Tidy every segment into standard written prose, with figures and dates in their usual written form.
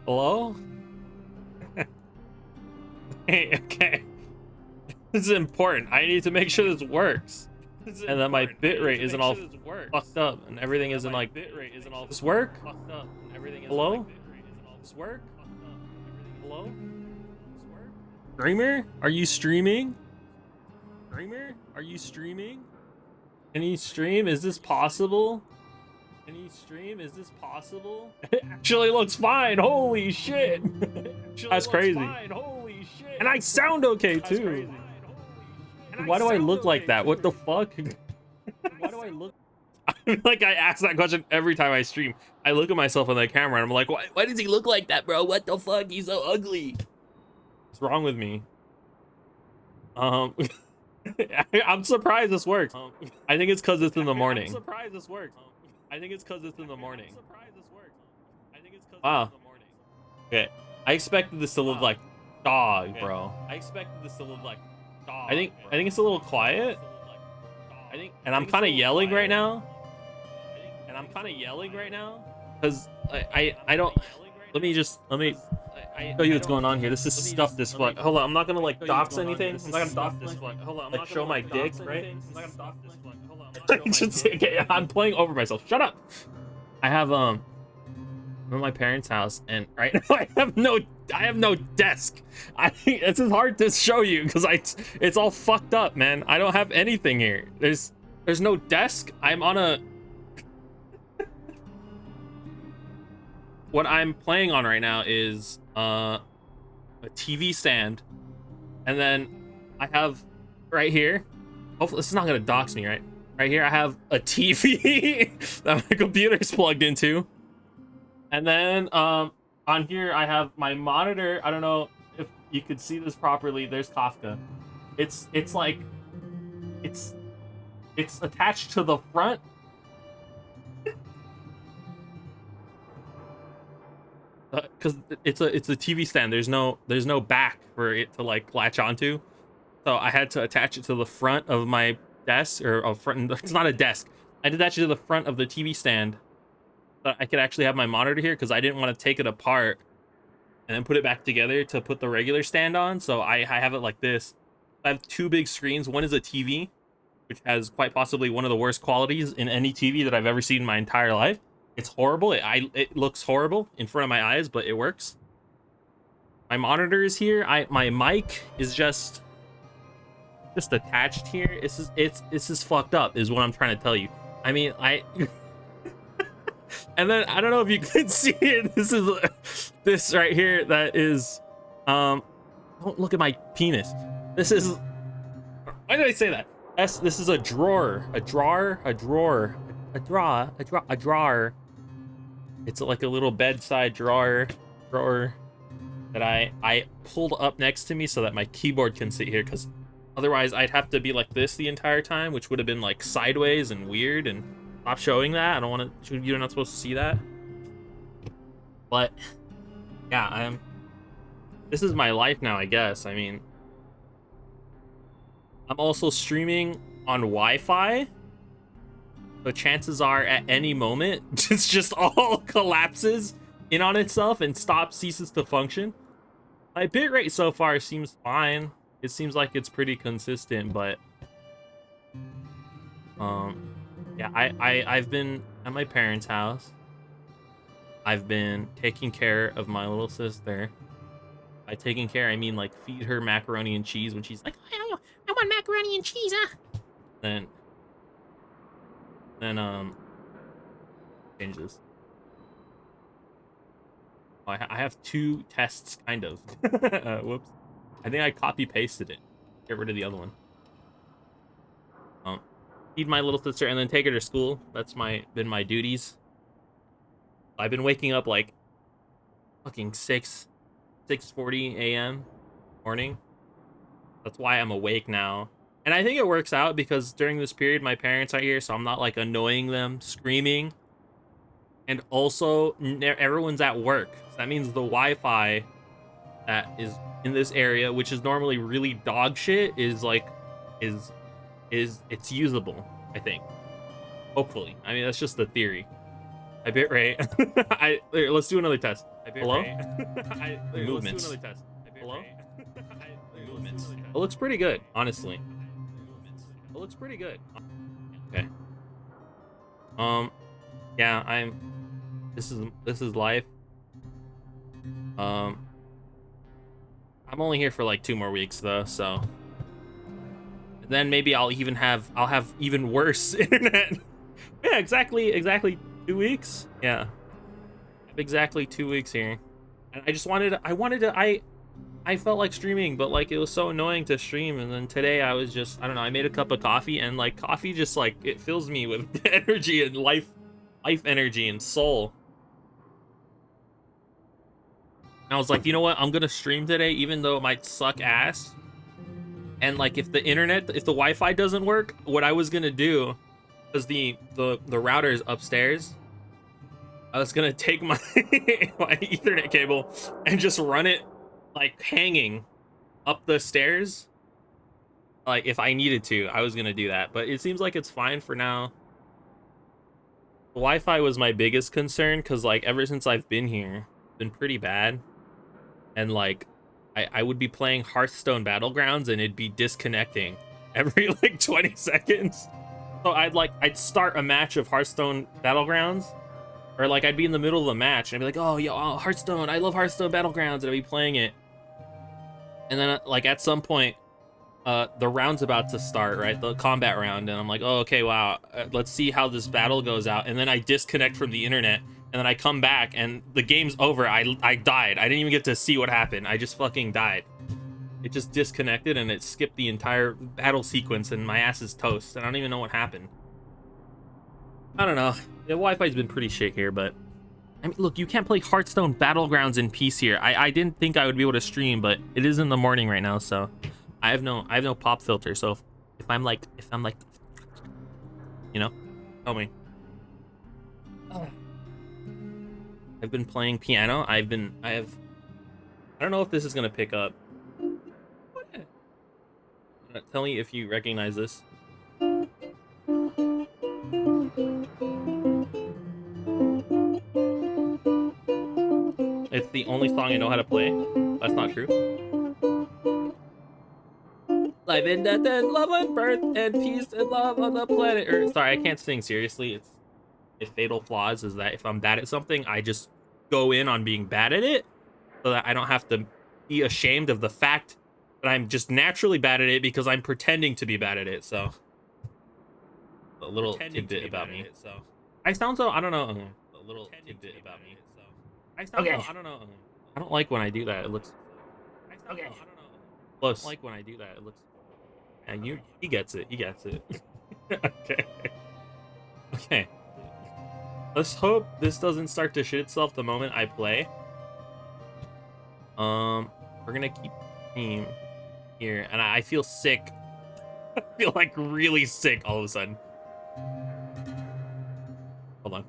Hello? Hey, okay. This is important. I need to make sure this works. And that my bitrate isn't all fucked up and everything isn't like this work? Hello? This work? Hello? Streamer? Are you streaming? Streamer? Are you streaming? Can you stream? Is this possible? Can you stream? Is this possible? It actually looks fine. Holy shit. That's crazy. Holy shit. And I sound okay too. Why do I look like that? What the fuck? Why do I look? Like I ask that question every time I stream. I look at myself on the camera and I'm like, why does he look like that, bro? What the fuck? He's so ugly. What's wrong with me? I'm surprised this works. I think it's because it's in the morning. I'm surprised this works. I think it's because it's in the morning. Wow. Okay. I expected this to look like dog, bro. I expected this to look like dog. I think it's a little quiet. And I'm kind of yelling right now. Because I don't. Let me show you what's going on here. This is stuff this fuck. Hold on, I'm not gonna like dox anything. I'm not gonna dox this fuck. Hold on, like show my dick, right? Okay, I'm playing over myself. Shut up. I have I'm at my parents' house, and right now I have no desk. This is hard to show you because it's all fucked up, man. I don't have anything here. There's no desk. I'm on a. What I'm playing on right now is a TV stand, and then I have right here. Hopefully, this is not gonna dox me, right? Right here, I have a TV that my computer's plugged into, and then on here I have my monitor. I don't know if you could see this properly. There's Kafka. It's attached to the front. Because it's a TV stand. There's no back for it to like latch onto, so I had to attach it to the front of my desk or front. It's not a desk. I attached it to the front of the TV stand, so I could actually have my monitor here because I didn't want to take it apart and then put it back together to put the regular stand on. So I have it like this. I have two big screens. One is a TV, which has quite possibly one of the worst qualities in any TV that I've ever seen in my entire life. It's horrible. It looks horrible in front of my eyes, but it works. My monitor is here. My mic is just attached here. This is fucked up, is what I'm trying to tell you. I mean, and then I don't know if you can see it. This is this right here. That is, don't look at my penis. This is. Why did I say that? This is a drawer. A drawer. It's like a little bedside drawer that I pulled up next to me so that my keyboard can sit here, because otherwise I'd have to be like this the entire time, which would have been like sideways and weird. And stop showing that. I don't want to. You're not supposed to see that. But yeah, this is my life now, I guess. I mean, I'm also streaming on Wi-Fi. So chances are at any moment, it's just all collapses in on itself and ceases to function. My bitrate so far seems fine. It seems like it's pretty consistent, but yeah, I've been at my parents' house. I've been taking care of my little sister. By taking care, I mean like feed her macaroni and cheese when she's like, I want macaroni and cheese, Then change this. Oh, I have two tests, kind of. Whoops. I think I copy pasted it. Get rid of the other one. Feed my little sister and then take her to school. That's been my duties. I've been waking up like fucking 6:40 a.m. morning. That's why I'm awake now. And I think it works out because during this period, my parents are here, so I'm not like annoying them, screaming. And also, everyone's at work. So that means the Wi-Fi that is in this area, which is normally really dog shit, is it's usable, I think. Hopefully. I mean, that's just the theory. My bit rate. Here, let's do another test. Hello? The movements. Let's do another test. Hello? The movements. It looks pretty good, honestly. It looks pretty good. Okay. Yeah, this is life. I'm only here for like 2 more weeks though, so then maybe I'll have even worse internet. Yeah, exactly 2 weeks. Yeah. Exactly 2 weeks here. And I felt like streaming, but like it was so annoying to stream, and then today I was just, I don't know, I made a cup of coffee, and like coffee just like it fills me with energy and life energy and soul. And I was like, you know what? I'm gonna stream today, even though it might suck ass. And like if the Wi-Fi doesn't work, what I was gonna do, because the router is upstairs, I was gonna take my my Ethernet cable and just run it like hanging up the stairs. Like if I needed to, I was gonna do that, but it seems like it's fine for now. The Wi-Fi was my biggest concern because like ever since I've been here, it's been pretty bad. And like I would be playing Hearthstone Battlegrounds and it'd be disconnecting every like 20 seconds. So I'd start a match of Hearthstone Battlegrounds, or like I'd be in the middle of a match and I'd be like, oh yo, Hearthstone, I love Hearthstone Battlegrounds, and I'd be playing it. And then like at some point, the round's about to start, right? The combat round, and I'm like, oh, okay, wow, let's see how this battle goes out. And then I disconnect from the internet, and then I come back, and the game's over. I died. I didn't even get to see what happened. I just fucking died. It just disconnected, and it skipped the entire battle sequence, and my ass is toast, and I don't even know what happened. I don't know. The Wi-Fi's been pretty shit here, but I mean, look, you can't play Hearthstone Battlegrounds in peace here. I didn't think I would be able to stream, but it is in the morning right now, so I have no pop filter. So if I'm like, you know, tell me. I've been playing piano. I don't know if this is gonna pick up. Tell me if you recognize this. It's the only song I know how to play. That's not true. Life and death and love and birth and peace and love on the planet Earth. Sorry, I can't sing seriously. It's fatal flaws is that if I'm bad at something, I just go in on being bad at it, so that I don't have to be ashamed of the fact that I'm just naturally bad at it because I'm pretending to be bad at it. So a little tidbit about me. So I sound so, I don't know. A little tidbit about me. So I sound so, I don't know. I don't like when I do that. It looks okay. I don't know. Close. I like when I do that. It looks. And he gets it. He gets it. Okay. Okay. Let's hope this doesn't start to shit itself the moment I play. We're gonna keep team here, and I feel sick. I feel like really sick all of a sudden. Hold on.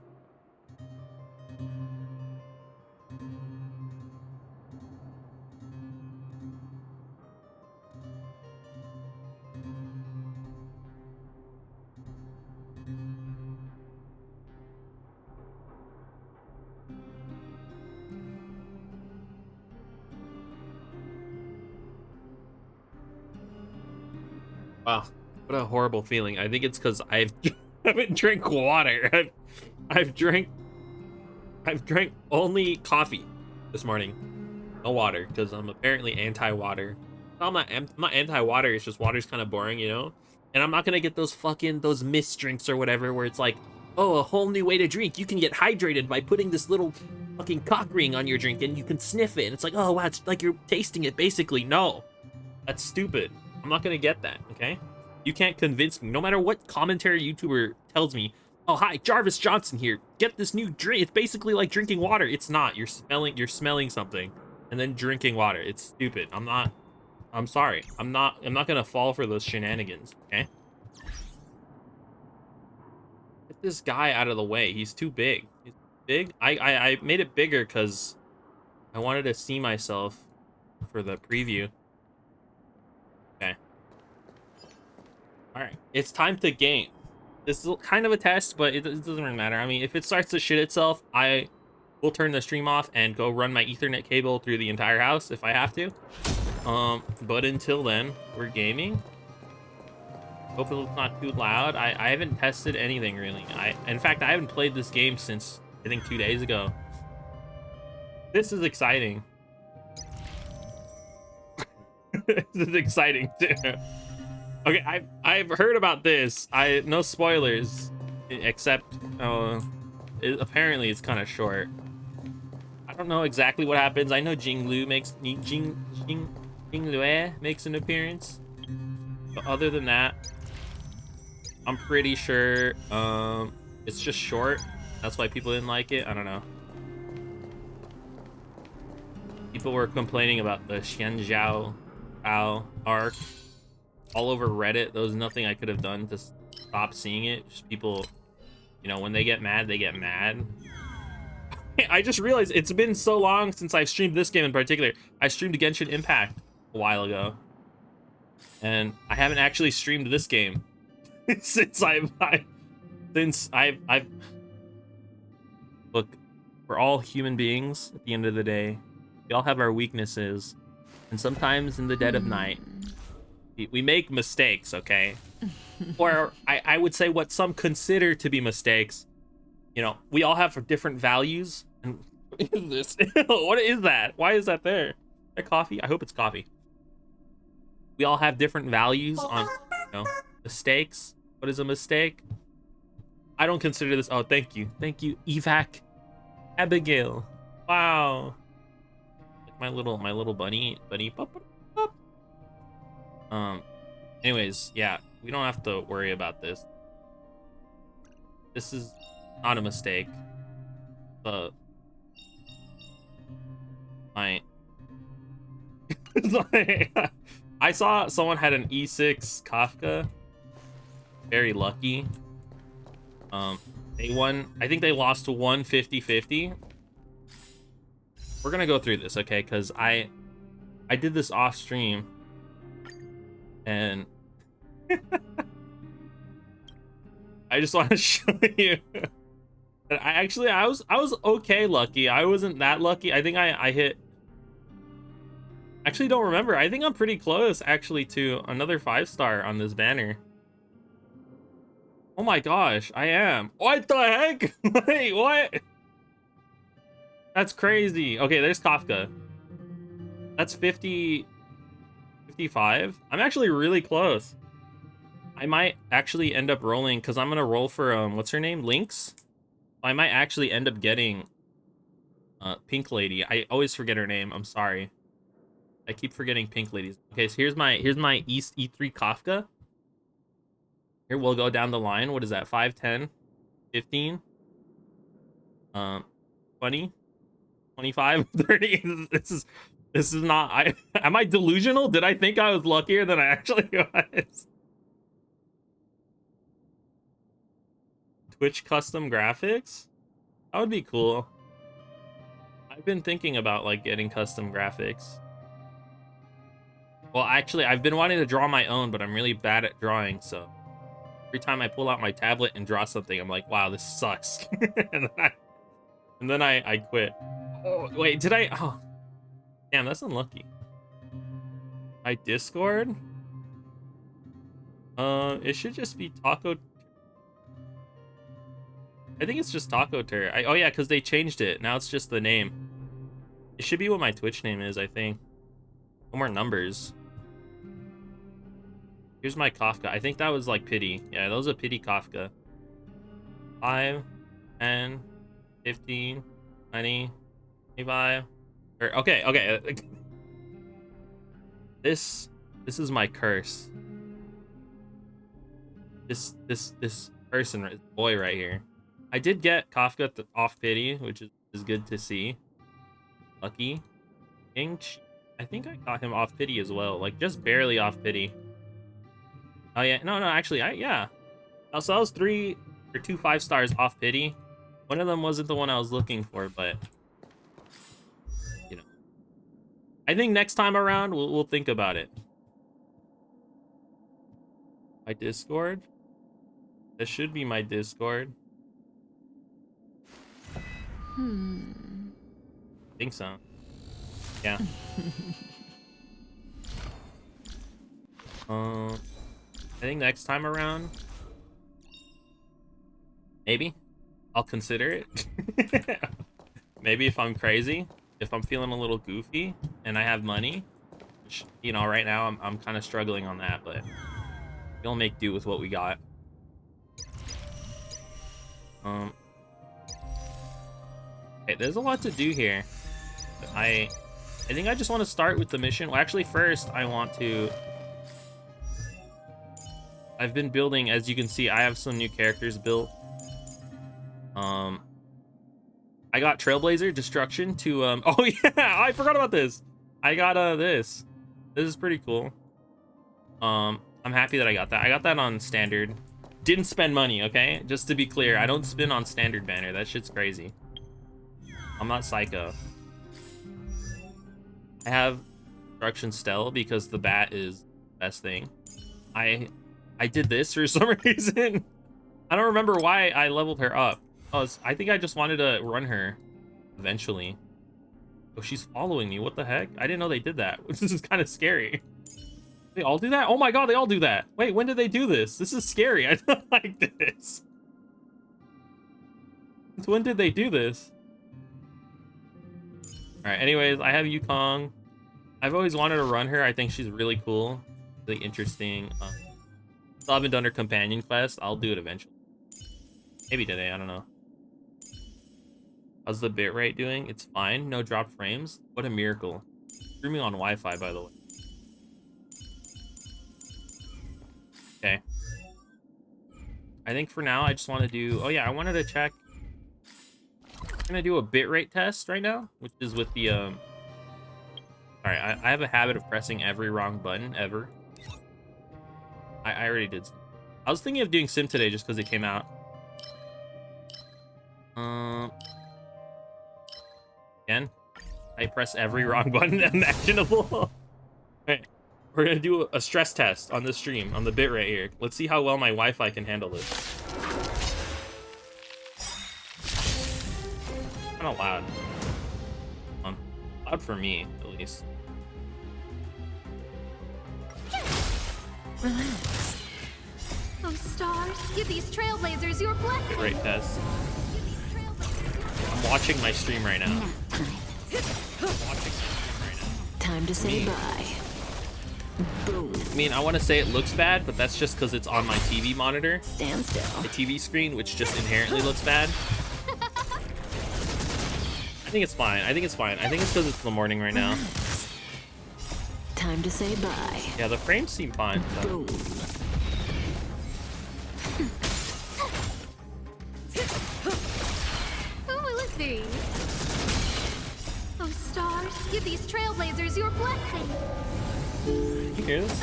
Wow, what a horrible feeling. I think it's because I haven't drank water. I've drank only coffee this morning, no water, because I'm apparently anti-water. I'm not anti-water. It's just water's kind of boring, you know. And I'm not gonna get those mist drinks or whatever, where it's like, oh, a whole new way to drink. You can get hydrated by putting this little fucking cock ring on your drink, and you can sniff it. And it's like, oh wow, it's like you're tasting it basically. No, that's stupid. I'm not gonna get that, okay? You can't convince me. No matter what commentary YouTuber tells me, oh hi, Jarvis Johnson here, get this new drink. It's basically like drinking water. It's not. You're smelling something and then drinking water. It's stupid. I'm sorry. I'm not gonna fall for those shenanigans, okay? Get this guy out of the way. He's too big. He's big. I made it bigger because I wanted to see myself for the preview. Okay. All right. It's time to game. This is kind of a test, but it doesn't really matter. I mean, if it starts to shit itself, I will turn the stream off and go run my Ethernet cable through the entire house if I have to. But until then, we're gaming. Hopefully it's not too loud. I haven't tested anything really. In fact, I haven't played this game since I think 2 days ago. This is exciting. This is exciting too. Okay, I've heard about this. No spoilers, except apparently it's kind of short. I don't know exactly what happens. I know Jing Lue makes an appearance, but other than that, I'm pretty sure it's just short. That's why people didn't like it. I don't know. People were complaining about the Xianzhao arc all over Reddit. There was nothing I could have done to stop seeing it. Just people, you know, when they get mad, they get mad. I just realized it's been so long since I've streamed this game in particular. I streamed Genshin Impact a while ago, and I haven't actually streamed this game since I've look, we're all human beings at the end of the day. We all have our weaknesses, and sometimes in the dead of night we make mistakes, okay? Or I would say what some consider to be mistakes. You know, we all have different values. And what is this? What is that? Why is that there? Is that coffee? I hope it's coffee. We all have different values on, you know, mistakes. What is a mistake? I don't consider this. Oh, thank you. Thank you, Evac Abigail. Wow. Like my little bunny. Pop, pop, pop. Anyways, yeah, we don't have to worry about this. This is not a mistake. I saw someone had an E6 Kafka. Very lucky. They won. I think they lost to 150-50. We're gonna go through this, okay? Because I did this off stream, and I just want to show you. I was okay lucky. I wasn't that lucky. I think I hit. Actually, don't remember. I think I'm pretty close actually to another 5-star on this banner. Oh my gosh, I am. What the heck? Wait, what? That's crazy. Okay, there's Kafka. That's 50, 55. I'm actually really close. I might actually end up rolling because I'm gonna roll for what's her name? Lynx. I might actually end up getting Pink Lady. I always forget her name. I'm sorry. I keep forgetting Pink Ladies. Okay, so here's my East E3 Kafka. Here we'll go down the line. What is that? 5, 10, 15, 20, 25, 30. This is not. Am I delusional? Did I think I was luckier than I actually was? Twitch custom graphics? That would be cool. I've been thinking about like getting custom graphics. Well, actually, I've been wanting to draw my own, but I'm really bad at drawing, so every time I pull out my tablet and draw something, I'm like, wow, this sucks. and then I quit. Oh, wait, did I? Oh, damn, that's unlucky. My Discord? It should just be Taco. I think it's just Taco Tur. Oh yeah, because they changed it. Now it's just the name. It should be what my Twitch name is, I think. No more numbers. Here's my Kafka. I think that was like pity. Yeah, that was a pity Kafka. 5, 10, 15, 20, 25. Okay. This is my curse. This person, boy right here. I did get Kafka off pity, which is good to see. Lucky. Inch. I think I got him off pity as well, like just barely off pity. Oh yeah, no, actually, yeah. So that was 2 5-stars off pity. One of them wasn't the one I was looking for, but you know, I think next time around we'll think about it. My Discord. That should be my Discord. I think so. Yeah. I think next time around, maybe I'll consider it. Maybe if I'm crazy, if I'm feeling a little goofy and I have money, which, you know, right now I'm kind of struggling on that, but we'll make do with what we got. Okay, there's a lot to do here. I think I just want to start with the mission. Well, actually, first I want to. I've been building, as you can see, I have some new characters built. I got Trailblazer Destruction to oh yeah, I forgot about this. I got this. This is pretty cool. I'm happy that I got that. I got that on standard. Didn't spend money, okay? Just to be clear, I don't spin on standard banner. That shit's crazy. I'm not psycho. I have Destruction Stell because the bat is the best thing. I did this for some reason. I don't remember why I leveled her up. Oh, I think I just wanted to run her eventually. Oh, she's following me. What the heck? I didn't know they did that. This is kind of scary. They all do that? Oh my god, they all do that. Wait, when did they do this? This is scary. I don't like this. Since when did they do this? Alright, anyways, I have Yukong. I've always wanted to run her. I think she's really cool. Really interesting. Still haven't done her companion quest. I'll do it eventually. Maybe today, I don't know. How's the bitrate doing? It's fine. No dropped frames. What a miracle. Streaming on Wi-Fi, by the way. Okay. I think for now, I just want to do... Oh, yeah, I wanted to check... I'm going to do a bitrate test right now, which is with the... Alright, I have a habit of pressing every wrong button, ever. I already did. I was thinking of doing Sim today just because it came out. Again, I press every wrong button imaginable. Right, we're gonna do a stress test on the stream on the bitrate here. Let's see how well my Wi-Fi can handle this. Kind of loud. Loud for me, at least. Relax. Oh, stars, give these trailblazers your blessing. Bitrate test. I'm watching my stream right now. Time to say bye. Boom. I mean, I want to say it looks bad, but that's just because it's on my TV monitor. Stand still. The TV screen, which just inherently looks bad. I think it's fine. I think it's fine. I think it's because it's the morning right now. Time to say bye. Yeah, the frames seem fine. So. Boom. Who will it be? Oh, stars, give these trailblazers your blessing. You hear this?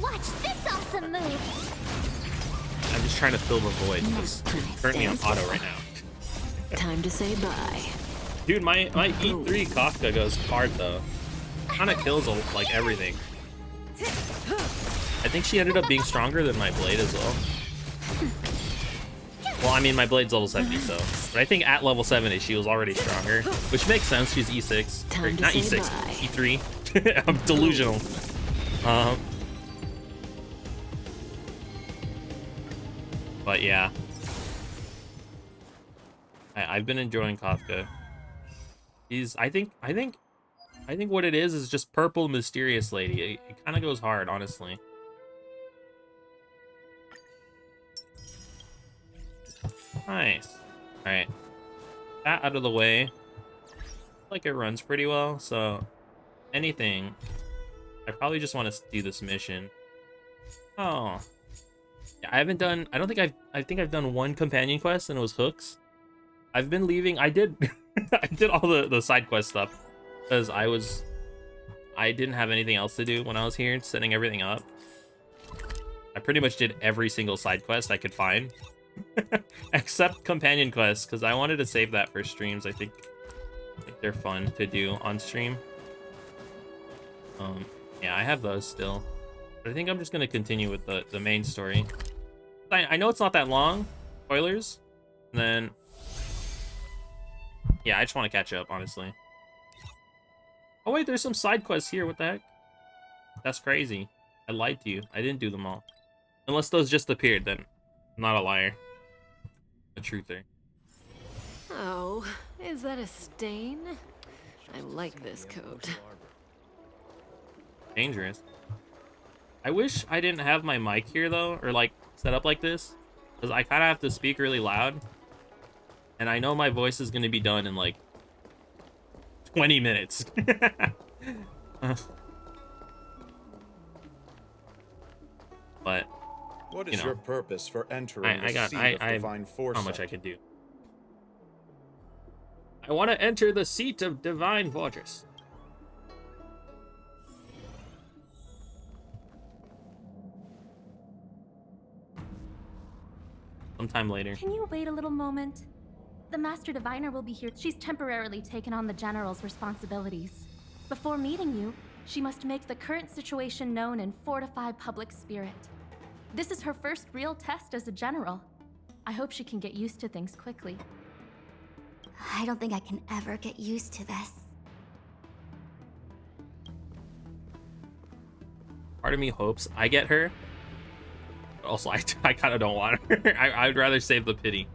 Watch this awesome move. I'm just trying to fill the void. It's currently on auto right now. Time to say bye. Dude, my E3 Kafka goes hard though. Kind of kills like everything. I think she ended up being stronger than my blade as well. Well, I mean, my blade's level 70, so. But I think at level 70, she was already stronger. Which makes sense, she's E6. Or, not E6, E3. I'm delusional. But yeah. I've been enjoying Kafka. I think what it is just purple mysterious lady. It kind of goes hard, honestly. Nice. All right, that out of the way. Like it runs pretty well. So anything, I probably just want to do this mission. Oh, yeah, I haven't done. I don't think I think I've done one companion quest, and it was hooks. I've been leaving. I did. I did all the side quest stuff because I didn't have anything else to do when I was here, setting everything up. I pretty much did every single side quest I could find, except companion quests, because I wanted to save that for streams. I think they're fun to do on stream. Yeah, I have those still, but I think I'm just gonna continue with the main story. I know it's not that long. Spoilers. And then, yeah, I just want to catch up, honestly. Oh wait, there's some side quests here. What the heck? That's crazy. I lied to you. I didn't do them all. Unless those just appeared, then I'm not a liar. A truther. Oh, is that a stain? I like this coat. Dangerous. I wish I didn't have my mic here though, or like set up like this, because I kind of have to speak really loud, and I know my voice is going to be done in like 20 minutes. But What is you know, your purpose for entering the seat of divine foresight? how much I could do. I want to enter the seat of divine fortress. Sometime later. Can you wait a little moment? The Master Diviner will be here. She's temporarily taken on the General's responsibilities. Before meeting you, she must make the current situation known and fortify public spirit. This is her first real test as a General. I hope she can get used to things quickly. I don't think I can ever get used to this. Part of me hopes I get her. Also, I kind of don't want her. I'd rather save the pity.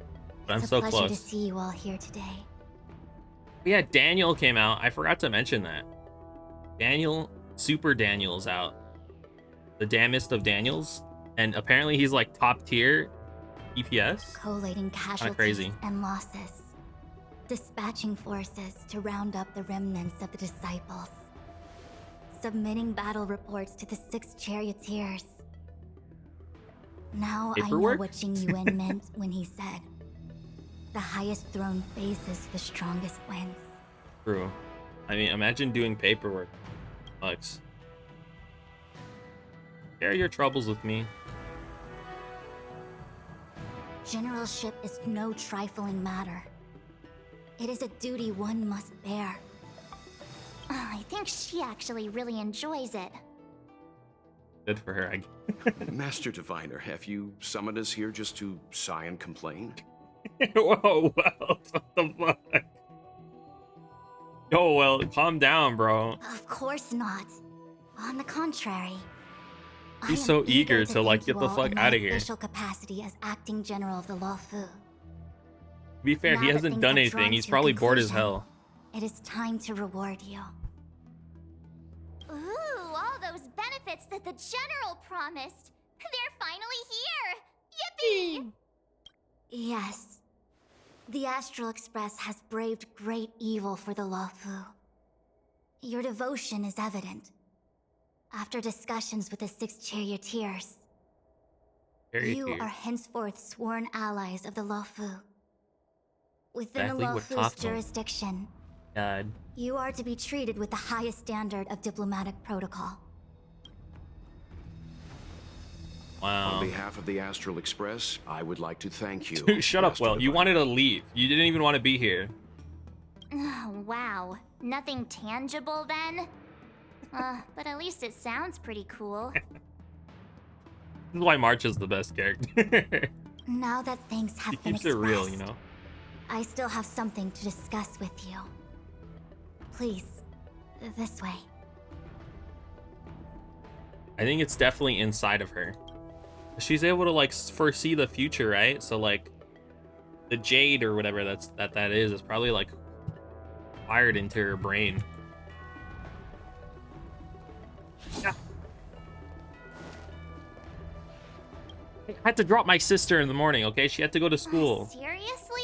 But I'm so close. It's a pleasure to see you all here today. Yeah, Daniel came out. I forgot to mention that. Daniel, Super Daniel's out. The damnest of Daniels. And apparently he's like top tier EPS. Collating casualties crazy. and losses. Dispatching forces to round up the remnants of the disciples. Submitting battle reports to the 6 charioteers. Now Paperwork? I know what Jing Yuan meant when he said, the highest throne faces the strongest wins. True. I mean, imagine doing paperwork. Sucks. Share your troubles with me. Generalship is no trifling matter. It is a duty one must bear. I think she actually really enjoys it. Good for her. Master Diviner, have you summoned us here just to sigh and complain? Whoa, well, what the fuck? Yo, well, calm down, bro. Of course not. On the contrary. I He's am so eager to like thank get you the all fuck in out my of here. To official capacity as acting general of the Lawfu. be fair, Now he that hasn't things done have anything. drawn He's to a probably bored as conclusion, hell. It is time to reward you. Ooh, all those benefits that the General promised. They're finally here! Yippee! Yes. The Astral Express has braved great evil for the Lawfu. Your devotion is evident. After discussions with the 6 charioteers, you are henceforth sworn allies of the Lawfu. Within Exactly the what Lawfu's Kaufman- jurisdiction, God. you are to be treated with the highest standard of diplomatic protocol. Wow. On behalf of the Astral Express, I would like to thank you. Dude, shut up, Master Well. You Diviner. wanted to leave. You didn't even want to be here. Wow, nothing tangible then? But at least it sounds pretty cool. This is why March is the best character. Now that things have He been keeps it expressed, real, you know? I still have something to discuss with you. Please, this way. I think it's definitely inside of her. She's able to like foresee the future, right? So like the jade or whatever that is probably like wired into her brain. Yeah. I had to drop my sister in the morning, okay? She had to go to school. Seriously?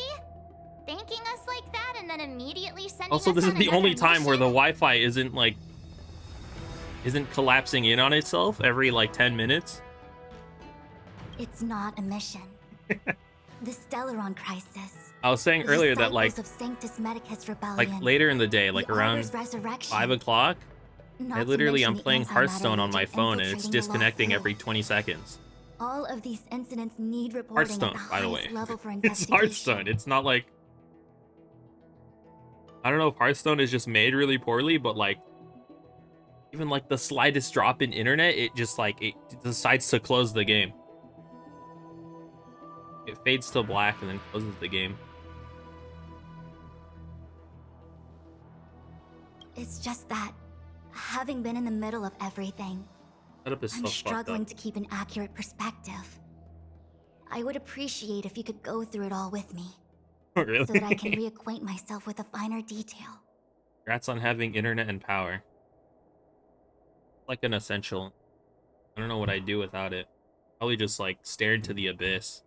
Thanking us like that and then immediately sending Also, us this is on the only another time where the mission? Wi-Fi isn't collapsing in on itself every like 10 minutes. It's not a mission. The Stellaron crisis. I was saying the earlier that like disciples of Sanctus Medicus Rebellion, later in the day, like the around Arbiter's resurrection, 5 o'clock, not I to literally mention I'm the playing antimatter Hearthstone on my legion phone and it's infiltrating the disconnecting Lawfu. every 20 seconds. All of these incidents need reporting Hearthstone, at the by the highest way. level for It's investigation. Hearthstone. It's not like, I don't know if Hearthstone is just made really poorly, but like even like the slightest drop in internet, it just like it decides to close the game. It fades to black and then closes the game. It's just that, having been in the middle of everything, Setup is I'm so struggling fucked to keep an accurate perspective. I would appreciate if you could go through it all with me, up. Really? so that I can reacquaint myself with a finer detail. Congrats on having internet and power. Like an essential. I don't know what I'd do without it. Probably just like stare into the abyss.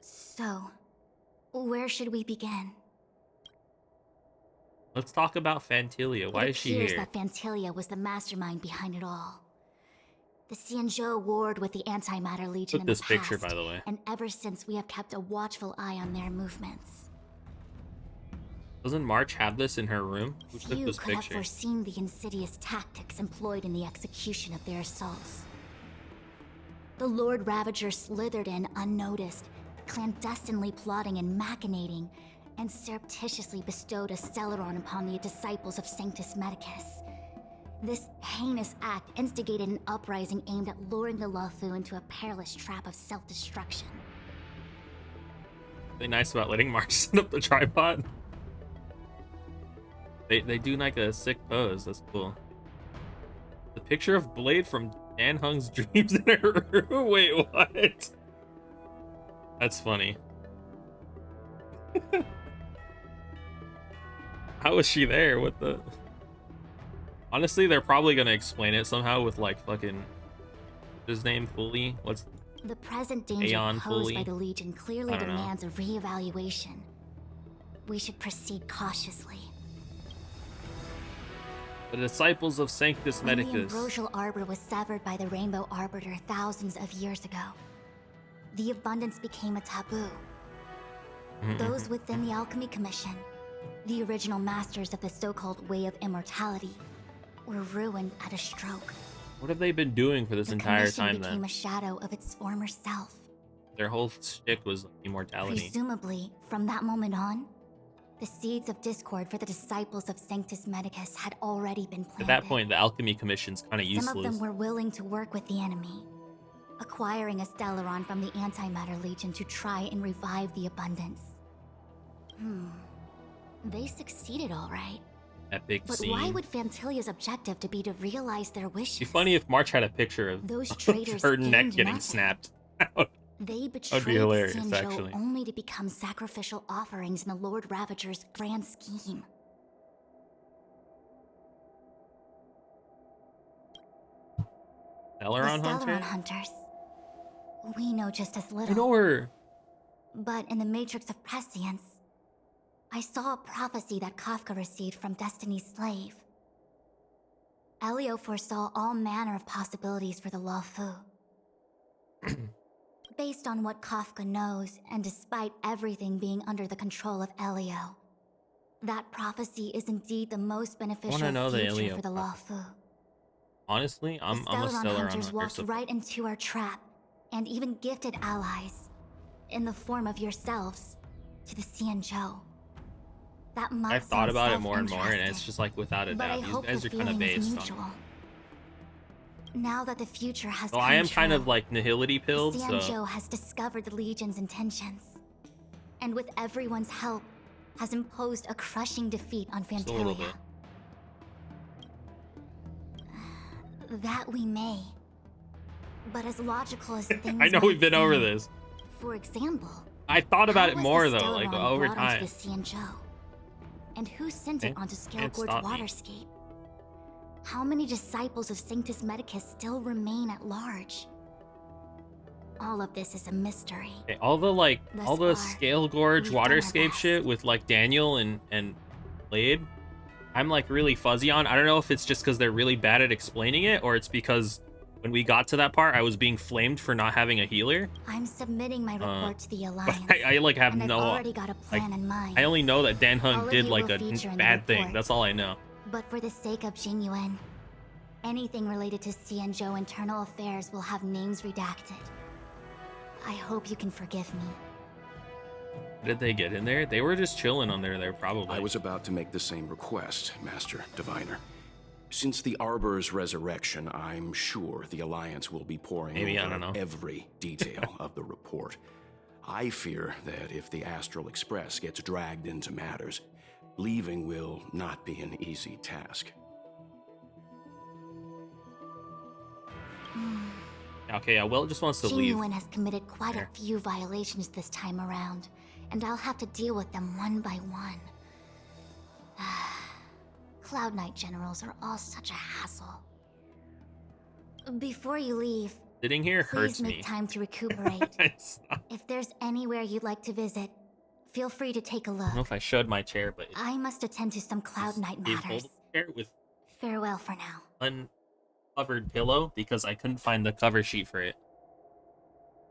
So, where should we begin? Let's talk about Fantilia. Why is she It appears here? that Fantilia was the mastermind behind it all. The Xianzhou warred with the Antimatter Legion Took in this the picture, past, by the way. and ever since we have kept a watchful eye on their movements. Doesn't March have this in her room? Who took Few this could have picture? foreseen the insidious tactics employed in the execution of their assaults. The Lord Ravager slithered in unnoticed, clandestinely plotting and machinating, and surreptitiously bestowed a Stellaron upon the disciples of Sanctus Medicus. This heinous act instigated an uprising aimed at luring the Luofu into a perilous trap of self-destruction. They nice about letting March set up the tripod. They do like a sick pose. That's cool. The picture of Blade from Dan Hung's dreams in her room. Wait, what? That's funny. How was she there? What the? Honestly, they're probably gonna explain it somehow with like fucking his name fully. What's The present danger Aeon posed fully? by the Legion clearly I don't know. demands a reevaluation. We should proceed cautiously. the disciples of Sanctus When the Medicus? ambrosial arbor was severed by the Rainbow Arbiter thousands of years ago, the abundance became a taboo. Those within the Alchemy Commission, the original masters of the so-called Way of Immortality, were ruined at a stroke. What have they been doing for this The entire commission time became then? a shadow of its former self. Their whole shtick was immortality. Presumably, from that moment on, the seeds of discord for the disciples of Sanctus Medicus had already been planted. At that point, the Alchemy Commission's kind of Some of useless. them were willing to work with the enemy, acquiring a Stellaron from the Antimatter Legion to try and revive the abundance. They succeeded all right. That big But scene. why would Fantilia's objective to be to realize their wishes? It'd be funny if March had a picture of Those traitors her neck gained getting nothing. snapped out. They betrayed hilarious, Xianzhou actually. only to become sacrificial offerings in the Lord Ravager's grand scheme. Stellaron The Hunter? Stellaron Hunters. We know just as I little. know her. But in the Matrix of Prescience, I saw a prophecy that Kafka received from Destiny's slave. Elio foresaw all manner of possibilities for the Luofu. Based on what Kafka knows, and despite everything being under the control of Elio, that prophecy is indeed the most beneficial know the future Elio for the prophecy. Luofu. Honestly, I'm a The Stellaron Stellaron Hunters Hunter. walked So right into our trap, and even gifted allies, in the form of yourselves, to the Xianzhou. That might I've thought sound about it more and more, and it's self-interested, just like without a but I doubt, these hope guys the are kind of feeling is based mutual. on. Now that the future has So come I am kind true, of like nihility pilled, so Xianzhou has discovered the Legion's intentions, and with everyone's help, has imposed a crushing defeat on just a little Fantilia. bit. That we may. But as logical as things I know we've might been over seem, this. For example, I thought about how it was more the though, like Stellaron over brought time. onto the Xianzhou? And who sent it Okay, onto Scale can't Gorge stop me. Waterscape? How many disciples of Sanctus Medicus still remain at large? All of this is a mystery. Okay, all the like, Thus all the far, Scale Gorge we've done our Waterscape best. shit with like Daniel and Blade, I'm like really fuzzy on. I don't know if it's just because they're really bad at explaining it, or it's because when we got to that part, I was being flamed for not having a healer. I'm submitting my report to the But Alliance. I like have and I've no. already got a plan in mind. I only know that Dan All Hung of did you like will a feature in the bad thing. report. That's all I know. But for the sake of Genuine, anything related to Xianzhou internal affairs will have names redacted. I hope you can forgive me. Did they get in there? They were just chilling on there probably. I was about to make the same request, Master Diviner. Since the Arbor's resurrection, I'm sure the Alliance will be poring over every detail of the report. I fear that if the Astral Express gets dragged into matters, leaving will not be an easy task. Okay, yeah, Will just wants to leave. Genuine has committed quite a few violations this time around, and I'll have to deal with them one by one. Cloud Knight generals are all such a hassle. Before you leave, sitting here hurts please make time to recuperate. If there's anywhere you'd like to visit, feel free to take a look. I don't know if I showed my chair, but I must attend to some Cloud Knight matters. Chair with farewell for now. Uncovered pillow because I couldn't find the cover sheet for it.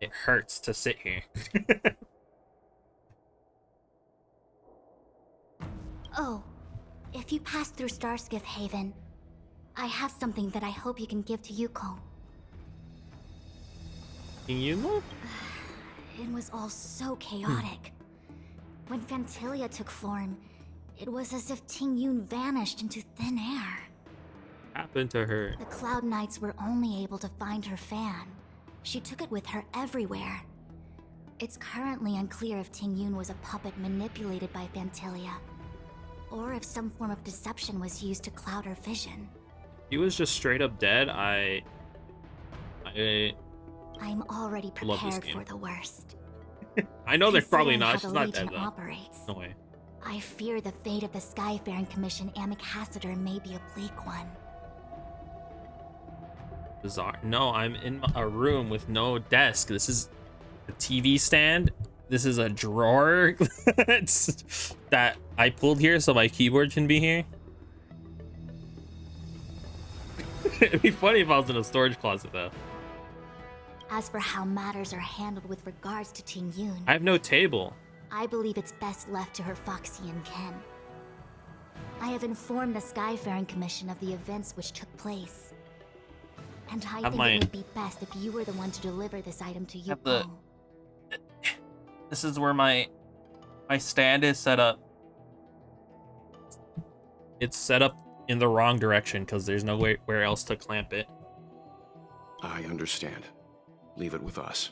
It hurts to sit here. Oh, if you pass through Starskiff Haven, I have something that I hope you can give to Yuko. Yuko? It was all so chaotic. When Phantilia took form, it was as if Ting Yun vanished into thin air. Happened to her? The Cloud Knights were only able to find her fan. She took it with her everywhere. It's currently unclear if Ting Yun was a puppet manipulated by Phantilia, or if some form of deception was used to cloud her vision. He was just straight up dead. I'm already prepared for the worst. I know they're probably not. She's not Legion dead though. Operates. No way. I fear the fate of the Skyfaring Commission Ambassador may be a bleak one. Bizarre. No, I'm in a room with no desk. This is a TV stand. This is a drawer that I pulled here so my keyboard can be here. It'd be funny if I was in a storage closet though. As for how matters are handled with regards to Ting Yun, I have no table. I believe it's best left to her Foxy and Ken. I have informed the Skyfaring Commission of the events which took place. And I think it would be best if you were the one to deliver this item to Yuko. This is where my stand is set up. It's set up in the wrong direction because there's nowhere else to clamp it. I understand. Leave it with us.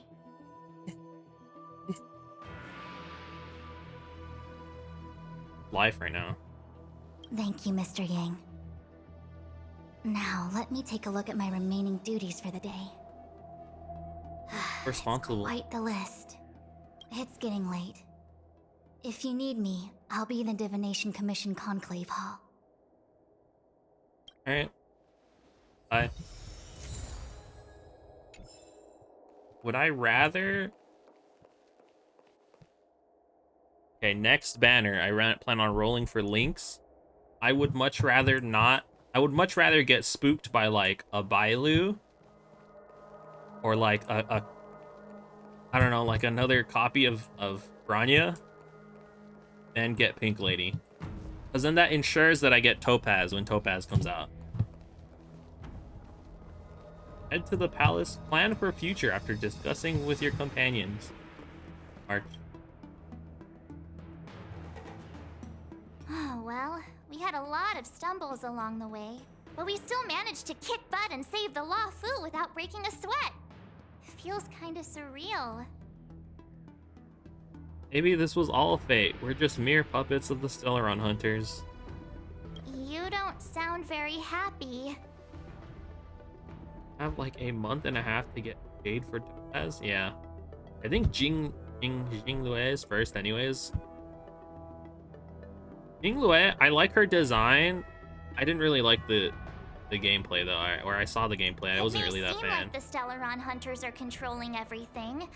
Life right now. Thank you, Mr. Yang. Now, let me take a look at my remaining duties for the day. Responsible. Quite the list. It's getting late. If you need me, I'll be in the Divination Commission Conclave Hall. Alright. Bye. Would I rather... Okay, next banner. I plan on rolling for links. I would much rather not... I would much rather get spooked by, like, a Bailu. Or, like, I don't know, like, another copy of Branya. Than get Pink Lady. Because then that ensures that I get Topaz when Topaz comes out. Head to the palace. Plan for future after discussing with your companions. March. Oh, well, we had a lot of stumbles along the way, but we still managed to kick butt and save the Luofu without breaking a sweat. Feels kinda surreal. Maybe this was all fate. We're just mere puppets of the Stellaron Hunters. You don't sound very happy. I have like a month and a half to get paid for Topaz. Yeah, I think Jing Lue is first, anyways. Jing Lue, I like her design. I didn't really like the gameplay though. Or I saw the gameplay. I wasn't really that fan. Like the Stellaron Hunters are controlling everything,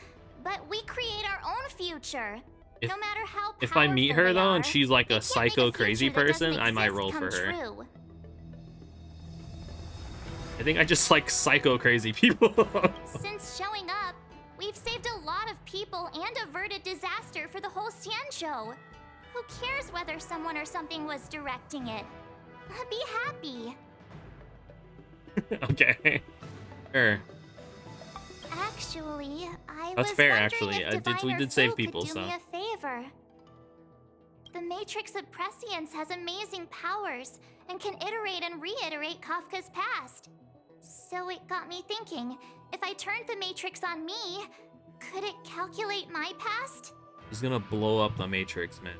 but we create our own future. No matter how if I meet her though and she's like a psycho crazy person, I might roll for her. True. I think I just like psycho crazy people. Since showing up, we've saved a lot of people and averted disaster for the whole Xianzhou. Who cares whether someone or something was directing it? Be happy. Okay. Sure. Actually, I That's was fair, wondering actually. if We did save people, could do so. me a favor. the Matrix of Prescience has amazing powers and can iterate and reiterate Kafka's past. So it got me thinking, if I turned the Matrix on me, could it calculate my past? He's gonna blow up the Matrix, man.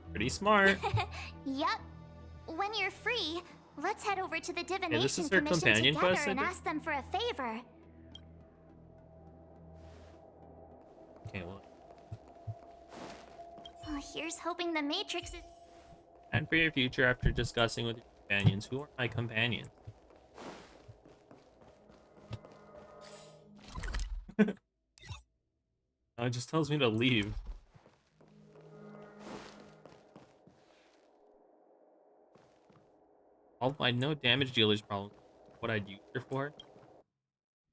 Pretty smart. Yup. When you're free, let's head over to the Divination this is her Commission companion together quest, I and think? ask them for a favor. Okay, well. Well, here's hoping the Matrix is... And for your future after discussing with your companions. Who are my companions? It just tells me to leave. All my no damage dealers problem. What I'd use her for?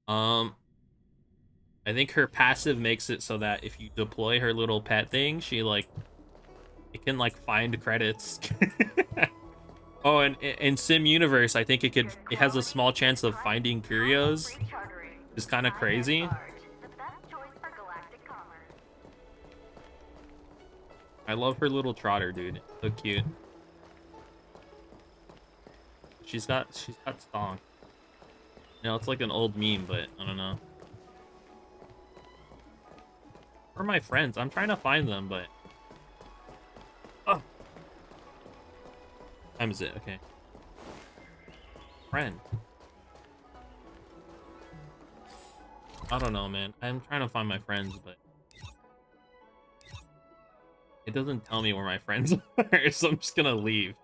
I think her passive makes it so that if you deploy her little pet thing, she like it can like find credits. Oh, and in Sim Universe, I think it has a small chance of finding curios. It's kind of crazy. I love her little trotter, dude. So cute. She's got song. You know, it's like an old meme, but I don't know. Where are my friends? I'm trying to find them, but oh, time is it? Okay. Friend. I don't know, man. I'm trying to find my friends, but it doesn't tell me where my friends are, so I'm just gonna leave.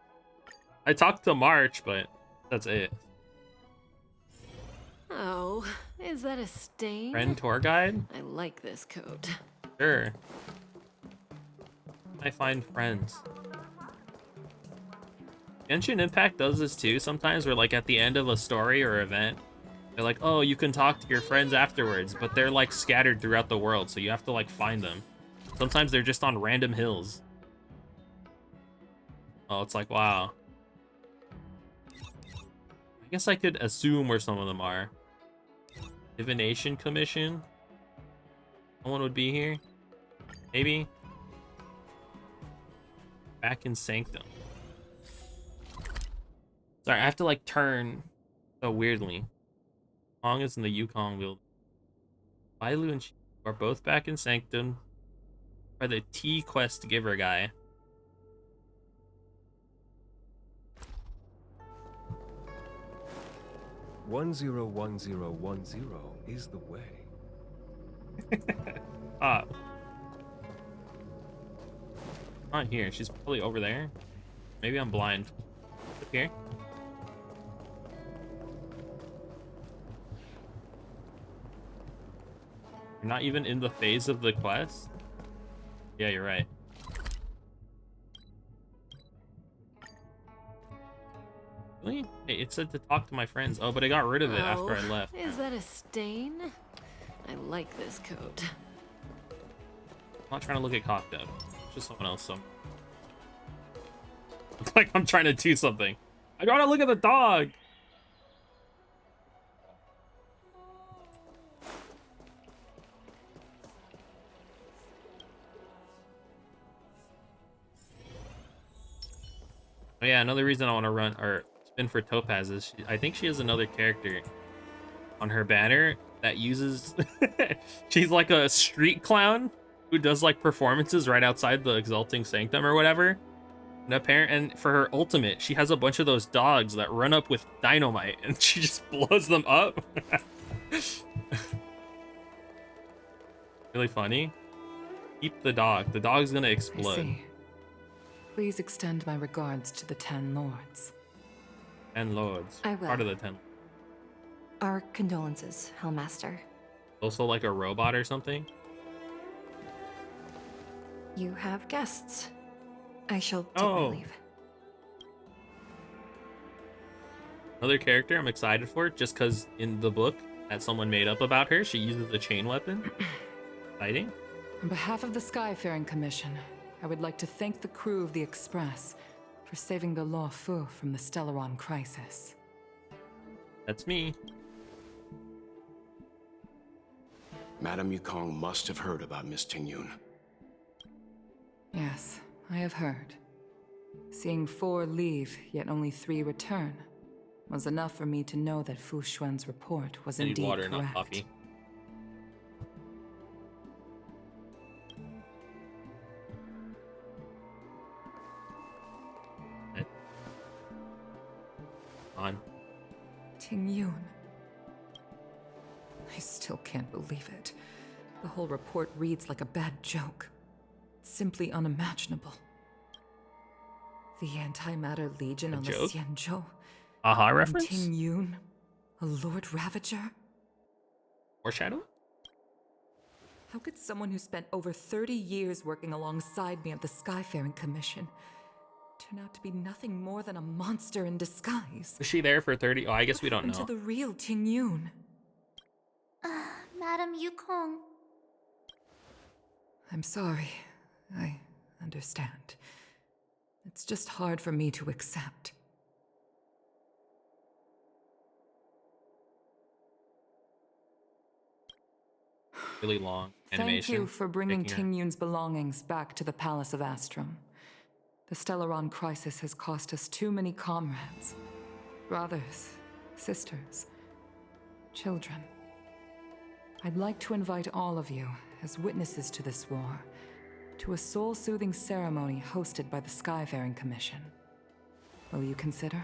I talked to March, but that's it. Oh, is that a stain? Friend tour guide? I like this coat. Sure. I find friends. Genshin Impact does this too sometimes, where like at the end of a story or event, they're like, oh, you can talk to your friends afterwards, but they're like scattered throughout the world, so you have to like find them. Sometimes they're just on random hills. Oh, it's like, wow. I guess I could assume where some of them are. Divination Commission? Someone would be here? Maybe? Back in Sanctum. Sorry, I have to like turn so weirdly. Hong is in the Yukon build. Bailu and Shi are both back in Sanctum. By the T quest giver guy. One zero 101010 is the way. Ah. Not here. She's probably over there. Maybe I'm blind. Up here. You're not even in the phase of the quest? Yeah, you're right. Really? Hey, it said to talk to my friends. Oh, but I got rid of it after I left. Is that a stain? I like this coat. I'm not trying to look at Kafka. It's just someone else. So. Looks like I'm trying to do something. I gotta look at the dog. Oh yeah, another reason I want to run or spin for Topaz is I think she has another character on her banner that uses she's like a street clown who does like performances right outside the Exalting Sanctum or whatever. And for her ultimate, she has a bunch of those dogs that run up with dynamite and she just blows them up. Really funny. Keep the dog. The dog's gonna explode. I see. Please extend my regards to the 10 lords. 10 lords. I will. Part of the 10. Our condolences, Hellmaster. Also like a robot or something? You have guests. I shall take my leave. Another character I'm excited for, just because in the book that someone made up about her, she uses a chain weapon. Exciting. On behalf of the Skyfaring Commission, I would like to thank the crew of the Express for saving the Law Fu from the Stellaron crisis. That's me. Madame Yukong must have heard about Miss Tingyun. Yes, I have heard. Seeing 4 leave, yet only 3 return, was enough for me to know that Fu Xuan's report was I need indeed water, correct. not coffee. On. Tingyun. I still can't believe it. The whole report reads like a bad joke. It's simply unimaginable. The Antimatter Legion on the Xianzhou. Aha reference? Tingyun, a Lord Ravager? Foreshadowing? How could someone who spent over 30 years working alongside me at the Skyfaring Commission turn out to be nothing more than a monster in disguise? Was she there for 30? Oh, I guess we don't know. To the real Tingyun. Madame Yukong. I'm sorry. I understand. It's just hard for me to accept. Really long animation. Thank you for bringing Tingyun's belongings back to the Palace of Astrum. The Stellaron crisis has cost us too many comrades. Brothers, sisters, children. I'd like to invite all of you, as witnesses to this war, to a soul-soothing ceremony hosted by the Skyfaring Commission. Will you consider?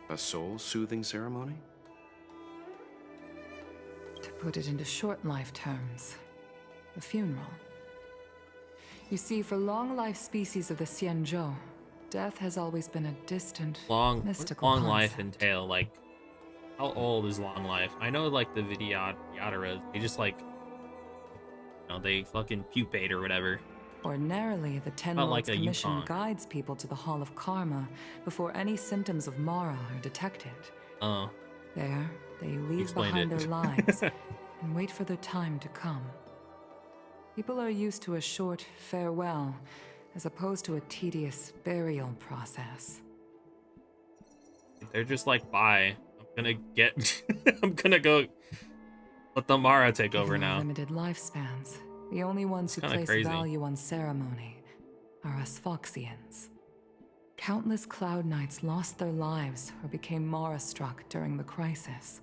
A soul-soothing ceremony? To put it into short life terms, a funeral. You see, for long-life species of the Xianzhou, death has always been a distant, mystical long concept. life entail? Like, how old is long life? I know, like, the Vidyadharas, they just, like, you know, they fucking pupate or whatever. Ordinarily, the Ten Lords Commission guides people to the Hall of Karma before any symptoms of Mara are detected. Oh. There, they leave behind their lives and wait for their time to come. People are used to a short farewell, as opposed to a tedious burial process. They're just like, bye. I'm gonna go let the Mara take over now. Limited lifespans. The only ones who place value on ceremony are us Foxians. Countless Cloud Knights lost their lives or became Mara-struck during the crisis.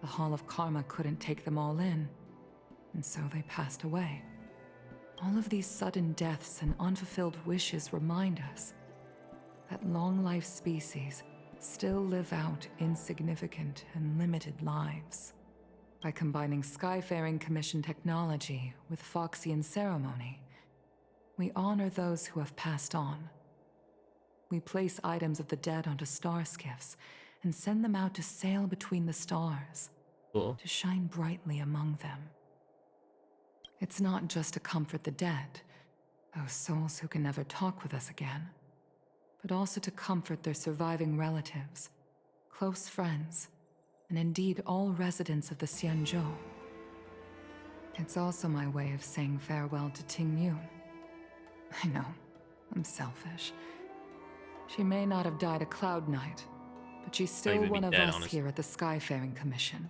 The Hall of Karma couldn't take them all in, and so they passed away. All of these sudden deaths and unfulfilled wishes remind us that long-life species still live out insignificant and limited lives. By combining Skyfaring Commission technology with Foxian ceremony, we honor those who have passed on. We place items of the dead onto star skiffs and send them out to sail between the stars, to shine brightly among them. It's not just to comfort the dead, those souls who can never talk with us again, but also to comfort their surviving relatives, close friends, and indeed all residents of the Xianzhou. It's also my way of saying farewell to Tingyun. I know, I'm selfish. She may not have died a Cloud Knight, but she's still one of us here at the Skyfaring Commission.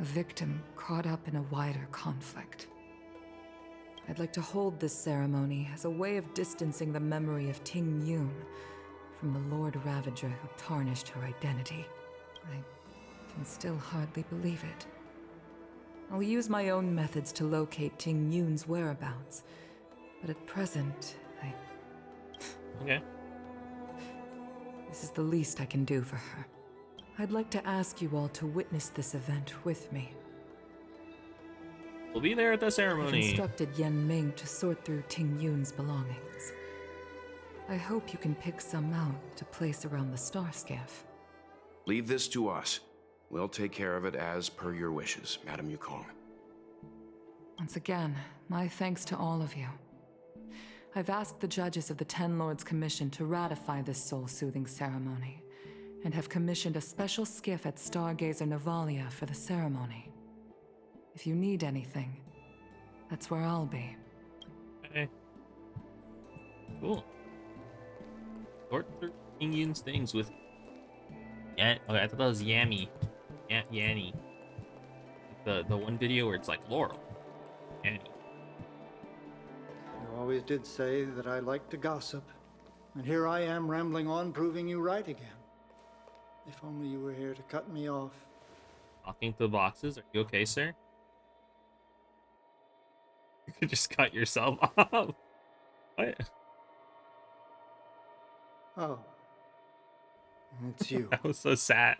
A victim caught up in a wider conflict. I'd like to hold this ceremony as a way of distancing the memory of Tingyun from the Lord Ravager who tarnished her identity. I can still hardly believe it. I'll use my own methods to locate Tingyun's whereabouts, but at present, Okay. This is the least I can do for her. I'd like to ask you all to witness this event with me. We'll be there at the ceremony. I've instructed Yen Ming to sort through Tingyun's belongings. I hope you can pick some out to place around the star skiff. Leave this to us. We'll take care of it as per your wishes, Madame Yukong. Once again, my thanks to all of you. I've asked the judges of the Ten Lords Commission to ratify this soul-soothing ceremony, and have commissioned a special skiff at Stargazer Navalia for the ceremony. If you need anything, that's where I'll be. Okay. Cool. Sort through Tingyun's things with Yeah. Okay, I thought that was Yami. Yeah, Yanny. The one video where it's like Laurel. Yanny. You always did say that I like to gossip. And here I am rambling on, proving you right again. If only you were here to cut me off. Talking to the boxes. Are you okay, sir? You could just cut yourself off. What? Oh. It's you. That was so sad.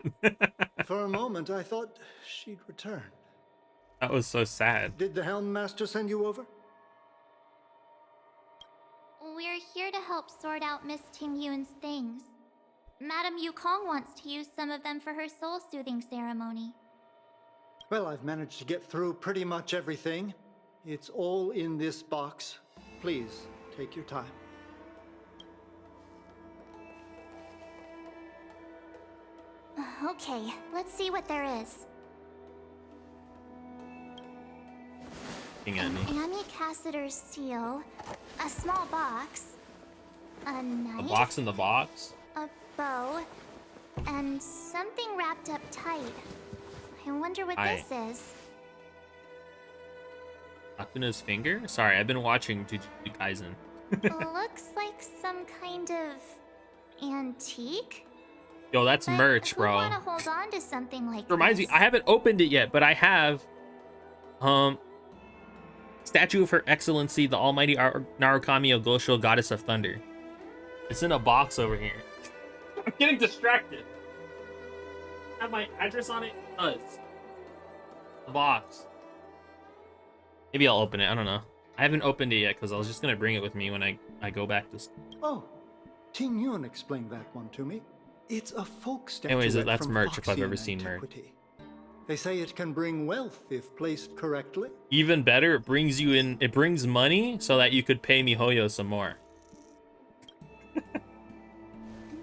For a moment, I thought she'd returned. That was so sad. Did the Helm Master send you over? We're here to help sort out Miss Ting-Yun's things. Madame Yukong wants to use some of them for her soul-soothing ceremony. Well, I've managed to get through pretty much everything. It's all in this box. Please, take your time. Okay, let's see what there is. Looking at me. Amy Cassiter's seal, a small box, a knife, A box in the box? a bow, and something wrapped up tight. I wonder what this is. Akuna's finger? Sorry, I've been watching Jujutsu Kaisen. Looks like some kind of antique. Yo, that's merch, Who bro. want to hold on to something like Reminds me, this? I haven't opened it yet, but I have statue of Her Excellency, the Almighty Narukami Ogosho, Goddess of Thunder. It's in a box over here. I'm getting distracted. Have my address on it? It does. The box. Maybe I'll open it. I don't know. I haven't opened it yet because I was just gonna bring it with me when I go back to. Oh, Ting-Yun explained that one to me. It's a folk statuette. Anyways, that's from merch if I've ever Foxian seen merch. antiquity. They say it can bring wealth if placed correctly. Even better, it brings you in. It brings money so that you could pay MiHoYo some more.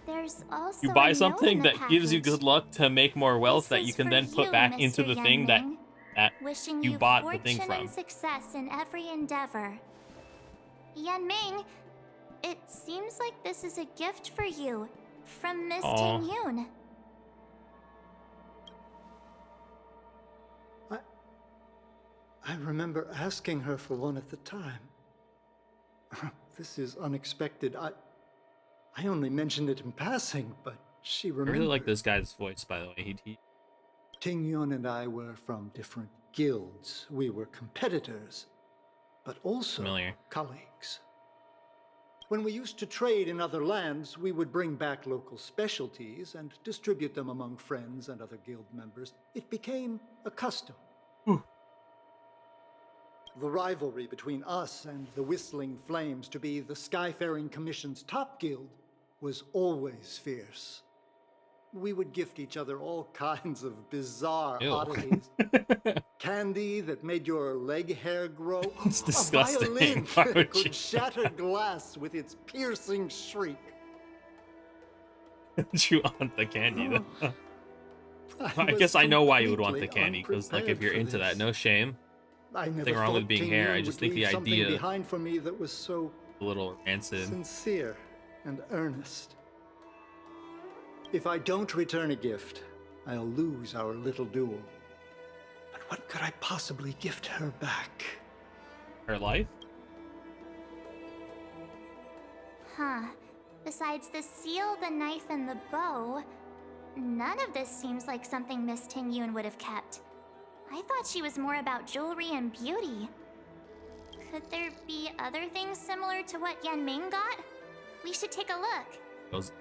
There's also You buy a note something in the that gives you package. good luck to make more wealth that This you is can for then put you, back into Mr. the thing that Yanming. Wishing you bought the thing fortune from. and success in every endeavor. Yanming, it seems like this is a gift for you from Miss Aw. Ting-Yun. I remember asking her for one at the time. This is unexpected. I only mentioned it in passing, but she I remembered. really like this guy's voice, by the way. He Ting-Yun and I were from different guilds. We were competitors, but also Familiar. colleagues. When we used to trade in other lands, we would bring back local specialties and distribute them among friends and other guild members. It became a custom. The rivalry between us and the Whistling Flames, to be the Skyfaring Commission's top guild, was always fierce. We would gift each other all kinds of bizarre Ew. oddities. Candy that made your leg hair grow. It's disgusting. A violin Why that would could you- shatter glass with its piercing shriek. chew on the candy. Though. I was guess I know why you would want the completely candy, because like if unprepared you're for into that, this. no shame. I never Nothing wrong with thought being hair. I Ting-Yun just would think the leave something idea behind for me that was so a little rancid. sincere and earnest. If I don't return a gift, I'll lose our little duel. But what could I possibly gift her back? Her life? Huh. Besides the seal, the knife, and the bow, none of this seems like something Miss Ting-Yun would have kept. I thought she was more about jewelry and beauty. Could there be other things similar to what Yanming got? We should take a look. Is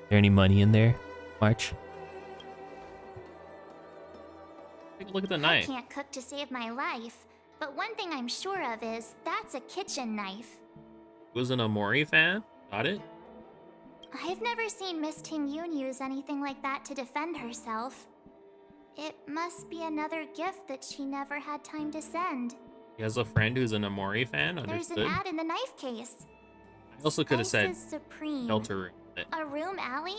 there any money in there, March? Take a look at the I knife. can't cook to save my life, but one thing I'm sure of is that's a kitchen knife. Was an Omori fan? Got it? I've never seen Miss Ting-Yun use anything like that to defend herself. It must be another gift that she never had time to send. He has a friend who's an Omori fan. There's Understood. an ad in the knife case. I also could have said Spices Supreme. shelter room. A room alley?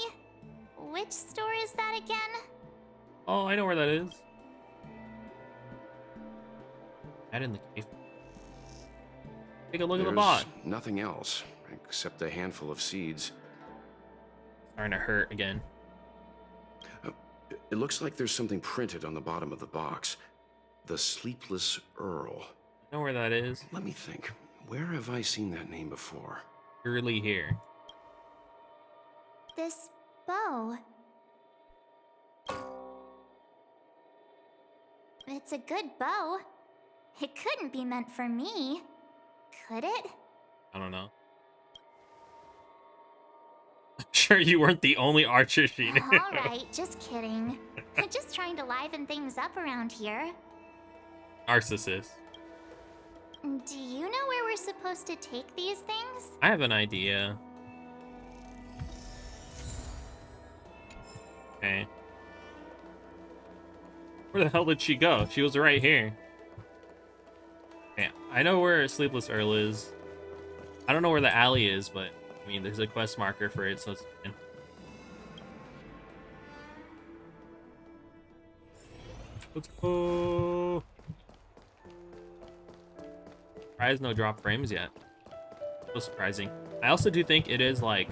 Which store is that again? Oh, I know where that is. Add in the cave. Take a look at the bot. Nothing else except a handful of seeds. Starting to hurt again. It looks like there's something printed on the bottom of the box. The Sleepless Earl. You know where that is? Let me think. Where have I seen that name before? Surely here. This bow. It's a good bow. It couldn't be meant for me, could it? I don't know. I'm sure you weren't the only archer she knew. Alright, just kidding. I'm just trying to liven things up around here. Narcissist. Do you know where we're supposed to take these things? I have an idea. Okay. Where the hell did she go? She was right here. Okay, I know where Sleepless Earl is. I don't know where the alley is, but I mean, there's a quest marker for it, so it's fine. Let's go. Surprised no drop frames yet. So surprising. I also do think it is like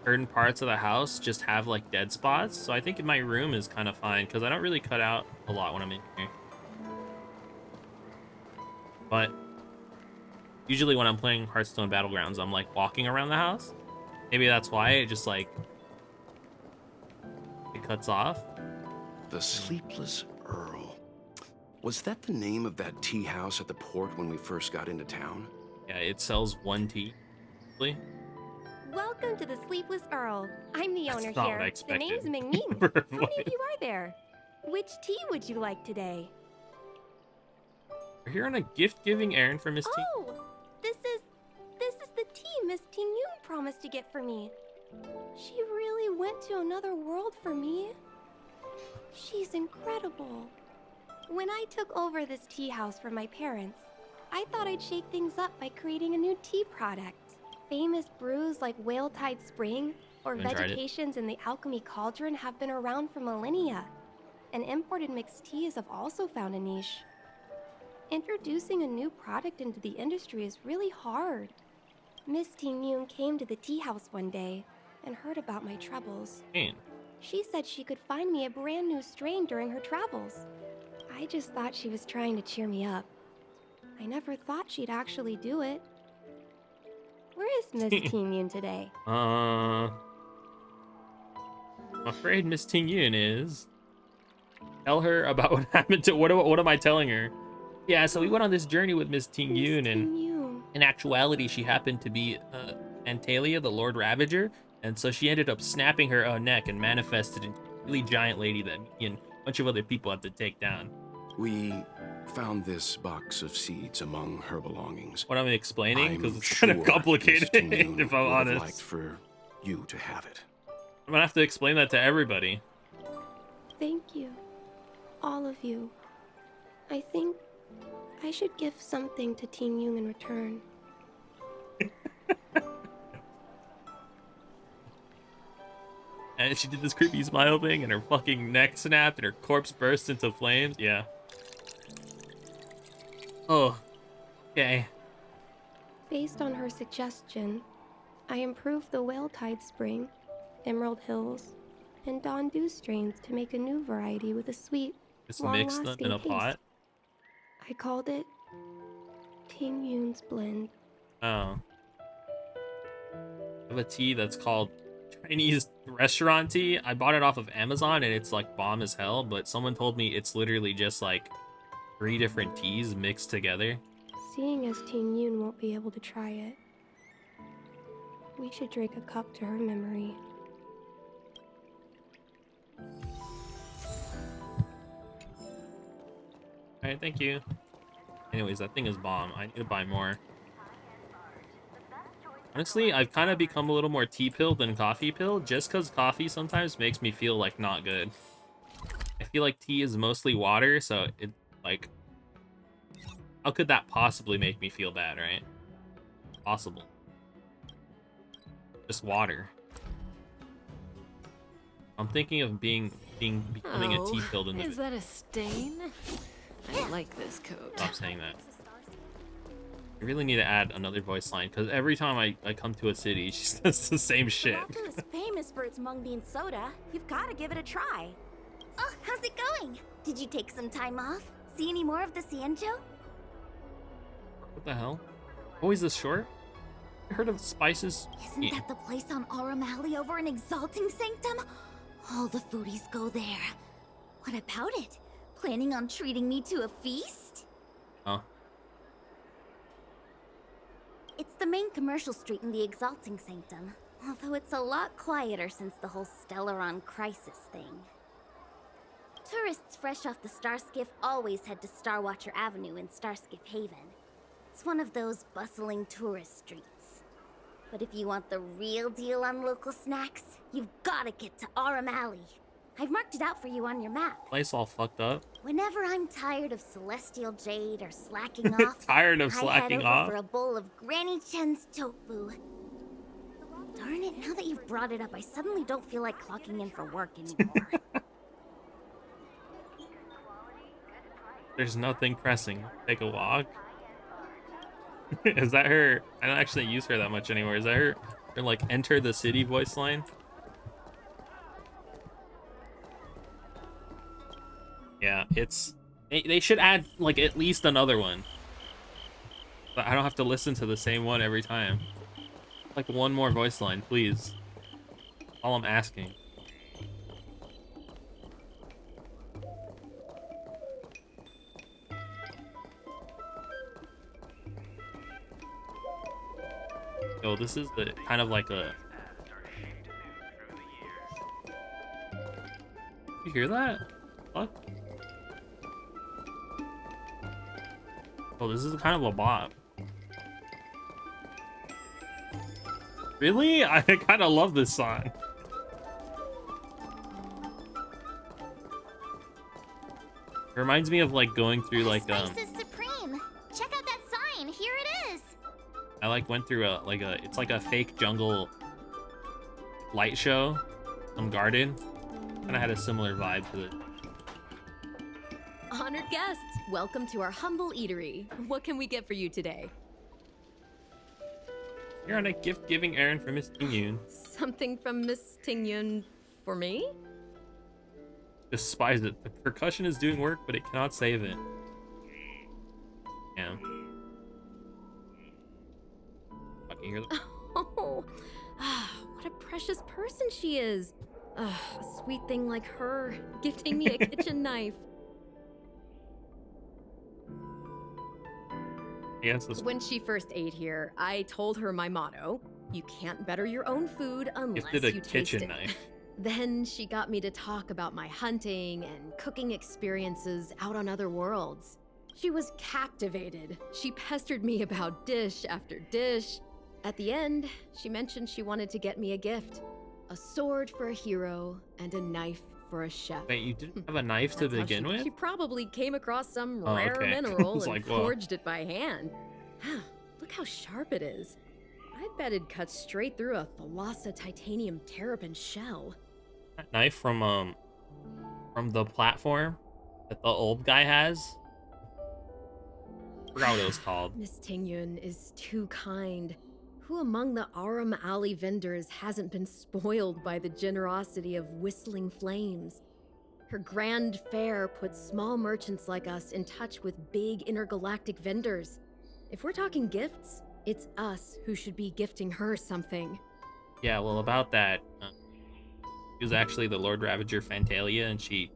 certain parts of the house just have like dead spots, so I think my room is kind of fine because I don't really cut out a lot when I'm in here. But usually when I'm playing Hearthstone Battlegrounds, I'm like walking around the house. Maybe that's why it just like it cuts off. The Sleepless Earl. Was that the name of that tea house at the port when we first got into town? Yeah, it sells one tea. Really? Welcome to the Sleepless Earl. I'm the owner That's not here. what I The expected. name's Ming. How many of you are there? Which tea would you like today? We're here on a gift-giving errand for Miss T. Oh, this is the tea Miss Ting Yun promised to get for me. She really went to another world for me. She's incredible. When I took over this tea house from my parents, I thought I'd shake things up by creating a new tea product. Famous brews like Whale Tide Spring or Vegetations in the Alchemy Cauldron have been around for millennia, and imported mixed teas have also found a niche. Introducing a new product into the industry is really hard. Miss Ting Yun came to the tea house one day and heard about my troubles. She said she could find me a brand new strain during her travels. I just thought she was trying to cheer me up. I never thought she'd actually do it. Where is Miss Ting Yun today? I'm afraid Miss Ting Yun is. Tell her about what happened to what am I telling her? Yeah, so we went on this journey with Miss Ting Yun, and in actuality, she happened to be Antalia, the Lord Ravager, and so she ended up snapping her neck and manifested into a really giant lady that me and a bunch of other people had to take down. We found this box of seeds among her belongings. What I'm explaining, because it's kind of complicated, if I'm honest. I'd like for you to have it. I'm gonna have to explain that to everybody. Thank you. All of you. I think I should give something to Ting Yun in return. And she did this creepy smile thing, and her fucking neck snapped, and her corpse burst into flames. Yeah. Oh. Okay. Based on her suggestion, I improved the Whale Tide Spring, Emerald Hills, and Dawn Dew strains to make a new variety with a sweet, Just mix them in a pot? I called it Ting Yun's Blend. Oh. I have a tea that's called Chinese restaurant tea. I bought it off of Amazon, and it's like bomb as hell, but someone told me it's literally just like 3 different teas mixed together. Seeing as Ting Yun won't be able to try it, we should drink a cup to her memory. Alright, thank you. Anyways, that thing is bomb. I need to buy more. Honestly, I've kind of become a little more tea-pilled than coffee-pilled, just because coffee sometimes makes me feel, like, not good. I feel like tea is mostly water, so it, like... How could that possibly make me feel bad, right? Possible. Just water. I'm thinking of becoming a tea-pilled individual. Is that a stain? I like this coat. Stop saying that. I really need to add another voice line, because every time I come to a city, she says the same shit. The is famous for its mung bean soda. You've got to give it a try. How's it going? Did you take some time off? See any more of the Sanjo? What the hell? Always this short? I heard of spices. Isn't that the place on Aurum Alley over in Exalting Sanctum? All the foodies go there. What about it? Planning on treating me to a feast? Oh. It's the main commercial street in the Exalting Sanctum, although it's a lot quieter since the whole Stellaron crisis thing. Tourists fresh off the Starskiff always head to Starwatcher Avenue in Starskiff Haven. It's one of those bustling tourist streets. But if you want the real deal on local snacks, you've gotta get to Aurum Alley. I've marked it out for you on your map. Place all fucked up. Whenever I'm tired of Celestial Jade or slacking off, tired of I slacking head over off for a bowl of Granny Chen's tofu. Darn it, now that you've brought it up, I suddenly don't feel like clocking in for work anymore. There's nothing pressing. Take a walk. Is that her? I don't actually use her that much anymore. Is that her like enter the city voice line? Yeah, it's they should add like at least another one. But I don't have to listen to the same one every time. Like one more voice line, please. All I'm asking. So this is the kind of like a. You hear that? What? Oh, this is kind of a bop. Really? I kind of love this song. It reminds me of like going through like Spice is supreme. Check out that sign. Here it is. I like went through it's like a fake jungle light show, some garden, and I had a similar vibe to it. Honored guests, welcome to our humble eatery. What can we get for you today? You're on a gift-giving errand for Miss Tingyun. Something from Miss Tingyun for me? Despise it. The percussion is doing work, but it cannot save it. Yeah. Fucking hear that? Oh, what a precious person she is. A sweet thing like her, gifting me a kitchen knife. Yes, when she first ate here, I told her my motto: you can't better your own food unless Gifted a you taste kitchen it. knife. Then she got me to talk about my hunting and cooking experiences out on other worlds. She was captivated. She pestered me about dish after dish. At the end, she mentioned she wanted to get me a gift. A sword for a hero and a knife for a chef. Wait, you didn't have a knife to begin with? She probably came across some rare mineral and like, forged it by hand. Look how sharp it is. I bet it cuts straight through a Thalassa titanium terrapin shell. That knife from the platform that the old guy has. I forgot what it was called. Miss Tingyun is too kind. Who among the Aurum Alley vendors hasn't been spoiled by the generosity of Whistling Flames? Her grand fare puts small merchants like us in touch with big intergalactic vendors. If we're talking gifts, it's us who should be gifting her something. Yeah, well, about that, she was actually the Lord Ravager Fantalia, and she...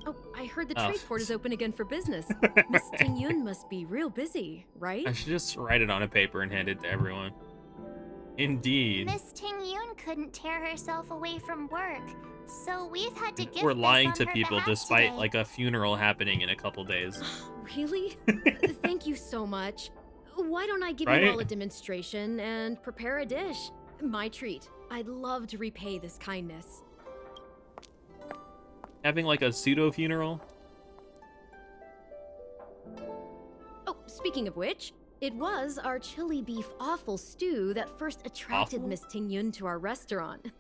Oh, I heard the trade port is open again for business. Miss Tingyun must be real busy, right? I should just write it on a paper and hand it to everyone. Indeed. Miss Tingyun couldn't tear herself away from work, so we've had to gift We're lying this to on her people behalf despite today. like a funeral happening in a couple days. Really? Thank you so much. Why don't I give Right? you all a demonstration and prepare a dish? My treat. I'd love to repay this kindness. Having like a pseudo funeral. Oh, speaking of which, it was our chili beef offal stew that first attracted Offal? Miss Tingyun to our restaurant.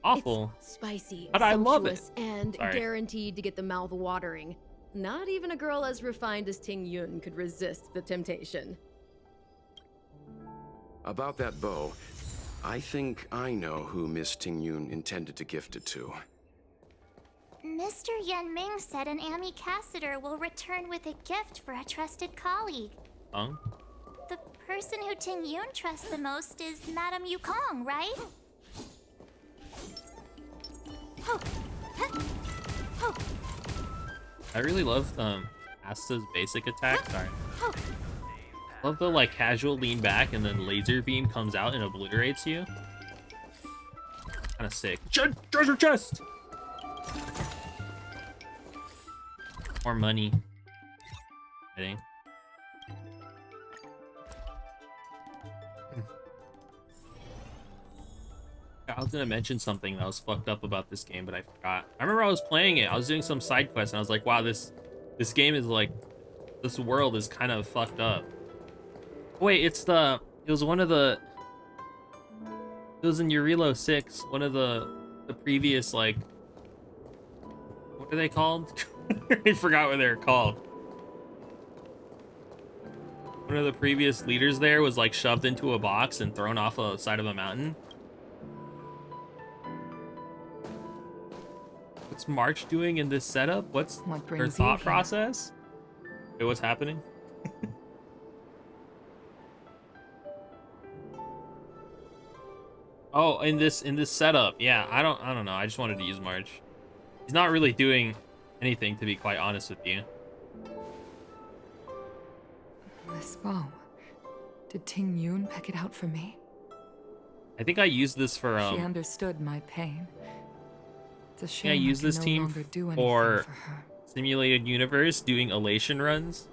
Awful. It's spicy, But I love it. sumptuous, and Sorry. guaranteed to get the mouth watering. Not even a girl as refined as Tingyun could resist the temptation. About that bow, I think I know who Miss Tingyun intended to gift it to. Mr. Yan Ming said an ambassador will return with a gift for a trusted colleague. The person who Ting Yun trusts the most is Madame Yukong, right? I really love Asta's basic attack. Sorry. Love the like casual lean back and then laser beam comes out and obliterates you. Kind of sick. Treasure chest. More money. I think. I was gonna mention something that was fucked up about this game, but I forgot. I remember I was playing it. I was doing some side quest, and I was like, "Wow, this game is like, this world is kind of fucked up." Wait, it was one of the. It was in Eurilo 6, one of the previous like. What are they called? I forgot what they're called. One of the previous leaders there was like shoved into a box and thrown off a side of a mountain. What's March doing in this setup? What's her thought process? Wait, what's happening? Oh, in this setup, yeah. I don't know. I just wanted to use March. He's not really doing anything, to be quite honest with you. This bow. Did Ting Yun pick it out for me? I think I used this for She understood my pain. It's a shame. Yeah, I used this no team for her. Simulated Universe, doing elation runs.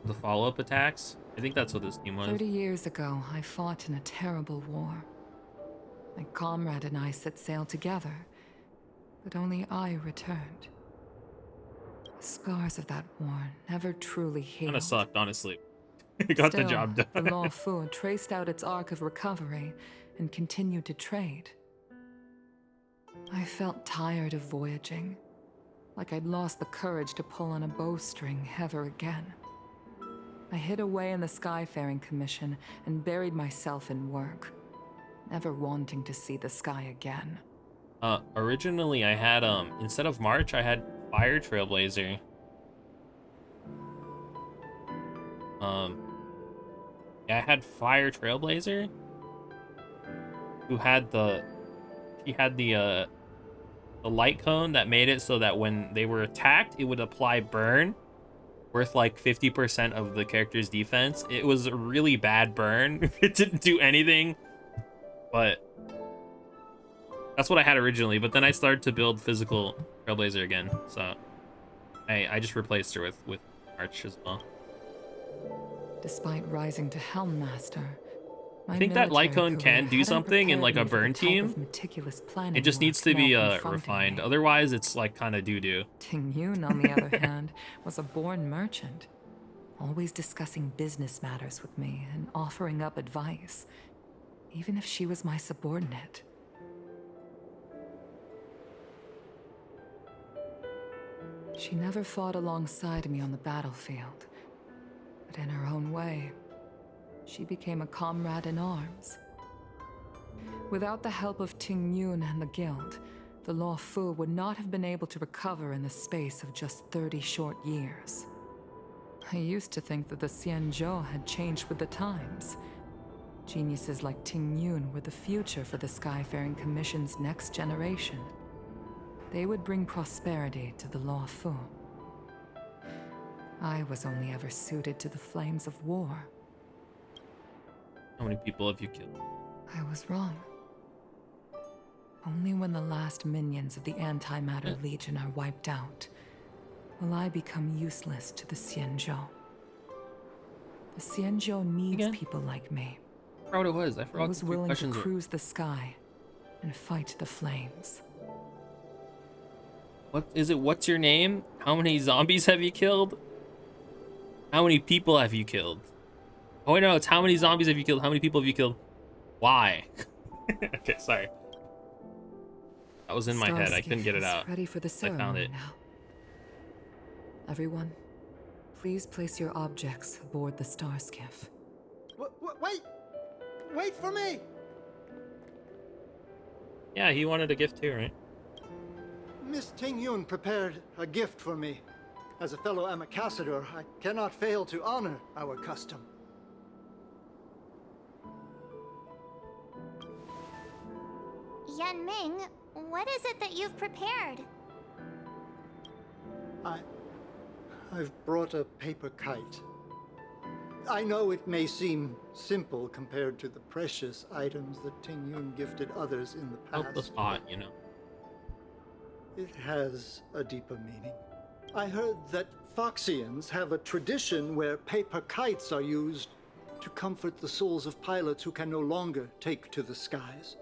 The follow-up attacks. I think that's what this team was. 30 years ago, I fought in a terrible war. My comrade and I set sail together, but only I returned. The scars of that war never truly healed. Kinda sucked, honestly. It got Still, the job done. The Law Fu traced out its arc of recovery and continued to trade. I felt tired of voyaging, like I'd lost the courage to pull on a bowstring ever again. I hid away in the Skyfaring Commission and buried myself in work, never wanting to see the sky again. Originally I had, instead of March, I had Fire Trailblazer. Yeah, I had Fire Trailblazer, who had the light cone that made it so that when they were attacked, it would apply burn, worth like 50% of the character's defense. It was a really bad burn. It didn't do anything, but that's what I had originally. But then I started to build physical Trailblazer again, so I just replaced her with March as well. Despite rising to Helm Master, I think that light cone can do something in like a burn team. It just needs to be refined. Otherwise, it's like kind of doo-doo. Ting Yun, on the other hand, was a born merchant, always discussing business matters with me and offering up advice, even if she was my subordinate. She never fought alongside me on the battlefield, but in her own way, she became a comrade in arms. Without the help of Ting Yun and the Guild, the Law Fu would not have been able to recover in the space of just 30 short years. I used to think that the Xianzhou had changed with the times. Geniuses like Ting Yun were the future for the Skyfaring Commission's next generation. They would bring prosperity to the Law Fu. I was only ever suited to the flames of war. How many people have you killed? I was wrong. Only when the last minions of the Antimatter Legion are wiped out will I become useless to the Xianzhou. The Xianzhou needs people like me. I forgot what it was. I forgot. I was willing to cruise the sky and fight the flames. What is it? What's your name? How many zombies have you killed? How many people have you killed? Oh wait, no, it's how many zombies have you killed? How many people have you killed? Why? Okay, sorry. That was in my head. I couldn't get it out. Ready for the ceremony I found it. now. Everyone, please place your objects aboard the star skiff. Wait for me! Yeah, he wanted a gift too, right? Miss Ting Yun prepared a gift for me. As a fellow ambassador, I cannot fail to honor our custom. Yan Ming, what is it that you've prepared? I've brought a paper kite. I know it may seem simple compared to the precious items that Ting Yun gifted others in the past. Help the thought, you know. It has a deeper meaning. I heard that Foxians have a tradition where paper kites are used to comfort the souls of pilots who can no longer take to the skies.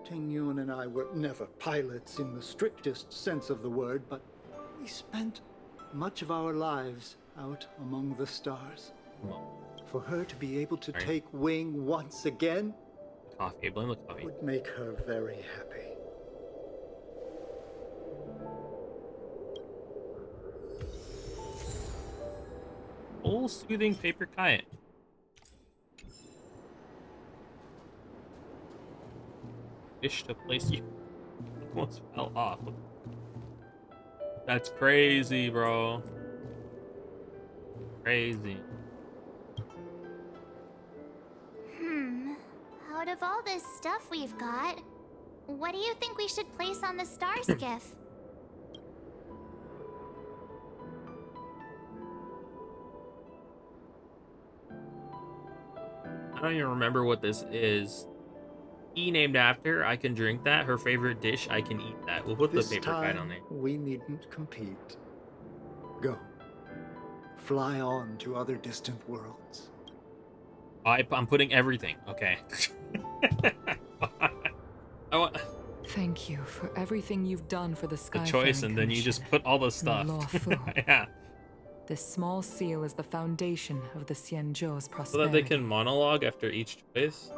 Ting Yun and I were never pilots in the strictest sense of the word, but we spent much of our lives out among the stars. For her to be able to take wing once again Coffee, blame the coffee. would make her very happy. Full soothing paper kite. Wish to place you. Almost fell off. That's crazy, bro. Crazy. Out of all this stuff we've got, what do you think we should place on the star skiff? I don't even remember what this is. E named after, I can drink that. Her favorite dish, I can eat that. We'll put the paper kite on there. We needn't compete. Go. Fly on to other distant worlds. I'm putting everything. Okay. Thank you for everything you've done for the Sky. The choice, and then you just put all the stuff. Yeah. This small seal is the foundation of the Xianzhou's prosperity. So that they can monologue after each choice.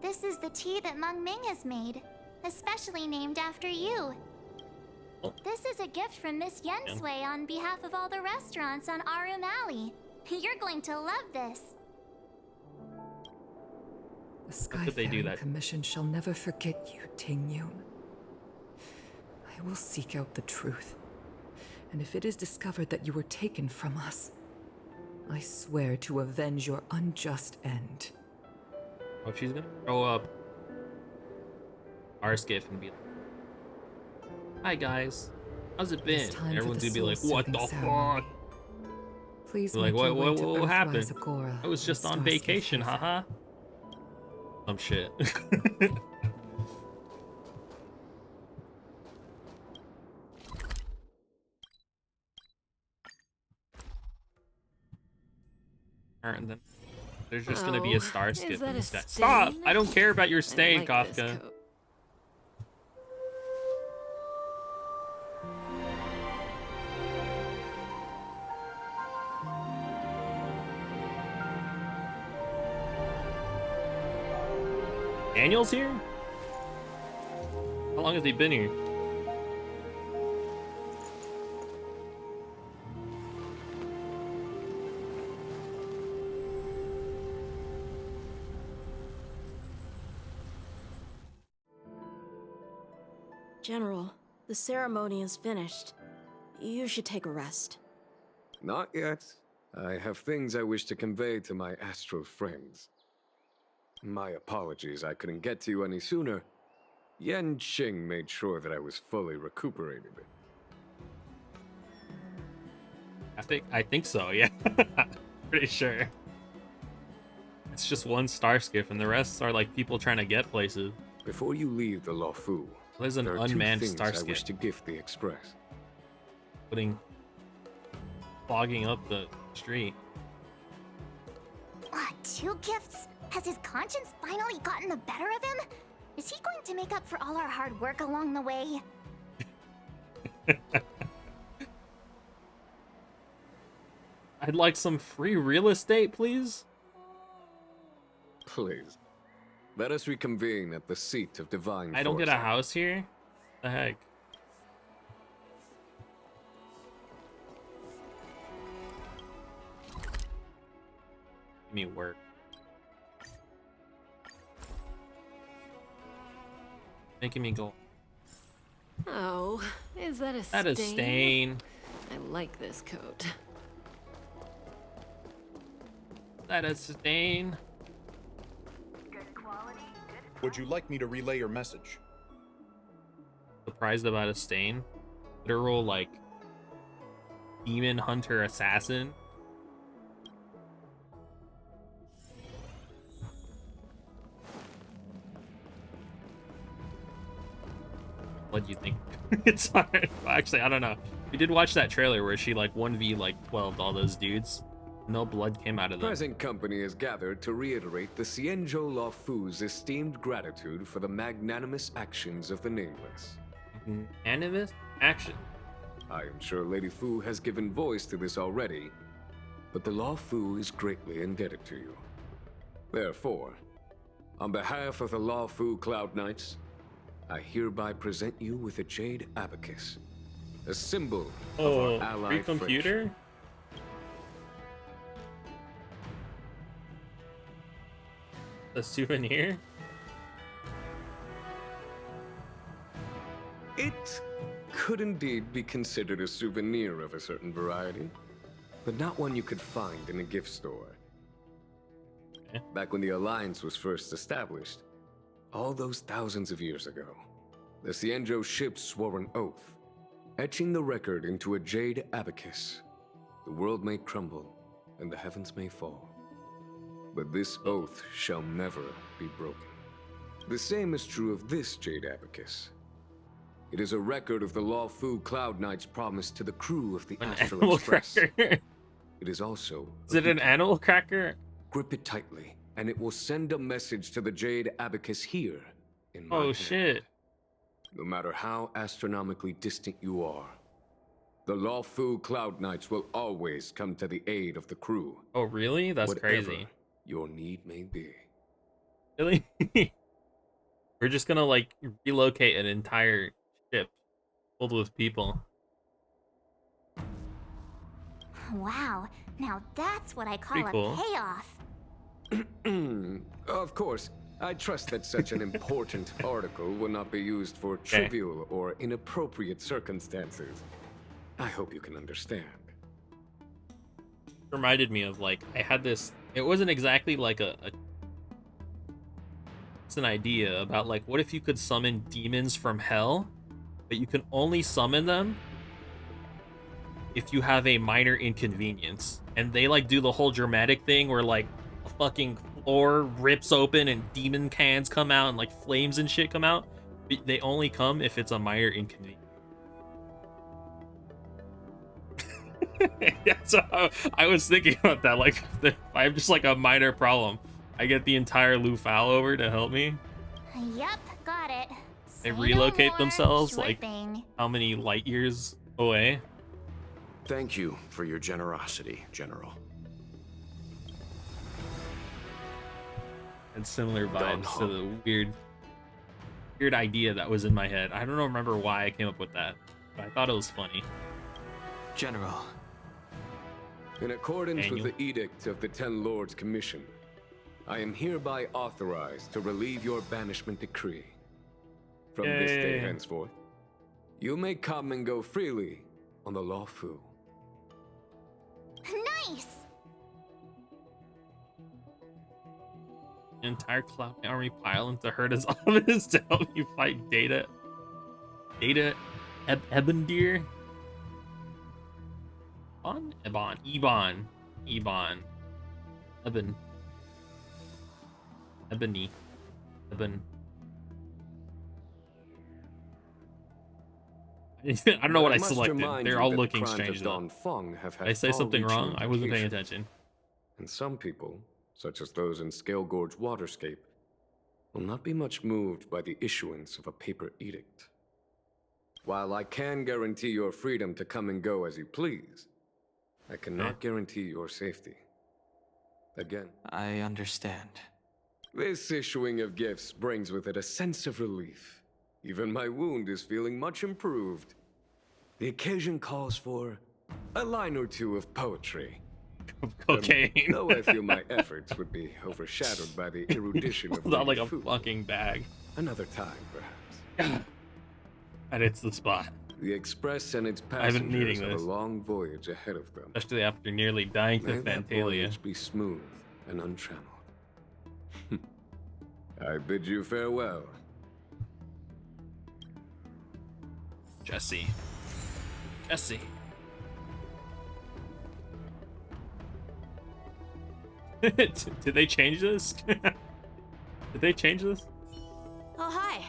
This is the tea that Meng Ming has made, especially named after you. Oh. This is a gift from Miss Yen Sui on behalf of all the restaurants on Arum Alley. You're going to love this. The Skyfaring Commission shall never forget you, Ting Yun. I will seek out the truth. And if it is discovered that you were taken from us, I swear to avenge your unjust end. Oh, she's gonna throw up our skiff and be like, "Hi guys, how's it been?" And everyone's gonna be like, "What the fuck?" Please like, what happened? I was just on vacation, haha. Some shit. Alright, then there's just gonna be a star skip instead. Stop! I don't care about your stay, Kafka. Daniel's here? How long has he been here? General, the ceremony is finished. You should take a rest. Not yet. I have things I wish to convey to my astral friends. My apologies I couldn't get to you any sooner. Yan Qing made sure that I was fully recuperated. I think so, yeah. Pretty sure. It's just one star skiff and the rest are like people trying to get places. Before you leave the Luofu, there's an unmanned star I skiff. wish to gift the Express. Clogging up the street. What, 2 gifts? Has his conscience finally gotten the better of him? Is he going to make up for all our hard work along the way? I'd like some free real estate, please. Please. Let us reconvene at the seat of divine I don't get a house here? The heck? Give me work. Making me go. Oh, is that a stain? That is stain. I like this coat. That is stain. Would you like me to relay your message? Surprised about a stain? Literal, like, demon hunter assassin. What do you think? It's hard. Actually, I don't know. We did watch that trailer where she like 1v like 12 all those dudes. No blood came out of them. Present company is gathered to reiterate the Xianzhou Luofu's esteemed gratitude for the magnanimous actions of the Nameless. Magnanimous action? I am sure Lady Fu has given voice to this already, but the Luofu is greatly indebted to you. Therefore, on behalf of the Luofu Cloud Knights, I hereby present you with a jade abacus, a symbol of our allied free computer? friendship. A souvenir? It could indeed be considered a souvenir of a certain variety, but not one you could find in a gift store. Okay. Back when the Alliance was first established, all those thousands of years ago, the Xianzhou ships swore an oath, etching the record into a jade abacus. The world may crumble, and the heavens may fall, but this oath shall never be broken. The same is true of this jade abacus. It is a record of the Luofu Cloud Knight's promise to the crew of the Astral Express. Cracker. It is also... Is it an animal cracker? Grip it tightly, and it will send a message to the jade abacus here in my hand. Shit. No matter how astronomically distant you are, the Luofu Cloud Knights will always come to the aid of the crew. Oh, really? That's whatever crazy. Your need may be. Really? We're just gonna like relocate an entire ship filled with people. Wow, now that's what I call Pretty cool. a payoff. Of course, I trust that such an important article will not be used for trivial or inappropriate circumstances. I hope you can understand. Reminded me of like, I had this, it wasn't exactly like it's an idea about like, what if you could summon demons from hell, but you can only summon them if you have a minor inconvenience. And they like do the whole dramatic thing where like a fucking floor rips open and demon cans come out and like flames and shit come out. They only come if it's a minor inconvenience. Yeah, so I was thinking about that. Like, if I have just like a minor problem, I get the entire Lufao over to help me. Yep, got it. They relocate themselves like how many light years away? Thank you for your generosity, General. And similar vibes to the weird idea that was in my head. I don't remember why I came up with that, but I thought it was funny. General. In accordance with the edict of the Ten Lords Commission, I am hereby authorized to relieve your banishment decree. From this day henceforth, you may come and go freely on the Luofu. Nice! An entire cloud army pile into Herta's office to help you fight Data Ebendir. Ebon. I don't know what I selected. They're all looking strange though. Did I say something wrong? I wasn't paying attention. And some people, such as those in Scale Gorge Waterscape, will not be much moved by the issuance of a paper edict. While I can guarantee your freedom to come and go as you please, I cannot guarantee your safety. Again, I understand. This issuing of gifts brings with it a sense of relief. Even my wound is feeling much improved. The occasion calls for a line or two of poetry. Cocaine. Though I feel my efforts would be overshadowed by the erudition of not like a food. fucking bag. Another time, perhaps. And it's the spot. The Express and its I've been needing passengers have this. a long voyage ahead of them. Especially after nearly dying to May that Fantalia. voyage be smooth and untrammeled. I bid you farewell. Jesse. Jesse. Did they change this? Did they change this? Oh, hi.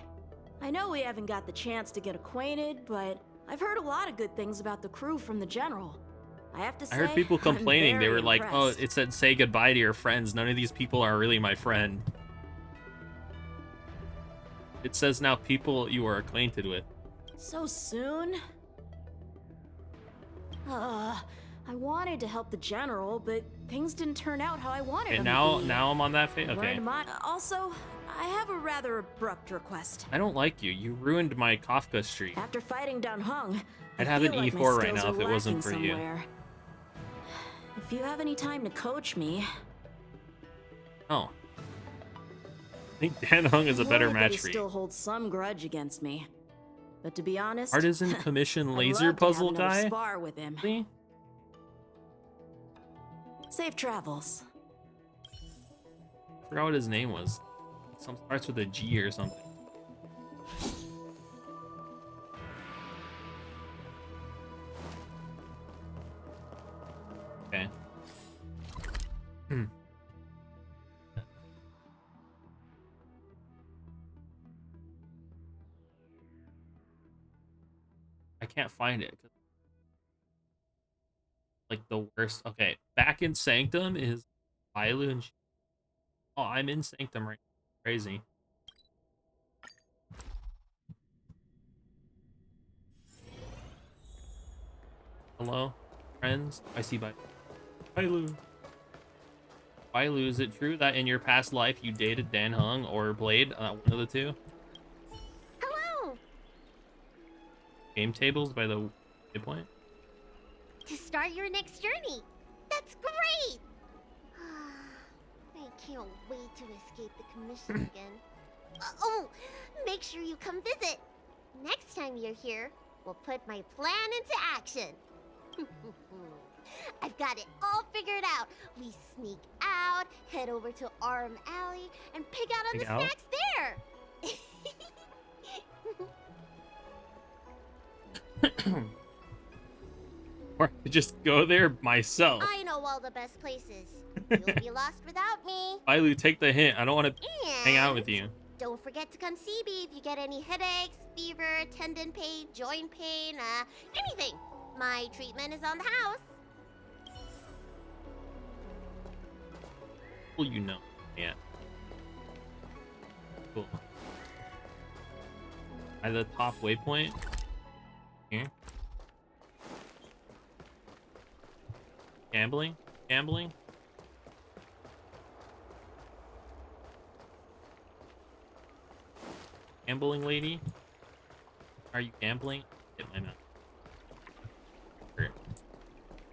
I know we haven't got the chance to get acquainted, but I've heard a lot of good things about the crew from the General. I have to say, I heard people complaining. They were like, oh, impressed. it said say goodbye to your friends. None of these people are really my friend. It says now people you are acquainted with. So soon? I wanted to help the General, but things didn't turn out how I wanted And them to be. now I'm on that phase. Okay. Learned my- Also, I have a rather abrupt request. I don't like you. You ruined my Kafka streak. After fighting down Hung, I'd I have an feel like my E4 right skills now are if it wasn't lacking for you. somewhere. If you have any time to coach me, Oh. I think Dan Hung is a better worried that match he for you. still holds some grudge against me. But to be honest, Artisan commission I'd laser love to have puzzle another guy? Spar with him. See? Safe travels. I forgot what his name was. Some starts with a G or something. Okay. I can't find it. Like the worst. Okay, back in Sanctum is Ilu and oh, I'm in Sanctum right now. Crazy. Hello, friends. I see Ilu. Ilu, is it true that in your past life you dated Dan Hung or Blade? One of the two? Hello! Game tables by the waypoint? To start your next journey. That's great! I can't wait to escape the commission again. Oh, make sure you come visit. Next time you're here, we'll put my plan into action. I've got it all figured out. We sneak out, head over to Arm Alley, and pick out on the snacks there. Or just go there myself. I know all the best places. You'll be lost without me. Ilu, take the hint. I don't want to hang out with you. Don't forget to come see me if you get any headaches, fever, tendon pain, joint pain, anything. My treatment is on the house. Well, you know. Yeah. Cool. At the top waypoint. Here. Gambling? Gambling? Gambling lady? Are you gambling? Hit my mouth.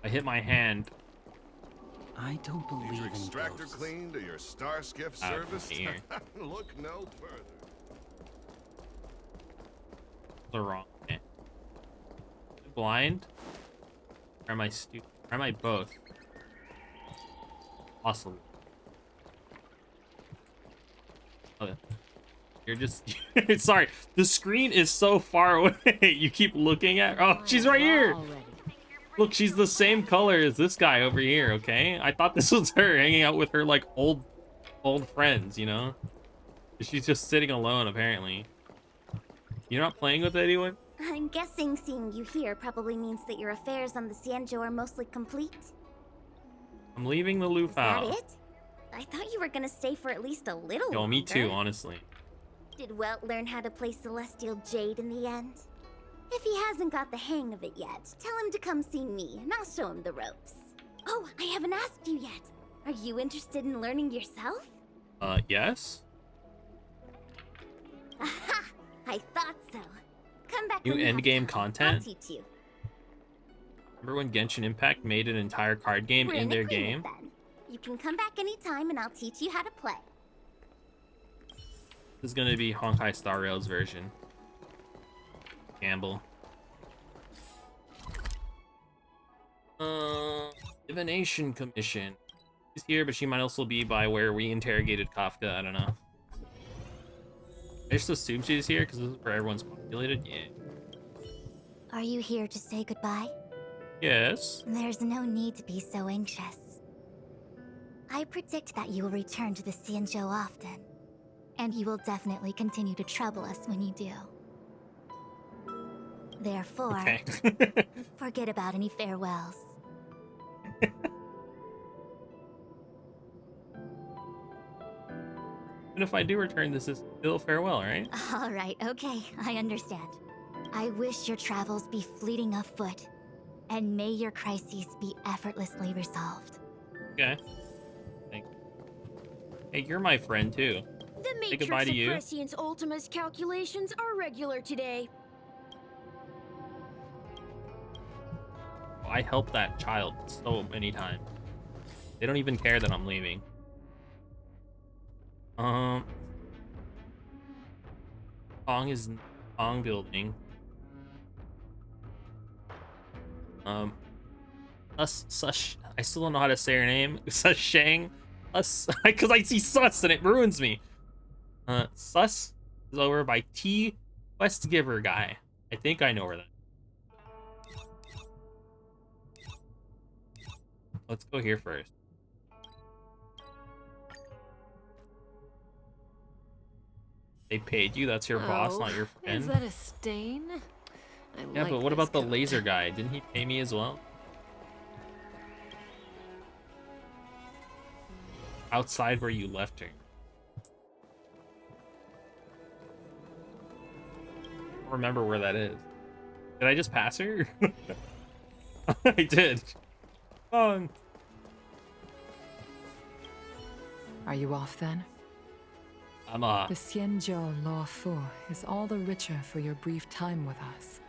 I hit my hand. I don't believe Need your in extractor ghosts. cleaned or your star skiff service? Here. Look no further. They're wrong. Okay. Am I blind? Or am I stupid? Or am I both? Possible. Okay. You're just sorry. The screen is so far away. You keep looking at. Oh, she's right here. Look, she's the same color as this guy over here. Okay, I thought this was her hanging out with her like old friends. You know, she's just sitting alone apparently. You're not playing with anyone? I'm guessing seeing you here probably means that your affairs on the Sanjo are mostly complete. I'm leaving the Is that Lufau. it? I thought you were gonna stay for at least a little Yo, me longer. too, honestly. Did Welt learn how to play Celestial Jade in the end? If he hasn't got the hang of it yet, tell him to come see me, and I'll show him the ropes. Oh, I haven't asked you yet. Are you interested in learning yourself? Yes. Aha! I thought so. Come back New when you have endgame time. content? I'll teach you. Remember when Genshin Impact made an entire card game We're in in their agreement, game? then. You can come back anytime, and I'll teach you how to play. This is gonna be Honkai Star Rail's version. Gamble. Divination Commission. She's here, but she might also be by where we interrogated Kafka. I don't know. I just assume she's here because this is where everyone's populated. Yeah. Are you here to say goodbye? Yes. There's no need to be so anxious. I predict that you will return to the Xianzhou often, and you will definitely continue to trouble us when you do. Therefore, okay. forget about any farewells. And if I do return, this is still farewell, right? All right, okay, I understand. I wish your travels be fleeting of foot, and may your crises be effortlessly resolved. Okay. Thanks. Hey, you're my friend too. The Say goodbye matrix to of you. prescience Ultima's calculations are regular today. I helped that child so many times. They don't even care that I'm leaving. Pong is Pong building. Sush. I still don't know how to say her name. Sushang. Because I see sus and it ruins me. Sus is over by T Quest Giver guy. I think I know where that. Let's go here first. They paid you. That's your boss, not your friend. Is that a stain? Yeah, but what about the laser guy? Didn't he pay me as well? Outside where you left her. I don't remember where that is. Did I just pass her? I did. Are you off then? I'm The Xianzhou Law Fu is all the richer for your brief time with us.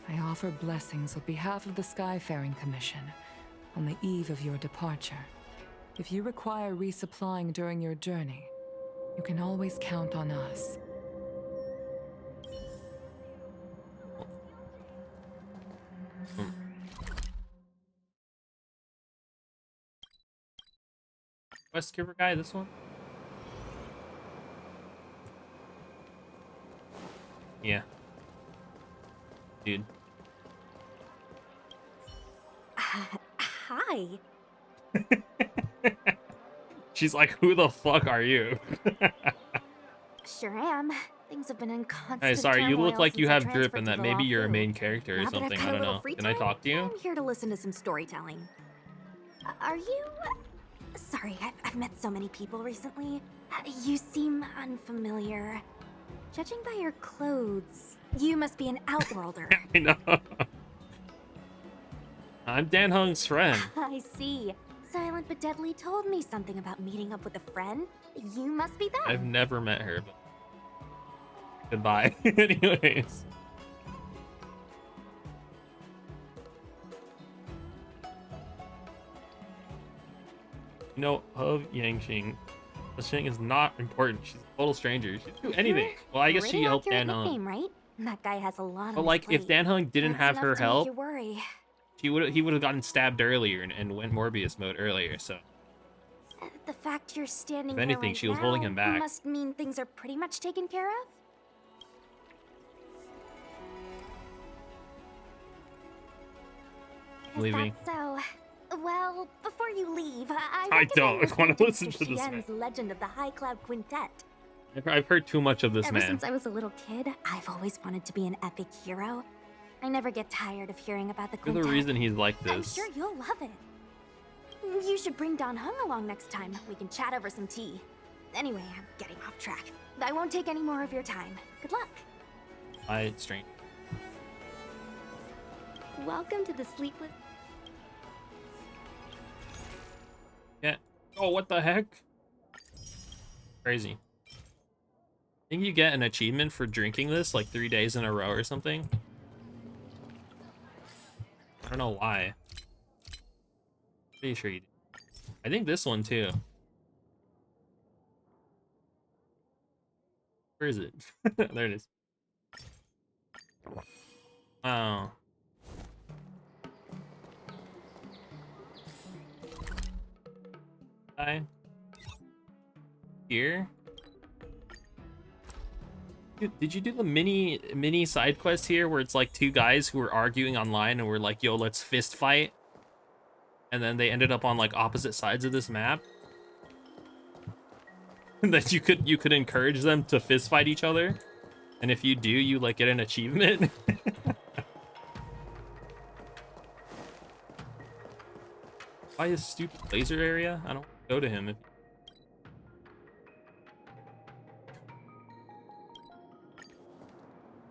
I offer blessings on behalf of the Skyfaring Commission on the eve of your departure. If you require resupplying during your journey, you can always count on us. Quest Giver guy, this one? Yeah. Dude. Hi. She's like, who the fuck are you? Sure am. Things have been in constant Hey, sorry, you look turmoil like you since I have drip transferred and to that the maybe Law you're a Fu. main character or Now that I've something. had I a don't little know. free Can I time, talk to you? I'm here to listen to some storytelling. Are you... Sorry, I've met so many people recently. You seem unfamiliar. Judging by your clothes, you must be an outworlder. I know. I'm Dan Hung's friend. I see. Silent but Deadly told me something about meeting up with a friend. You must be that. I've never met her, but goodbye. Anyways. You know, of Yangxing. Xing is not important. She's a total stranger. She'd do anything. Well, I guess she Pretty helped accurate Dan Hung. nickname, right? That guy has a lot But on like, his plate. if Dan Hung didn't That's have enough her to make help, you worry. he would have gotten stabbed earlier and went Morbius mode earlier. So The fact you're standing if here anything, right she was holding now him back. must mean things are pretty much taken care of. Leaving. Is that so? Well, before you leave, I don't. I want to listen Mr. to this man. Xian's Legend of the High Cloud Quintet. I've heard too much of this Ever man. since I was a little kid, I've always wanted to be an epic hero. I never get tired of hearing about the You're Quintet. the reason he's like I'm this. sure you'll love it. You should bring Don Hung along next time. We can chat over some tea. Anyway, I'm getting off track. I won't take any more of your time. Good luck. I strange. Welcome to the Sleepless... Yeah. Oh, what the heck? Crazy. Think you get an achievement for drinking this like 3 days in a row or something? I don't know why. Pretty sure you do. I think this one too. Where is it? There it is. Oh. Hi. Here. Dude, did you do the mini side quest here where it's like two guys who were arguing online and were like, yo, let's fist fight? And then they ended up on like opposite sides of this map. And that you could encourage them to fist fight each other. And if you do, you like get an achievement. Why his stupid laser area? I don't go to him.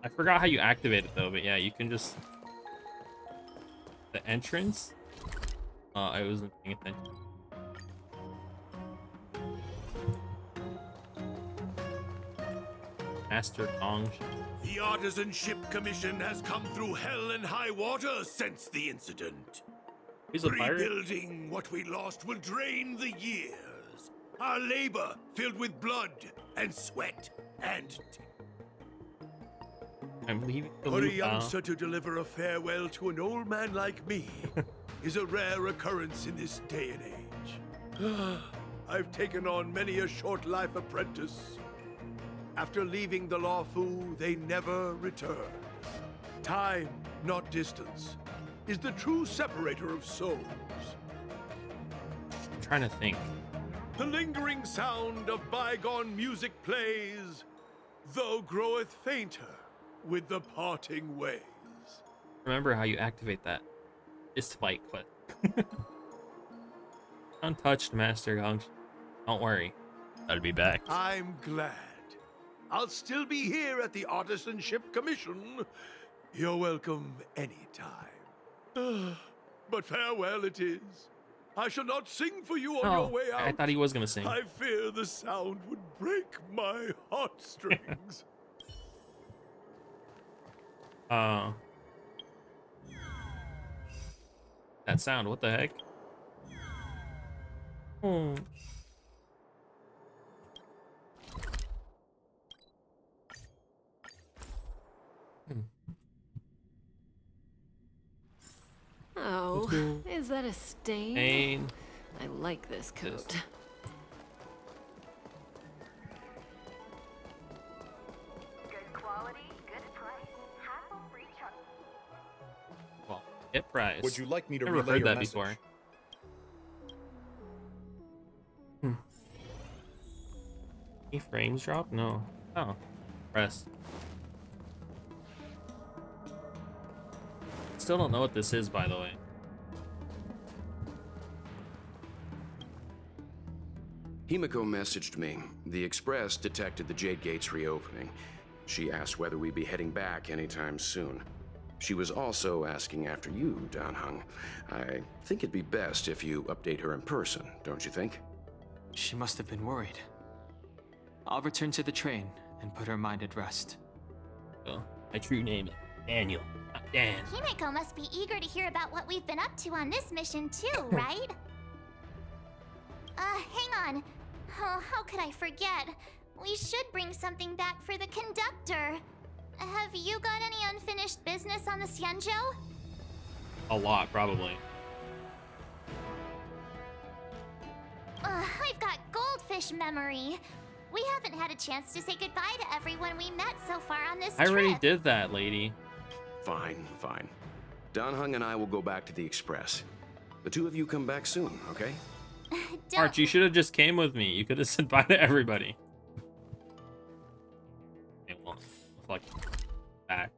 I forgot how you activate it though, but yeah, you can just the entrance. I wasn't paying attention. Master Kong. The Artisan Ship Commission has come through hell and high water since the incident. He's a pirate. Rebuilding what we lost will drain the years. Our labor filled with blood and sweat and I'm leaving the for a loop now. youngster to deliver a farewell to an old man like me is a rare occurrence in this day and age. I've taken on many a short-life apprentice. After leaving the Lawfu, they never return. Time, not distance, is the true separator of souls. I'm trying to think. The lingering sound of bygone music plays, though groweth fainter with the parting ways. Remember how you activate that. Fist fight quest. Untouched, Master Kong. Don't worry. I'll be back. I'm glad. I'll still be here at the Artisan Ship Commission. You're welcome anytime. But farewell it is. I shall not sing for you on your way out. I thought he was gonna sing. I fear the sound would break my heartstrings. That sound, what the heck? Oh. Oh, is that a stain? I like this coat. Good quality, good price, hassle-free charge. Well, get price. Would you like me to Never relay heard your that message? before. Any frames drop? No. Oh. Press. Still don't know what this is, by the way. Himiko messaged me. The Express detected the Jade Gate's reopening. She asked whether we'd be heading back anytime soon. She was also asking after you, Danhung. I think it'd be best if you update her in person, don't you think? She must have been worried. I'll return to the train and put her mind at rest. Oh, my true name is Daniel, not Dan. Himiko must be eager to hear about what we've been up to on this mission too, right? Hang on. Oh, how could I forget? We should bring something back for the conductor. Have you got any unfinished business on the Xianzhou? A lot, probably. I've got goldfish memory. We haven't had a chance to say goodbye to everyone we met so far on this trip. I already did that, lady. Fine, fine. Danhung and I will go back to the Express. The two of you come back soon, okay? Arch, you should have just came with me. You could have said bye to everybody. Okay, well, fuck. Back.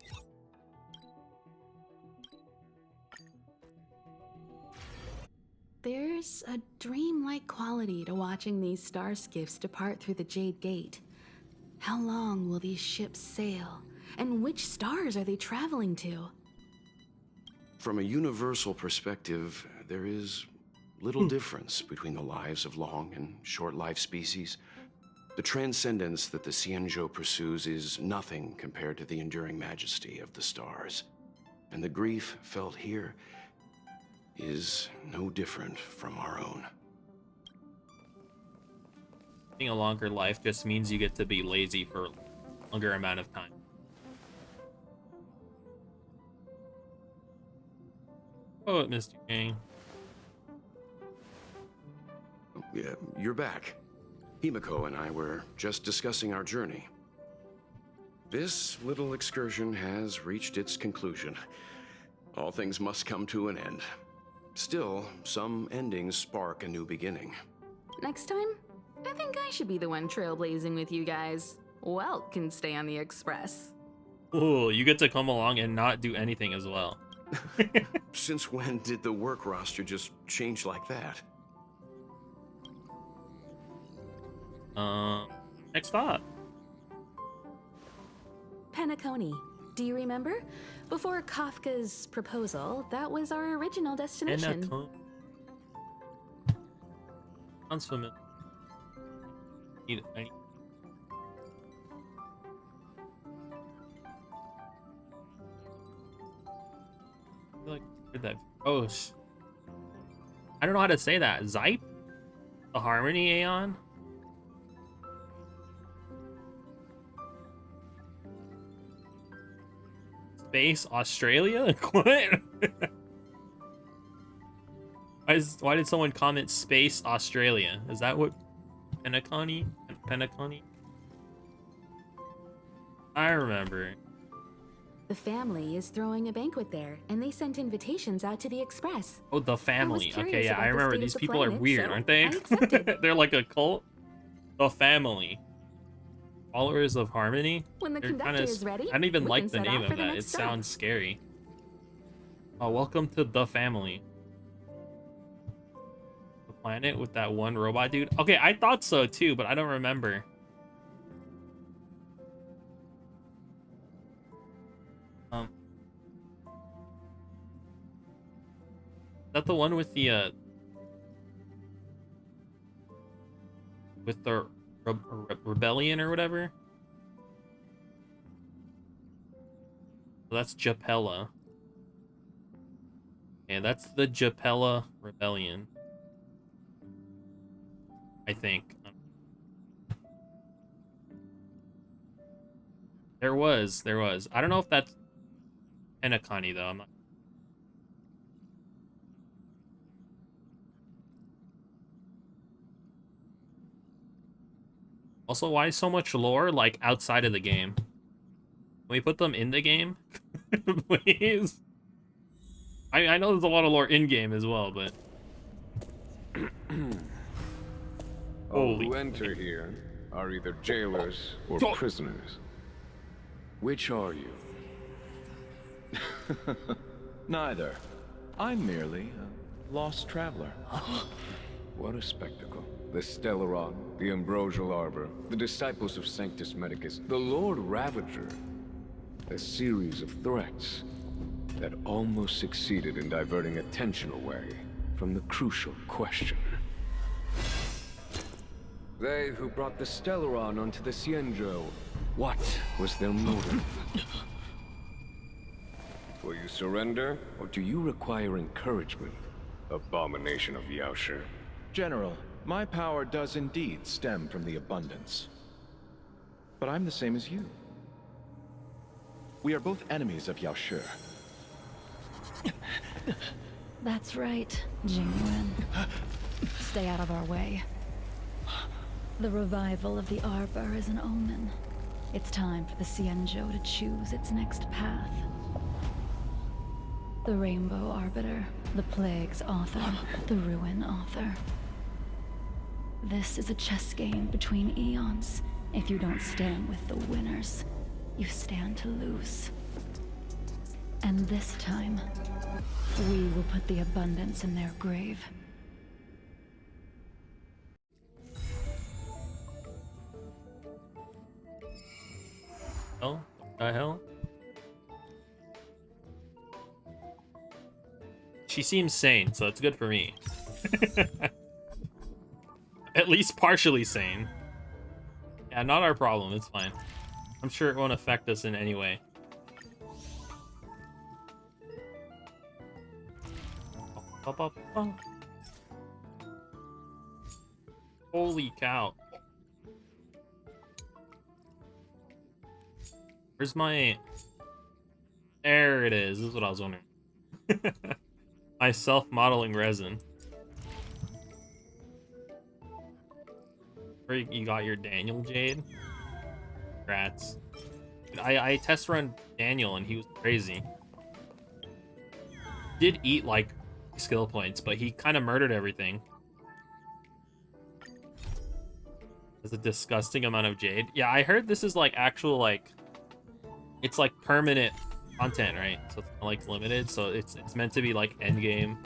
There's a dreamlike quality to watching these star skiffs depart through the Jade Gate. How long will these ships sail? And which stars are they traveling to? From a universal perspective, there is little difference between the lives of long and short-life species. The transcendence that the Xianzhou pursues is nothing compared to the enduring majesty of the stars. And the grief felt here is no different from our own. Having a longer life just means you get to be lazy for a longer amount of time. Oh, Mr. King. Yeah, you're back. Himiko and I were just discussing our journey. This little excursion has reached its conclusion. All things must come to an end. Still, some endings spark a new beginning. Next time, I think I should be the one trailblazing with you guys. Welt can stay on the Express. Ooh, you get to come along and not do anything as well. Since when did the work roster just change like that? Next stop. Penacony. Do you remember? Before Kafka's proposal, that was our original destination. Sounds familiar. I feel like I heard that. Oh, I don't know how to say that. Zype? The Harmony Aeon? Space Australia? What? Why did someone comment Space Australia? Is that what Penacony? I remember. The family is throwing a banquet there, and they sent invitations out to the Express. Oh, the family. Okay, yeah, about I the remember. state of These the people are planet, weird, so aren't they? I accepted. They're like a cult. The family. Followers of Harmony? When the They're conductor is ready, I don't even we like can the set name off for of the that. It next stop. sounds scary. Oh, welcome to the family. The planet with that one robot dude? Okay, I thought so too, but I don't remember. Is that the one with the rebellion or whatever? Well, that's Japella. Yeah, that's the Japella Rebellion. I think. There was. I don't know if that's Penacony though. I'm not. Also, why so much lore like outside of the game? Can we put them in the game? Please. I know there's a lot of lore in game as well, but All who enter here are either jailers or prisoners. Which are you? Neither. I'm merely a lost traveler. What a spectacle. The Stellaron, the Ambrosial Arbor, the Disciples of Sanctus Medicus, the Lord Ravager. A series of threats that almost succeeded in diverting attention away from the crucial question. They who brought the Stellaron onto the Cienjo, what was their motive? Will you surrender, or do you require encouragement? Abomination of Yaoshi. General, my power does indeed stem from the abundance. But I'm the same as you. We are both enemies of Yaoshi. That's right, Jingwen. Stay out of our way. The revival of the Arbor is an omen. It's time for the Cienjo to choose its next path. The Rainbow Arbiter, the Plague's author, the Ruin author. This is a chess game between eons. If you don't stand with the winners, you stand to lose. And this time, we will put the abundance in their grave. Oh, what the hell? She seems sane, so it's good for me. At least partially sane. Yeah, not our problem, it's fine. I'm sure it won't affect us in any way. Holy cow. Where's my... There it is. This is what I was wondering. My self-modeling resin. Where you got your Daniel Jade? Congrats. I test run Daniel and he was crazy. Did eat like skill points, but he kind of murdered everything. There's a disgusting amount of jade. Yeah, I heard this is like actual like it's like permanent content, right? So it's not like limited, so it's meant to be like end game.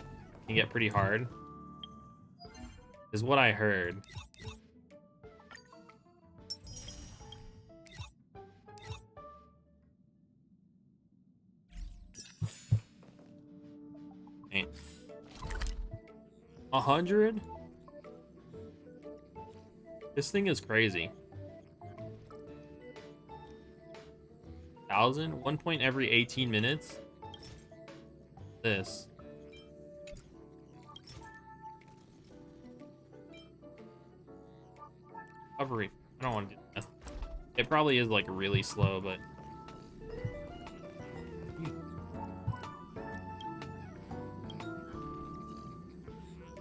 Can get pretty hard. Is what I heard. Okay. 100? This thing is crazy. 1,000? 1 point every 18 minutes? This. Recovery. I don't want to do that. It probably is like really slow, but...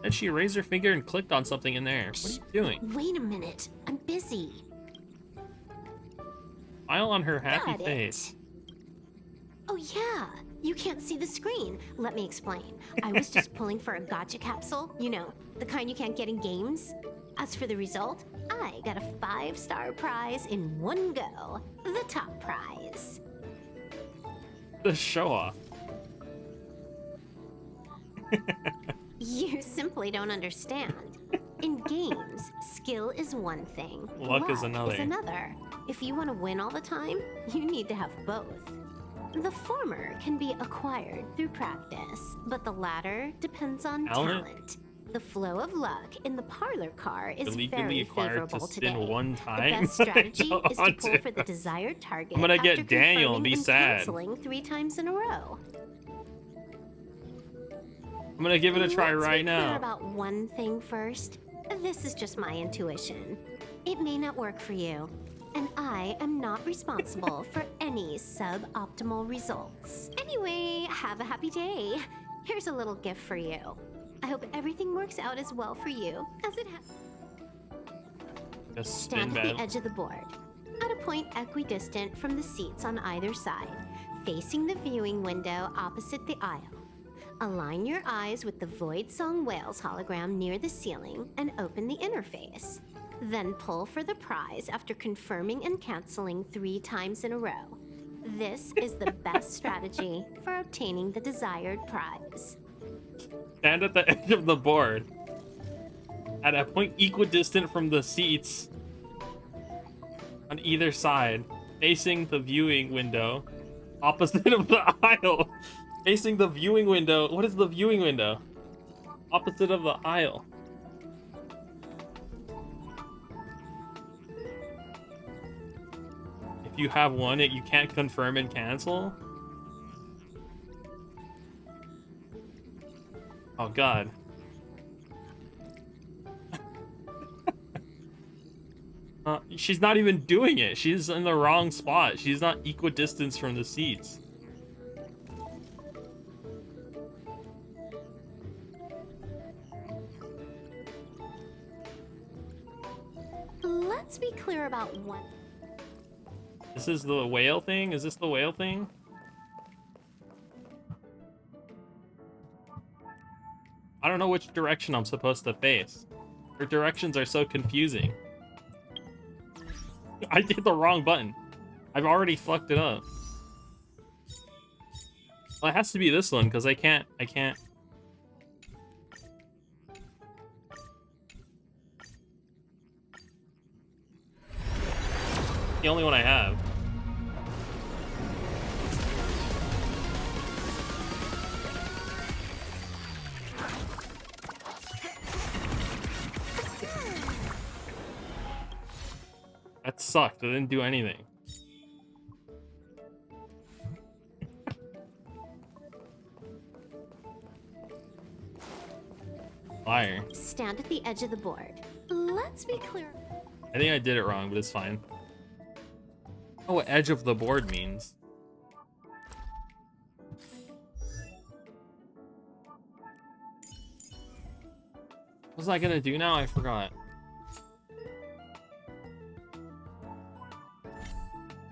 And she raised her finger and clicked on something in there. What are you doing? Wait a minute. I'm busy. Smile on her happy face. Oh yeah, you can't see the screen. Let me explain. I was just pulling for a gotcha capsule. You know, the kind you can't get in games. As for the result, I got a 5-star prize in one go. The top prize. The show off. You simply don't understand. In games, skill is one thing. Luck is another. If you want to win all the time, you need to have both. The former can be acquired through practice, but the latter depends on talent. The flow of luck in the parlor car is very favorable today. One time. The best strategy is to pull for the desired target. I'm gonna get Daniel and be sad. Canceling 3 times in a row. I'm gonna give it a try right now. Let's be clear about one thing first. This is just my intuition. It may not work for you, and I am not responsible for any suboptimal results. Anyway, have a happy day. Here's a little gift for you. I hope everything works out as well for you as it has. Stand at the edge of the board, at a point equidistant from the seats on either side, facing the viewing window opposite the aisle. Align your eyes with the Void Song Whales hologram near the ceiling and open the interface. Then pull for the prize after confirming and canceling 3 times in a row. This is the best strategy for obtaining the desired prize. Stand at the edge of the board, at a point equidistant from the seats on either side, facing the viewing window, opposite of the aisle. Facing the viewing window. What is the viewing window? Opposite of the aisle. If you have won it, you can't confirm and cancel? Oh god. She's not even doing it. She's in the wrong spot. She's not equidistant from the seats. Let's be clear about one. This is the whale thing? Is this the whale thing? I don't know which direction I'm supposed to face. Her directions are so confusing. I did the wrong button. I've already fucked it up. Well, it has to be this one, because I can't... The only one I have. That sucked. I didn't do anything. Liar. Stand at the edge of the board. Let's be clear. I think I did it wrong, but it's fine. I don't know what edge of the board means. What was I gonna do now? I forgot.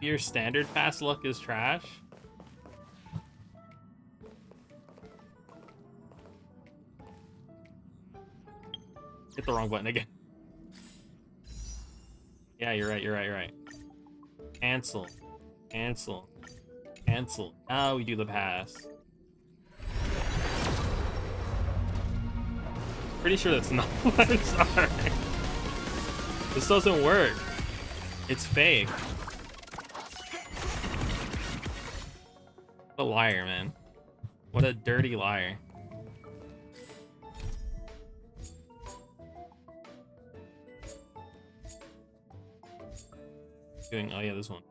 Your standard pass luck is trash. Hit the wrong button again. Yeah, you're right. Cancel. Cancel. Cancel. Now we do the pass. Pretty sure that's not what it's alright. This doesn't work. It's fake. What a liar, man. What a dirty liar. Doing, oh yeah, this one.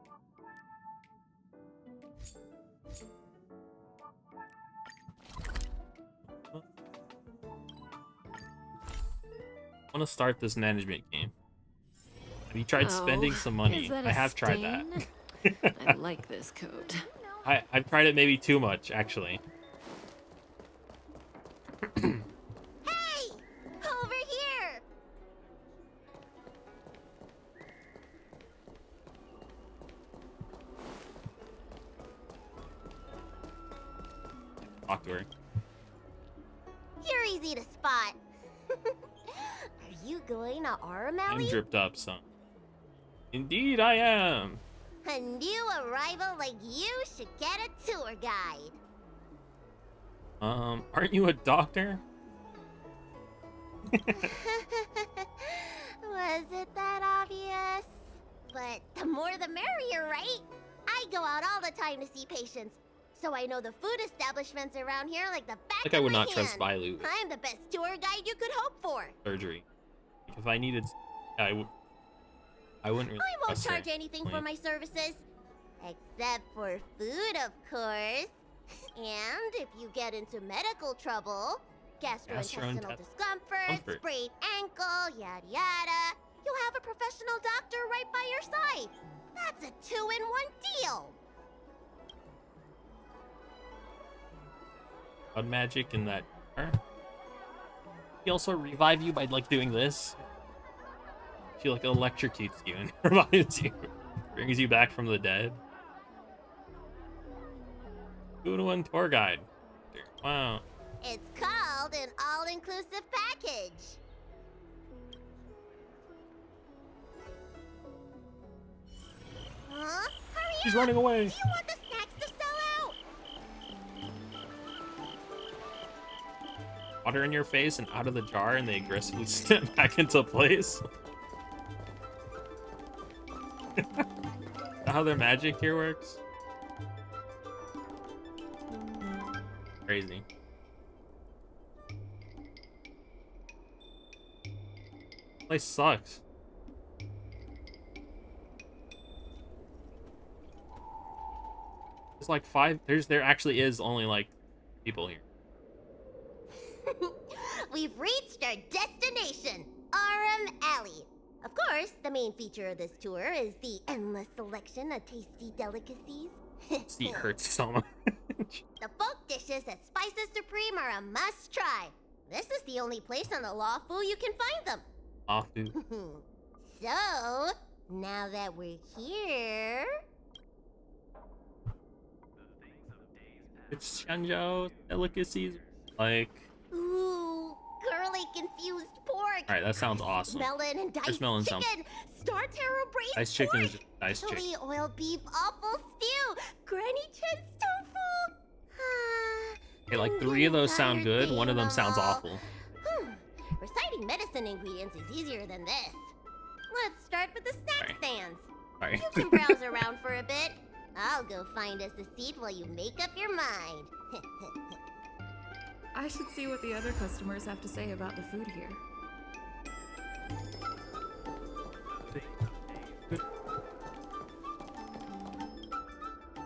I want to start this management game. Have you tried spending some money? I have tried that. I like this coat. I've tried it maybe too much, actually. Hey! Over here! Talk to her. You're easy to spot. Are you going to Aurum I'm Alley? dripped up, son. Indeed, I am. A new arrival like you should get a tour guide. Aren't you a doctor? Was it that obvious? But the more the merrier, right? I go out all the time to see patients, so I know the food establishments around here like the back Like I of would my not hand. trust Bailu. I'm the best tour guide you could hope for. Surgery. If I needed, I wouldn't really. I won't trust her. charge anything for my services, except for food, of course. And if you get into medical trouble, gastrointestinal discomfort, sprained ankle, yada yada, you'll have a professional doctor right by your side. That's a 2-in-1 deal. Blood magic in that. He also revive you by like doing this. She like electrocutes you and revives you, brings you back from the dead. 2-in-1 tour guide. Wow. It's called an all-inclusive package. Huh? Hurry He's up! running away. Do you want the snacks to sell out? Water in your face and out of the jar, and they aggressively step back into place. How their magic here works? Crazy. Place sucks. There's like 5. There actually is only like people here. We've reached our destination, Aurum Alley. Of course, the main feature of this tour is the endless selection of tasty delicacies. Seat hurts so much. The folk dishes at Spices Supreme are a must-try. This is the only place on the Lawfu you can find them. Often. So, now that we're here... It's Shanzhou delicacies like. Ooh, curly confused pork. Alright, that sounds awesome. Melon and diced melon chicken. sounds. Star Taro braised Diced chicken pork. is diced chicken. Chili oil beef awful stew. Granny Chen's tofu. Okay, like 3 of those sound good. 1 of them sounds awful. Reciting medicine ingredients is easier than this. Let's start with the snack stands. Sorry. You can browse around for a bit. I'll go find us a seat while you make up your mind. I should see what the other customers have to say about the food here.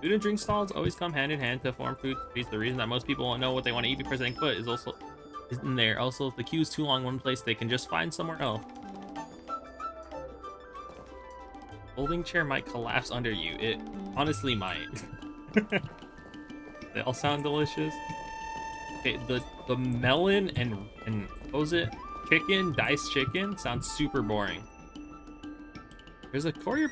Food and drink stalls always come hand in hand to form food streets. The reason that most people won't know what they want to eat before setting foot is in there. Also, if the queue's too long one place, they can just find somewhere else. Folding chair might collapse under you. It honestly might. They all sound delicious. Okay, the melon and what was it? chicken, diced chicken sounds super boring. There's a courier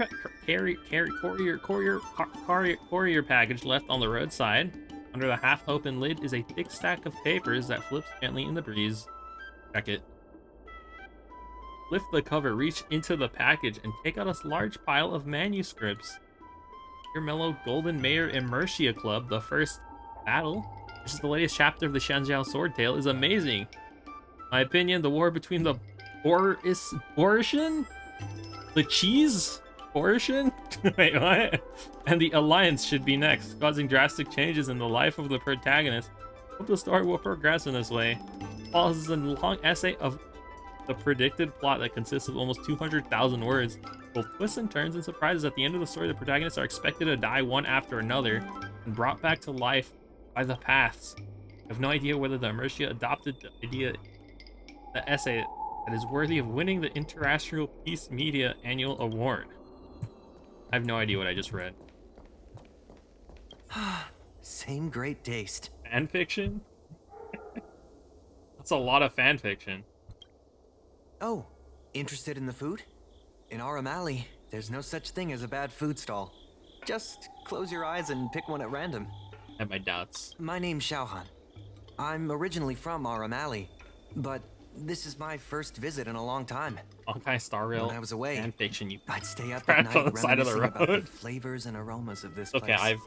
package left on the roadside. Under the half-open lid is a thick stack of papers that flips gently in the breeze. Check it. Lift the cover, reach into the package, and take out a large pile of manuscripts. Your mellow Golden Mayor Immersia Club, the first battle, which is the latest chapter of the Shanjiao Sword Tale, is amazing. My opinion, the war between the Borishan? The cheese? Borishan? Wait, what? And the Alliance should be next, causing drastic changes in the life of the protagonist. Hope the story will progress in this way. Follows is a long essay of the predicted plot that consists of almost 200,000 words. Both twists and turns and surprises at the end of the story, the protagonists are expected to die one after another and brought back to life by the paths. I have no idea whether the Immersia adopted the essay that is worthy of winning the Interastral Peace Media Annual Award. I have no idea what I just read. Same great taste. Fan fiction? That's a lot of fan fiction. Oh, interested in the food? In Aram Alley, there's no such thing as a bad food stall. Just close your eyes and pick one at random. I have my doubts. My name's Xiaohan. I'm originally from Aram Alley, but this is my first visit in a long time. Honkai Star Rail when I was away, fan fiction. You I'd stay up at night on the side of the road. about the flavors and aromas of this place. Okay, I've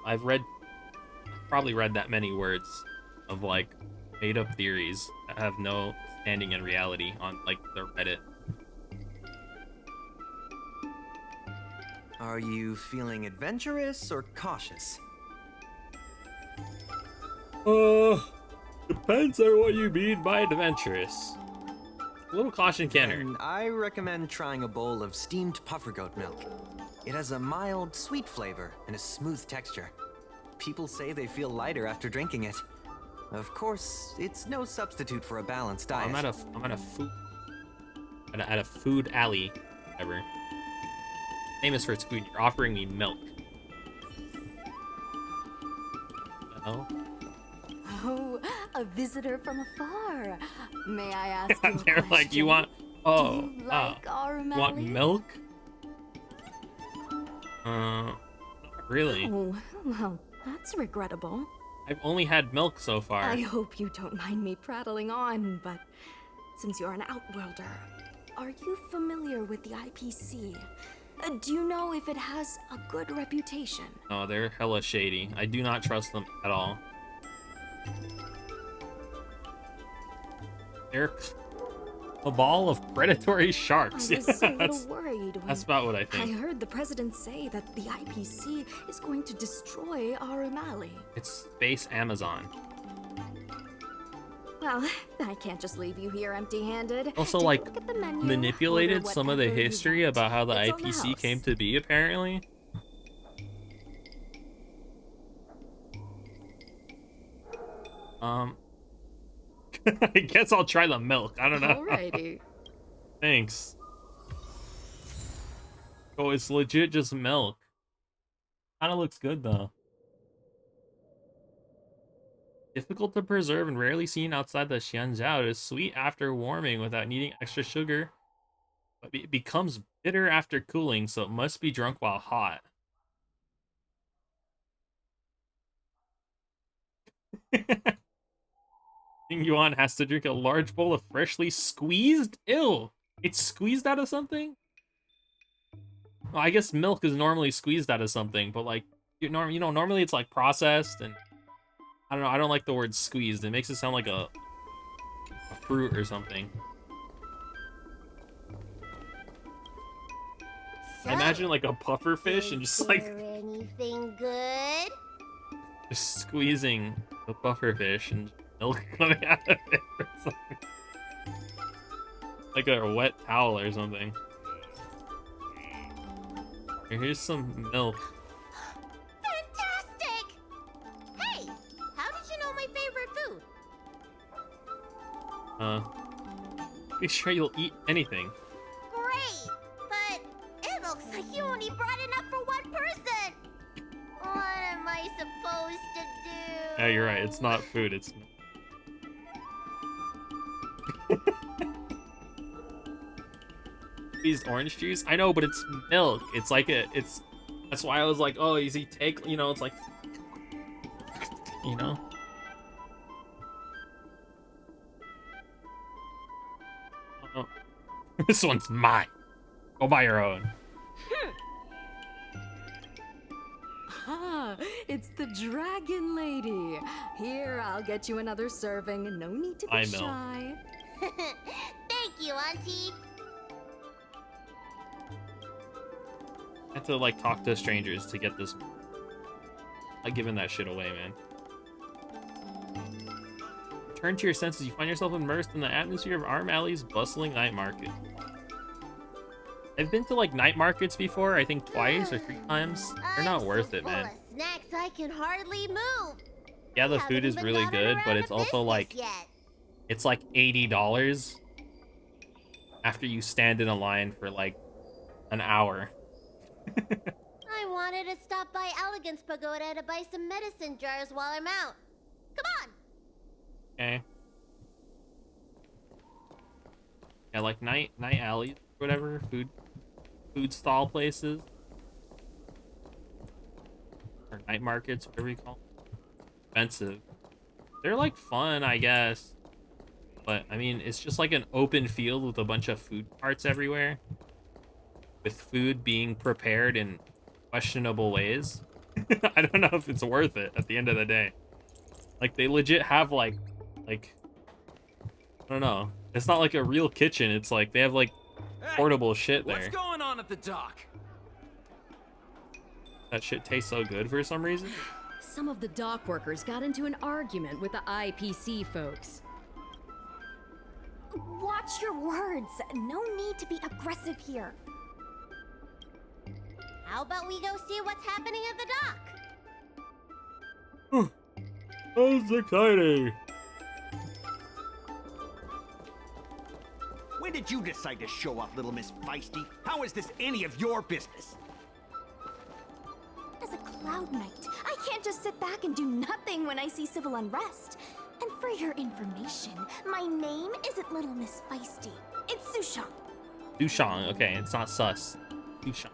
probably read that many words of like made up theories that have no standing in reality on like the Reddit. Are you feeling adventurous or cautious? Depends on what you mean by adventurous. A little caution canner. And I recommend trying a bowl of steamed puffer goat milk. It has a mild, sweet flavor and a smooth texture. People say they feel lighter after drinking it. Of course, it's no substitute for a balanced diet. I'm at a food alley, whatever. Famous for its food. You're offering me milk. Oh. Oh, a visitor from afar. May I ask you a They're question? like, you want? Oh, Do you like Aram you want Alley? milk? Not really. Oh, well, that's regrettable. I've only had milk so far. I hope you don't mind me prattling on, but since you're an Outworlder, are you familiar with the IPC? Do you know if it has a good reputation? Oh, they're hella shady. I do not trust them at all. They're a ball of predatory sharks. I was a little worried when that's about what I I think. heard the president say that the IPC is going to destroy Aram Alley. It's Space Amazon. Well, I can't just leave you here empty-handed. Also, Take a like, look at the menu, manipulated order some of the whatever you history want. about how the It's on the IPC house. came to be, apparently. I guess I'll try the milk. I don't know. Alrighty. Thanks. Oh, it's legit just milk. Kinda looks good, though. Difficult to preserve and rarely seen outside the Xianjiao. It is sweet after warming without needing extra sugar, but it becomes bitter after cooling, so it must be drunk while hot. King Yuan has to drink a large bowl of freshly squeezed? Ew! It's squeezed out of something? Well, I guess milk is normally squeezed out of something, but like, normally it's like processed, and I don't know, I don't like the word squeezed. It makes it sound like a fruit or something. So, I imagine like a puffer fish and just like anything good? just squeezing the puffer fish and milk coming out of it or something. Like a wet towel or something. Here's some milk. Fantastic! Hey, how did you know my favorite food? Be sure you'll eat anything. Great, but it looks like you only brought enough for one person. What am I supposed to do? Yeah, you're right. It's not food. It's squeezed orange juice. I know, but it's milk. It's like it's. That's why I was like, oh, easy take. You know, it's like, you know. Oh, this one's mine. Go buy your own. Ah, it's the Dragon Lady. Here, I'll get you another serving. No need to be shy. Thank you, Auntie. I have to like talk to strangers to get this. Like giving that shit away, man. Return to your senses. You find yourself immersed in the atmosphere of Arm Alley's bustling night market. I've been to like night markets before. I think twice or 3 times. They're not worth it, man. Snacks, I can hardly move. Yeah, the food is really good, but it's also like it's like $80 after you stand in a line for like an hour. I wanted to stop by Elegance Pagoda to buy some medicine jars while I'm out. Come on. Okay. Yeah, like night alleys, whatever, food stall places. Or night markets, whatever you call them. Expensive. They're like fun, I guess. But I mean, it's just like an open field with a bunch of food carts everywhere. With food being prepared in questionable ways. I don't know if it's worth it at the end of the day. Like they legit have like I don't know. It's not like a real kitchen. It's like they have like portable shit there. What's going on at the dock? That shit tastes so good for some reason. Some of the dock workers got into an argument with the IPC folks. Watch your words. No need to be aggressive here. How about we go see what's happening at the dock? That's exciting. When did you decide to show up, little Miss Feisty? How is this any of your business? As a Cloud Knight, I can't just sit back and do nothing when I see civil unrest. And for your information, my name isn't Little Miss Feisty. It's Sushang. Sushang, okay, it's not sus. Sushang.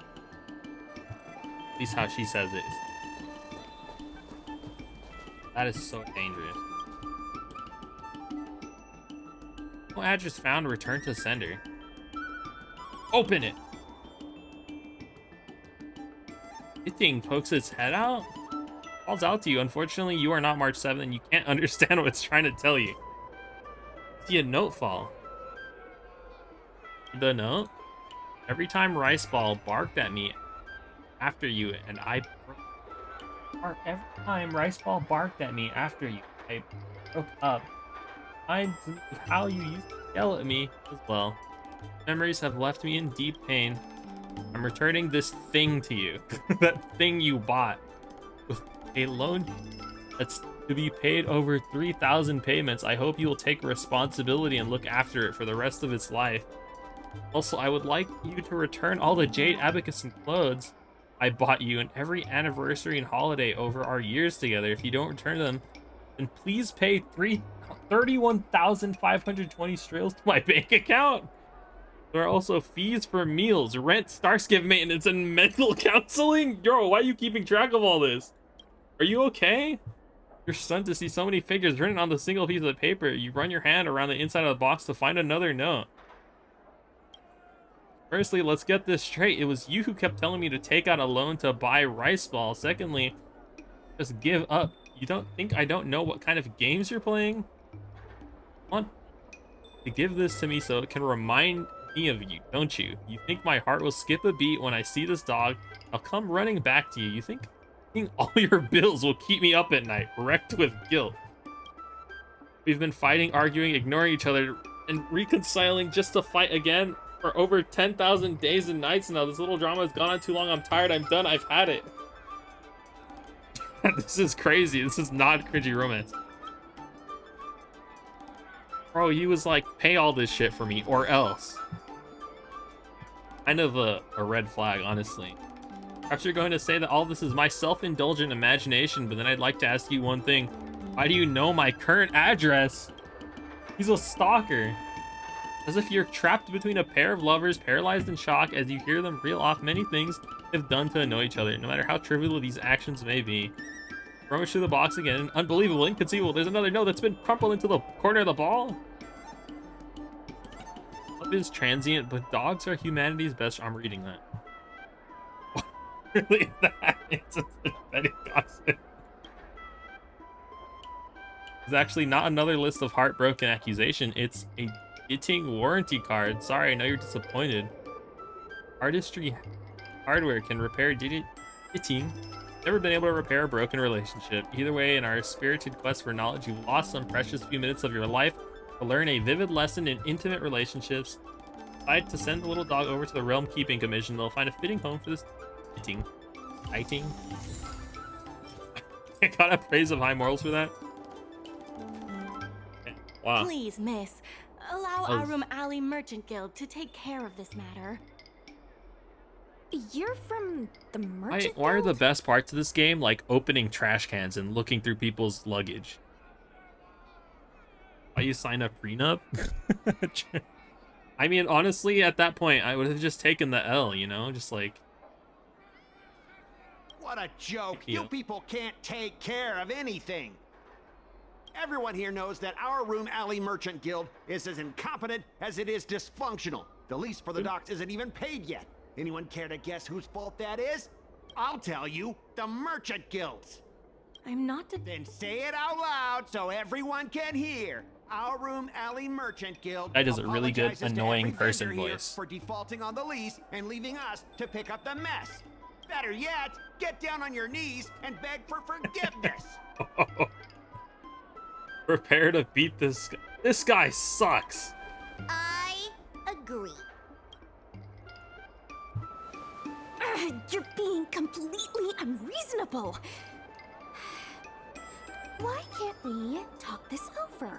At least how she says it. That is so dangerous. No address found. Return to sender. Open it. It thing pokes its head out. Calls out to you. Unfortunately, you are not March 7th and you can't understand what it's trying to tell you. See a note fall. The note? Every time Rice Ball barked at me after you and I broke. Every time Rice Ball barked at me after you, I broke up. How you used to yell at me as well. Memories have left me in deep pain. I'm returning this thing to you. That thing you bought. With a loan that's to be paid over 3,000 payments. I hope you will take responsibility and look after it for the rest of its life. Also, I would like you to return all the jade abacus and clothes I bought you and every anniversary and holiday over our years together. If you don't return them, then please pay 31,520 strails to my bank account. There are also fees for meals, rent, Starskiff maintenance, and mental counseling. Yo, why are you keeping track of all this? Are you okay? You're stunned to see so many figures written on the single piece of paper. You run your hand around the inside of the box to find another note. Firstly, let's get this straight. It was you who kept telling me to take out a loan to buy Rice Ball. Secondly, just give up. You don't think I don't know what kind of games you're playing? Want to give this to me so it can remind me of you, don't you? You think my heart will skip a beat when I see this dog? I'll come running back to you. You think all your bills will keep me up at night, wrecked with guilt? We've been fighting, arguing, ignoring each other, and reconciling just to fight again for over 10,000 days and nights now. This little drama has gone on too long. I'm tired. I'm done. I've had it. This is crazy. This is not cringy romance. Bro, he was like, pay all this shit for me or else. Kind of a red flag, honestly. Perhaps you're going to say that all this is my self-indulgent imagination, but then I'd like to ask you one thing. Why do you know my current address? He's a stalker. As if you're trapped between a pair of lovers, paralyzed in shock as you hear them reel off many things they've done to annoy each other, no matter how trivial these actions may be. Rummage through the box again. Unbelievable, inconceivable. There's another note that's been crumpled into the corner of the ball. Love is transient, but dogs are humanity's best. I'm reading that. Really? That? It's a pathetic gossip. It's actually not another list of heartbroken accusation. It's a itching warranty card. Sorry, I know you're disappointed. Artistry hardware can repair itching. Never been able to repair a broken relationship. Either way, in our spirited quest for knowledge, you've lost some precious few minutes of your life to learn a vivid lesson in intimate relationships. Decide to send the little dog over to the Realm Keeping Commission. They'll find a fitting home for this itching. I got a praise of high morals for that. Wow. Please, miss, allow Arum Alley Merchant Guild to take care of this matter. You're from the Merchant Why are Guild? the best parts of this game like opening trash cans and looking through people's luggage? Why you sign a prenup? I mean, honestly, at that point, I would have just taken the L, you know? Just like... What a joke. You people can't take care of anything. Everyone here knows that our Room Alley Merchant Guild is as incompetent as it is dysfunctional. The lease for the docks isn't even paid yet. Anyone care to guess whose fault that is? I'll tell you, the Merchant Guild's. I'm not Then say it out loud so everyone can hear. Our Room Alley Merchant Guild That is a really good, apologizes to annoying every person vendor here voice. for defaulting on the lease and leaving us to pick up the mess. Better yet, get down on your knees and beg for forgiveness. Prepare to beat this guy. This guy sucks. I agree. You're being completely unreasonable. Why can't we talk this over?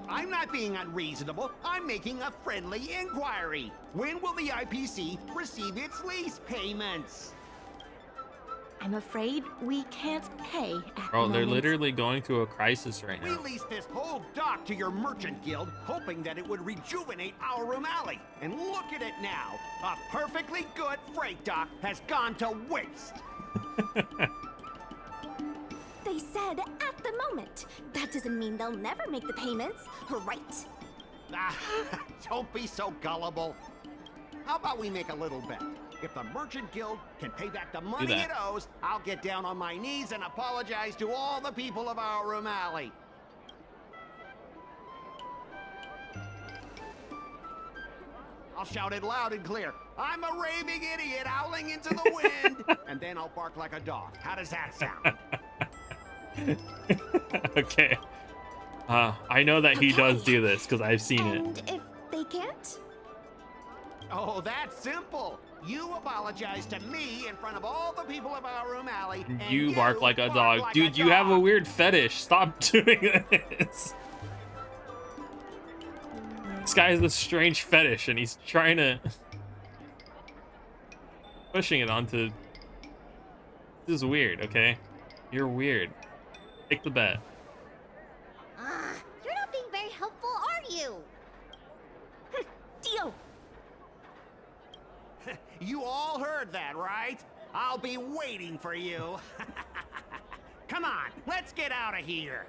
I'm not being unreasonable. I'm making a friendly inquiry. When will the IPC receive its lease payments? I'm afraid we can't pay at the Bro, they're moment. literally going through a crisis right We now. leased this whole dock to your merchant guild, hoping that it would rejuvenate our Room Alley. And look at it now. A perfectly good freight dock has gone to waste. They said at the moment. That doesn't mean they'll never make the payments, right? Don't be so gullible. How about we make a little bet? If the Merchant Guild can pay back the money it owes, I'll get down on my knees and apologize to all the people of our Room Alley. I'll shout it loud and clear. I'm a raving idiot howling into the wind. And then I'll bark like a dog. How does that sound? Okay. I know that he does do this because I've seen it. And if they can't? Oh, that's simple. You apologize to me in front of all the people of our Room Alley. And You bark like a dog. like Dude, a you have a dog. weird fetish. Stop doing this. This guy has this strange fetish and he's trying to... pushing it onto... This is weird, okay? You're weird. Take the bet. You're not being very helpful, are you? Deal. You all heard that, right? I'll be waiting for you. Come on, let's get out of here.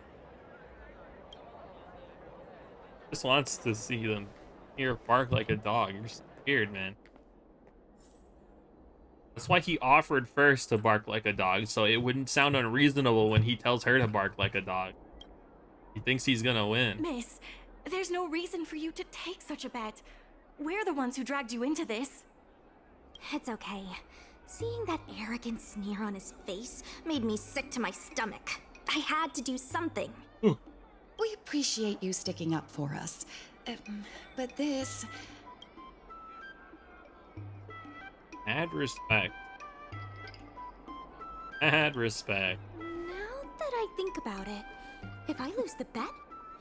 Just wants to see them here bark like a dog. You're just weird, man. That's why he offered first to bark like a dog, so it wouldn't sound unreasonable when he tells her to bark like a dog. He thinks he's gonna win. Miss, there's no reason for you to take such a bet. We're the ones who dragged you into this. It's okay. Seeing that arrogant sneer on his face made me sick to my stomach. I had to do something. We appreciate you sticking up for us. But this... Add respect. Add respect. Now that I think about it, if I lose the bet,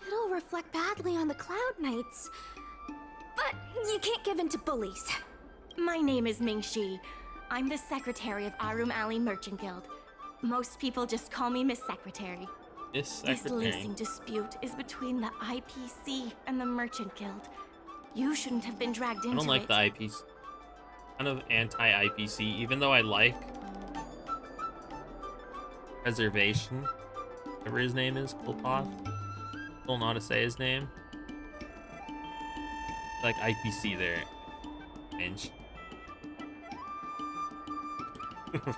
it'll reflect badly on the Cloud Knights. But you can't give in to bullies. My name is Ming Shi. I'm the secretary of Arum Alley Merchant Guild. Most people just call me Miss Secretary. This leasing dispute is between the IPC and the Merchant Guild. You shouldn't have been dragged into it. I don't like the IPC. Kind of anti-IPC, even though I like Preservation, whatever his name is, Kulpoth. Don't know how to say his name. Like IPC there. Inch.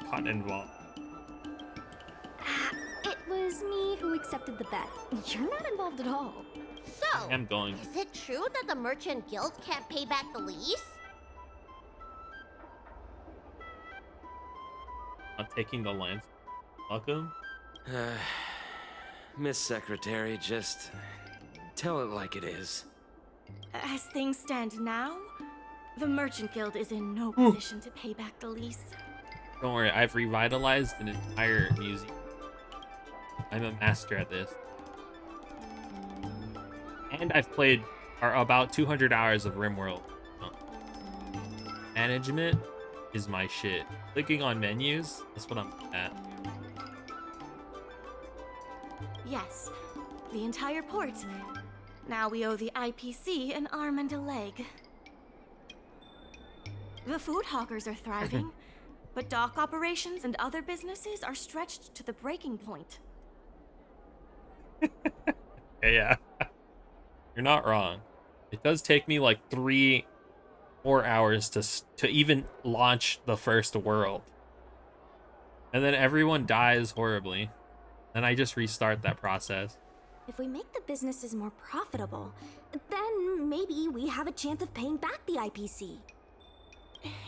Caught involved. It was me who accepted the bet. You're not involved at all. So, I'm going. is it true that the Merchant Guild can't pay back the lease? Not taking the lines. Welcome. Miss Secretary, just tell it like it is. As things stand now, the Merchant Guild is in no position to pay back the lease. Don't worry, I've revitalized an entire museum. I'm a master at this. And I've played about 200 hours of RimWorld. Management is my shit. Clicking on menus, that's what I'm at. Yes, the entire port. Now we owe the IPC an arm and a leg. The food hawkers are thriving, but dock operations and other businesses are stretched to the breaking point. Yeah. You're not wrong. It does take me like 3-4 hours to even launch the first world. And then everyone dies horribly. Then I just restart that process. If we make the businesses more profitable, then maybe we have a chance of paying back the IPC.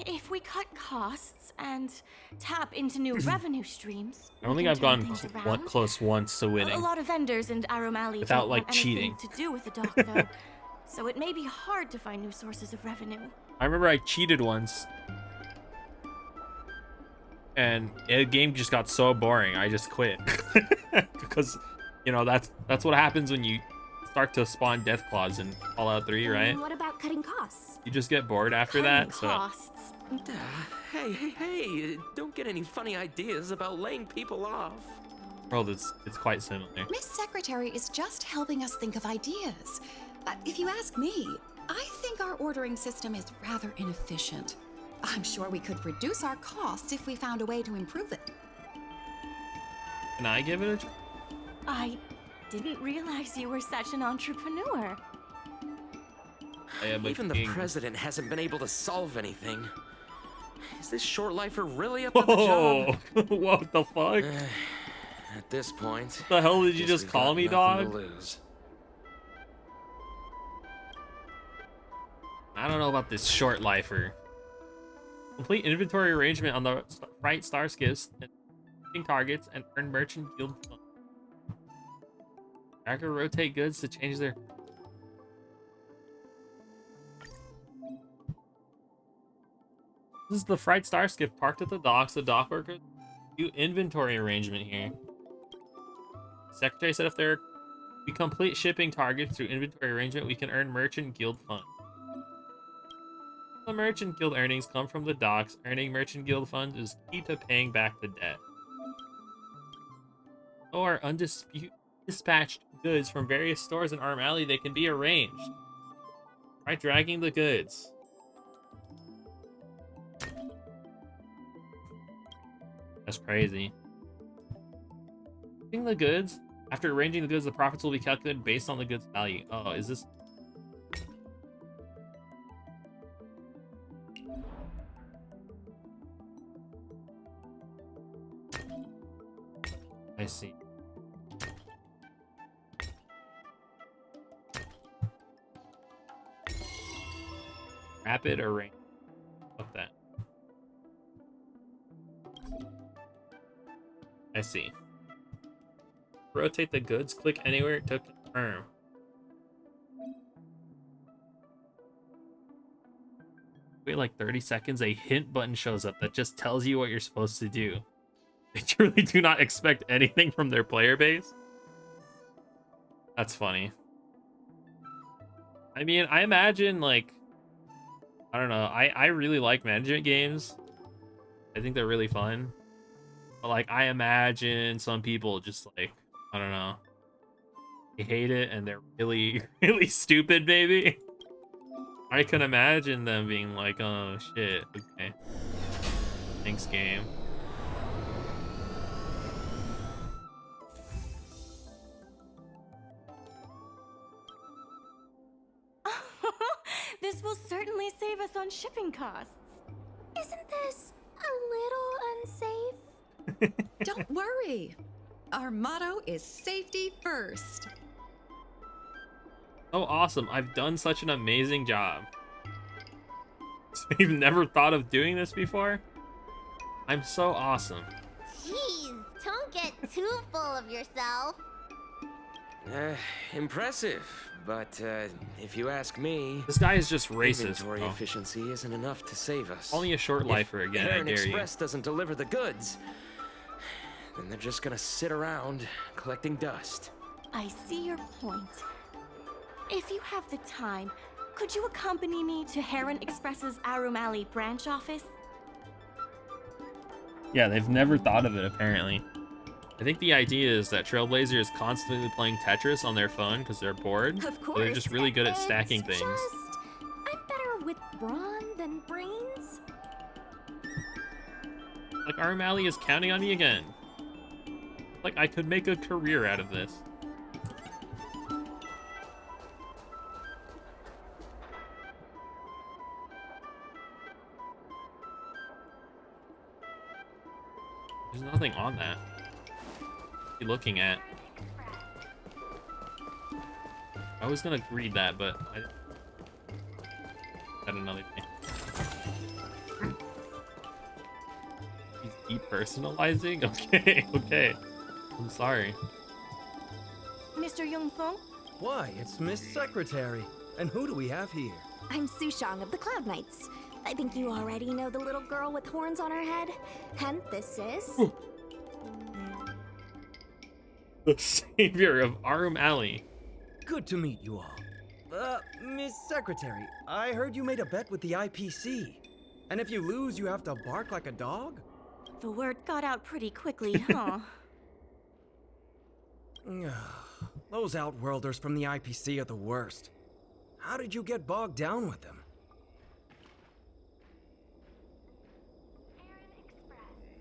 If we cut costs and tap into new revenue streams, I don't think I've gone close once to a winning. lot of vendors in Arum Alley Without, don't like, want anything cheating. to do with the dock, though. So it may be hard to find new sources of revenue. I remember I cheated once. And the game just got so boring, I just quit. Because, you know, that's what happens when you start to spawn death claws in Fallout 3, right? What about cutting costs? You just get bored after that. Costs. Hey, don't get any funny ideas about laying people off. World, it's quite similar. Miss Secretary is just helping us think of ideas. If you ask me, I think our ordering system is rather inefficient. I'm sure we could reduce our costs if we found a way to improve it. Can I give it a try? I didn't realize you were such an entrepreneur. Even the president hasn't been able to solve anything. Is this short lifer really up to the job? What the fuck? At this point, What the hell did you just call me, dog? I don't know about this short lifer. Complete inventory arrangement on the right star skiffs and targets and earn merchant guild funds. Tracker rotate goods to change their. This is the Fright Star skiff parked at the docks. The dock workers do inventory arrangement here. The secretary said if there we complete shipping targets through inventory arrangement, we can earn merchant guild funds. The merchant guild earnings come from the docks. Earning merchant guild funds is key to paying back the debt. Or dispatched goods from various stores in Arum Alley, they can be arranged. Try dragging the goods. That's crazy. Arranging the goods. After arranging the goods, the profits will be calculated based on the goods value. Oh, is this? I see. Rapid arrange. Fuck that. I see. Rotate the goods, click anywhere to confirm. Wait like 30 seconds, a hint button shows up that just tells you what you're supposed to do. They truly do not expect anything from their player base. That's funny. I mean, I imagine, like, I don't know, I really like management games. I think they're really fun. But, like, I imagine some people just, like, I don't know. I hate it, and they're really, really stupid, baby. I can imagine them being like, oh shit, okay. Thanks, game. This will certainly save us on shipping costs. Isn't this a little unsafe? Don't worry. Our motto is safety first. Oh, awesome. I've done such an amazing job. You've never thought of doing this before? I'm so awesome. Jeez, don't get too full of yourself. Impressive. But if you ask me, This guy is just racist. inventory Oh. efficiency isn't enough to save us. Only a short lifer again, I Heron dare you. Express doesn't deliver the goods, then they're just gonna sit around collecting dust. I see your point. If you have the time, could you accompany me to Heron Express's Arum Alley branch office? Yeah, they've never thought of it, apparently. I think the idea is that Trailblazer is constantly playing Tetris on their phone because they're bored. Of So they're just really good at It's stacking things. I'm better with brawn than brains. Like, Arum Alley is counting on me again. Like, I could make a career out of this. There's nothing on that. What are you looking at? I was gonna read that, but I had another thing. He's depersonalizing? Okay, okay. I'm sorry. Mr. Yongfeng? Why, it's Miss Secretary. And who do we have here? I'm Sushang of the Cloud Knights. I think you already know the little girl with horns on her head. And this is... The savior of Arum Alley. Good to meet you all. Miss Secretary, I heard you made a bet with the IPC. And if you lose, you have to bark like a dog? The word got out pretty quickly, huh? Those Outworlders from the IPC are the worst. How did you get bogged down with them?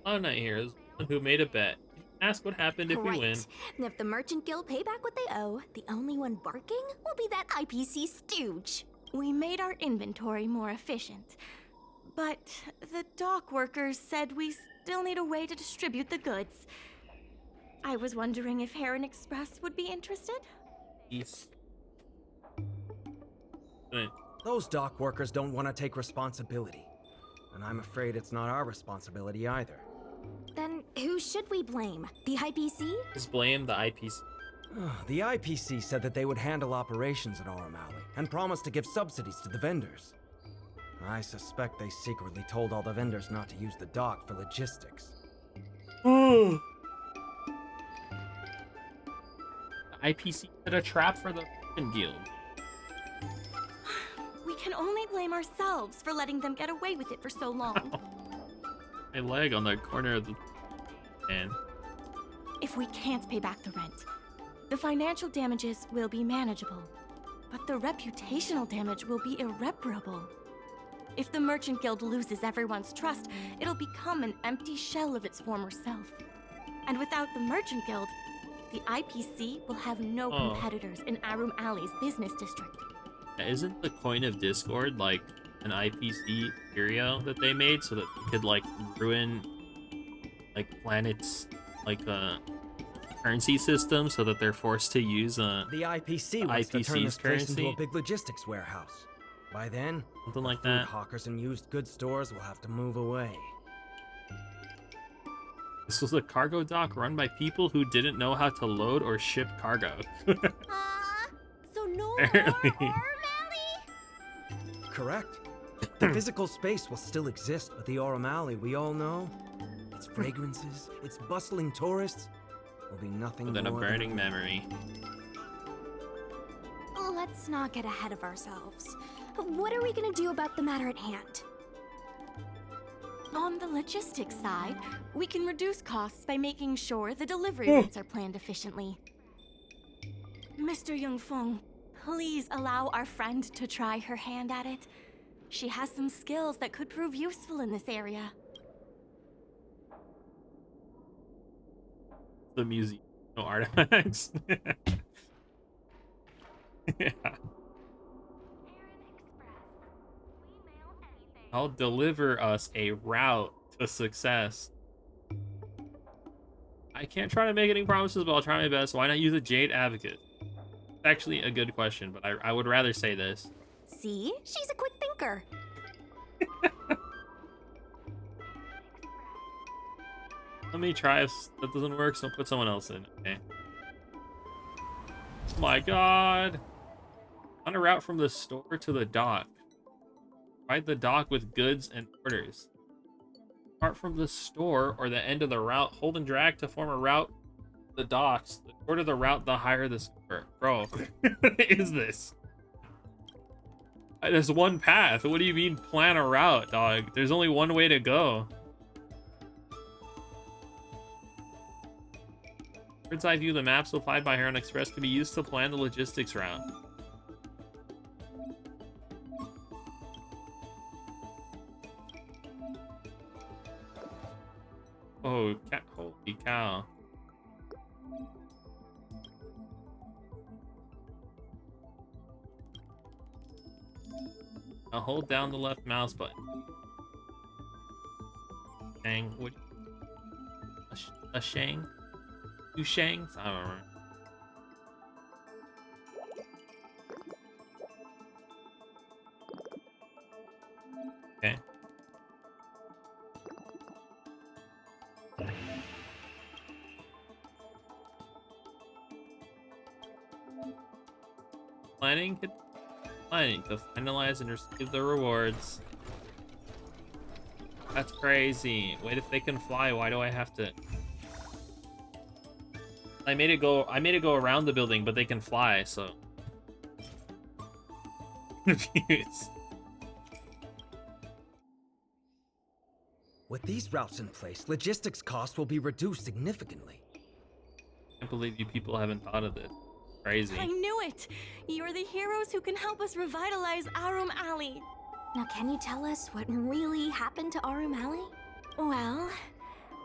Cloud Knight here is the one who made a bet. Ask what happened if we win. And if the Merchant Guild pay back what they owe, the only one barking will be that IPC stooge. We made our inventory more efficient. But the dock workers said we still need a way to distribute the goods. I was wondering if Heron Express would be interested? Yes. Those dock workers don't want to take responsibility. And I'm afraid it's not our responsibility either. Then who should we blame? The IPC? Just blame the IPC. The IPC said that they would handle operations at Arum Alley and promised to give subsidies to the vendors. I suspect they secretly told all the vendors not to use the dock for logistics. The IPC set a trap for the Merchant Guild. We can only blame ourselves for letting them get away with it for so long. My leg on the corner of the... Man. If we can't pay back the rent, the financial damages will be manageable, but the reputational damage will be irreparable. If the Merchant Guild loses everyone's trust, it'll become an empty shell of its former self. And without the Merchant Guild, the IPC will have no competitors in Arum Alley's business district. Isn't the coin of Discord like an IPC curio that they made so that they could like ruin like planets like currency system so that they're forced to use the IPC wants to turn this IPC's place into a currency? big logistics warehouse. By then, Something like food that. hawkers and used goods stores will have to move away. This was a cargo dock run by people who didn't know how to load or ship cargo. So no Apparently. more Correct. The physical space will still exist, but the Arum Alley we all know, its fragrances, its bustling tourists, will be nothing More than a more burning memory. Let's not get ahead of ourselves. What are we gonna do about the matter at hand? On the logistics side, we can reduce costs by making sure the delivery routes are planned efficiently. Mr. Yongfeng, please allow our friend to try her hand at it. She has some skills that could prove useful in this area. The museum, no artifacts. Yeah. I'll deliver us a route to success. I can't try to make any promises, but I'll try my best. Why not use a Jade Advocate? It's actually a good question, but I would rather say this. See? She's a quick thinker. Let me try. If that doesn't work, so I'll put someone else in. Okay. Oh my god. On a route from the store to the dock. Provide the dock with goods and orders. Start from the store or the end of the route. Hold and drag to form a route to the docks. The shorter the route, the higher the score. Bro, what is this? There's one path. What do you mean plan a route, dog? There's only one way to go. Bird's eye view, the maps supplied by Heron Express can be used to plan the logistics route. Oh, holy cow. Now hold down the left mouse button. Shang, what? A Shang? Two Shangs? I don't remember. Okay. Planning to finalize and receive the rewards. That's crazy. Wait, if they can fly, why do I have to? I made it go around the building, but they can fly, so confused. With these routes in place, logistics costs will be reduced significantly. I can't believe you people haven't thought of this. Crazy. I knew it! You're the heroes who can help us revitalize Arum Alley. Now, can you tell us what really happened to Arum Alley? Well,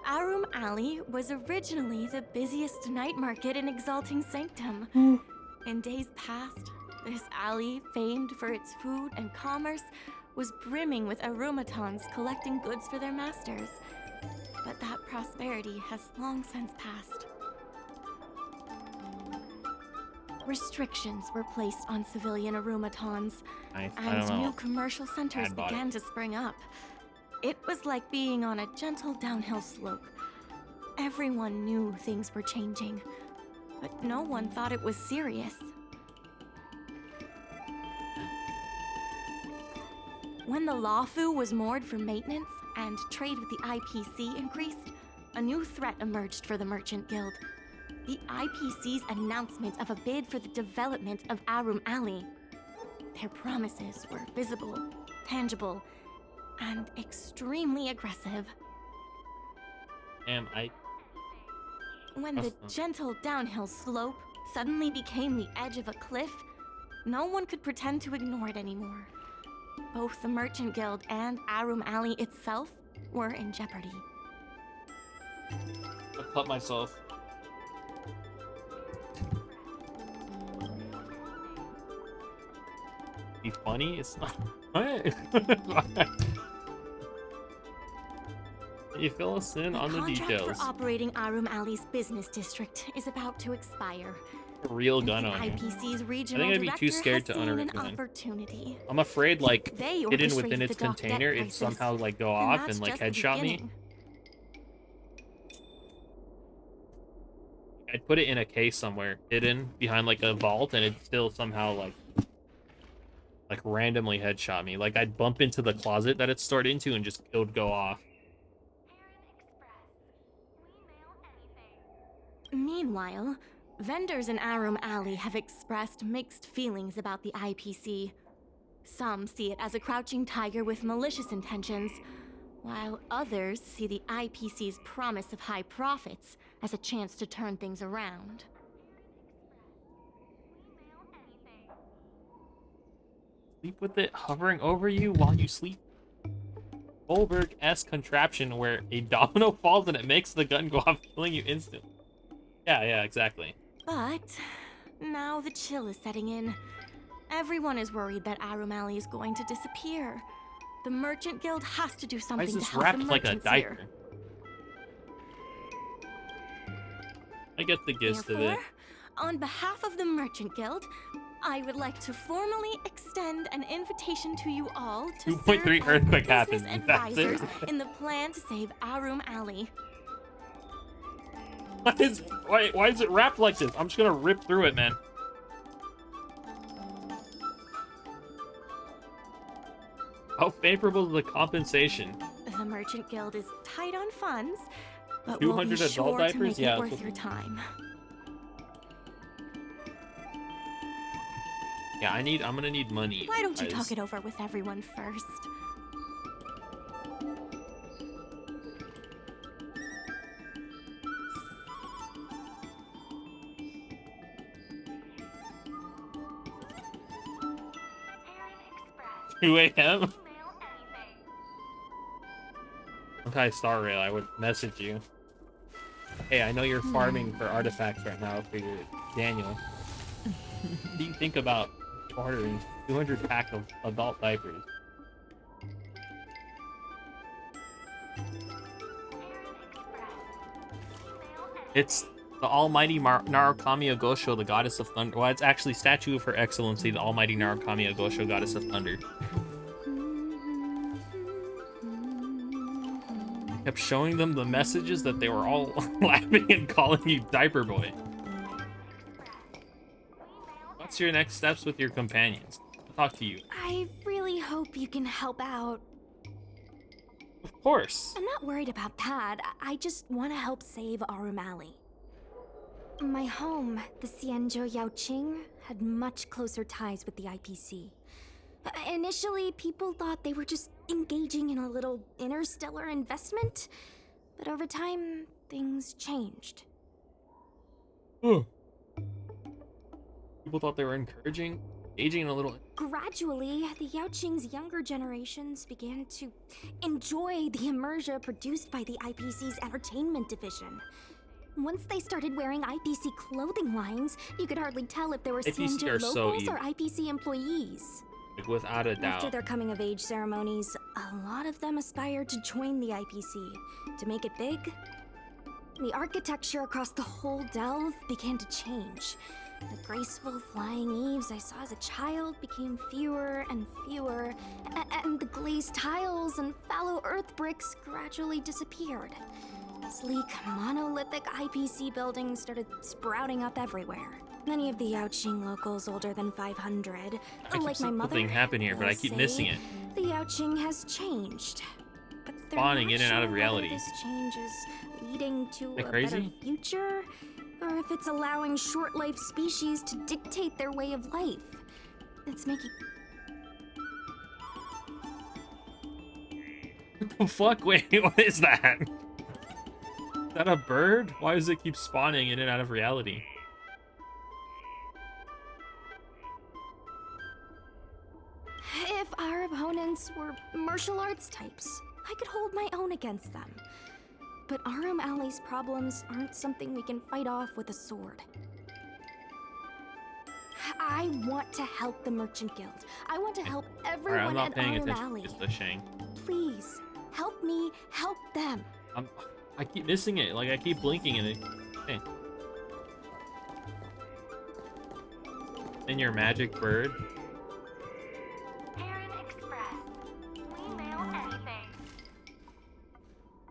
Arum Alley was originally the busiest night market in Exalting Sanctum. In days past, this alley, famed for its food and commerce, was brimming with aromatons collecting goods for their masters. But that prosperity has long since passed. Restrictions were placed on civilian aromatons, and new commercial centers began to spring up. It was like being on a gentle downhill slope. Everyone knew things were changing, but no one thought it was serious. When the Lawfu was moored for maintenance and trade with the IPC increased, a new threat emerged for the Merchant Guild. The IPC's announcement of a bid for the development of Arum Alley. Their promises were visible, tangible, and extremely aggressive. When the gentle downhill slope suddenly became the edge of a cliff, no one could pretend to ignore it anymore. Both the Merchant Guild and Arum Alley itself were in jeopardy. I cut myself. Be funny? It's not. What? You fill us in on the details. The contract for operating Arum Alley's business district is about to expire. A real gun owner. IPC's I regional think I'd be too scared to an unrecommend. opportunity. I'm afraid, like, They hidden within orchestrated its the dock container, debt it crisis. somehow like go And off that's and like just the headshot me. beginning. I'd put it in a case somewhere, hidden behind like a vault, and it still somehow like randomly headshot me. Like I'd bump into the closet that it's stored into, and just it would go off. Meanwhile, vendors in Arum Alley have expressed mixed feelings about the IPC. Some see it as a crouching tiger with malicious intentions, while others see the IPC's promise of high profits as a chance to turn things around. Sleep with it hovering over you while you sleep. Goldberg-esque contraption where a domino falls and it makes the gun go off, killing you instantly. Yeah, exactly. But now the chill is setting in. Everyone is worried that Arum Alley is going to disappear. The Merchant Guild has to do Why something is to this help wrapped the like a merchants diaper? here. I get the gist of it. Therefore, on behalf of the Merchant Guild, I would like to formally extend an invitation to you all to 2.3 serve earthquake as happened. business That's it. advisors in the plan to save Arum Alley. Why is it wrapped like this? I'm just gonna rip through it, man. How favorable is the compensation? The Merchant Guild is tight on funds, but we'll be 200 adult sure to diapers? make Yeah, it that's worth what- your time. Yeah, I'm gonna need money. Why don't you guys. talk it over with everyone first? Two a.m. Honkai Star Rail, I would message you. Hey, I know you're farming for artifacts right now for your Daniel. What do you think about ordering 200 pack of adult diapers? It's the Almighty Narukami Agosho, the Goddess of Thunder. Well, it's actually Statue of Her Excellency, the Almighty Narukami Agosho, Goddess of Thunder. I kept showing them the messages that they were all laughing and calling you Diaper Boy. What's your next steps with your companions? I'll talk to you. I really hope you can help out. Of course. I'm not worried about that. I just want to help save Arum Alley. My home, the Xianzhou Yaoqing, had much closer ties with the IPC. Initially, people thought they were just engaging in a little interstellar investment, but over time, things changed. People thought they were engaging in a little... Gradually, the Yaoqing's younger generations began to enjoy the immersion produced by the IPC's entertainment division. Once they started wearing IPC clothing lines, you could hardly tell if they were IPC Xianzhou are so locals evil. or IPC employees. Like, without a After doubt. their coming-of-age ceremonies, a lot of them aspired to join the IPC. To make it big, the architecture across the whole delve began to change. The graceful flying eaves I saw as a child became fewer and fewer, and the glazed tiles and fallow earth bricks gradually disappeared. Sleek, monolithic IPC buildings started sprouting up everywhere. Many of the Yaoqing locals older than 500, I keep like my seeing mother, something happen here, but I will keep say missing it. The Yaoqing has changed. But they're Spawning not in and out of sure reality. whether this change is leading to Am I a crazy? better future, or if it's allowing short-lived species to dictate their way of life. It's making... What the fuck? Wait, what is that? Is that a bird? Why does it keep spawning in and out of reality? If our opponents were martial arts types, I could hold my own against them. But Arum Alley's problems aren't something we can fight off with a sword. I want to help the Merchant Guild. I want to help Alright, everyone I'm not at paying Arum attention Alley. to the Shang. Please, help me help them. I keep missing it. Like, I keep blinking and it... Hey. And your magic bird?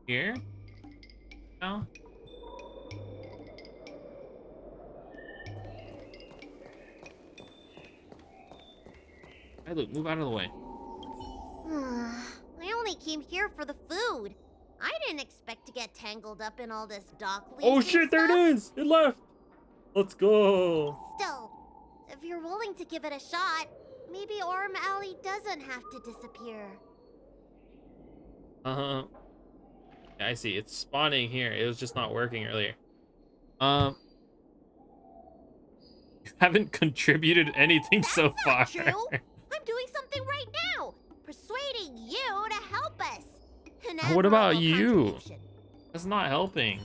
Here? No? Hey, look, move out of the way. I only came here for the food. I didn't expect to get tangled up in all this dock leaves. Oh and shit, there it stuff. is! It left! Let's go! Still, if you're willing to give it a shot, maybe Arum Alley doesn't have to disappear. Yeah, I see. It's spawning here. It was just not working earlier. You haven't contributed anything so far. True. I'm doing something right now, persuading you to help us. What about you? That's not helping.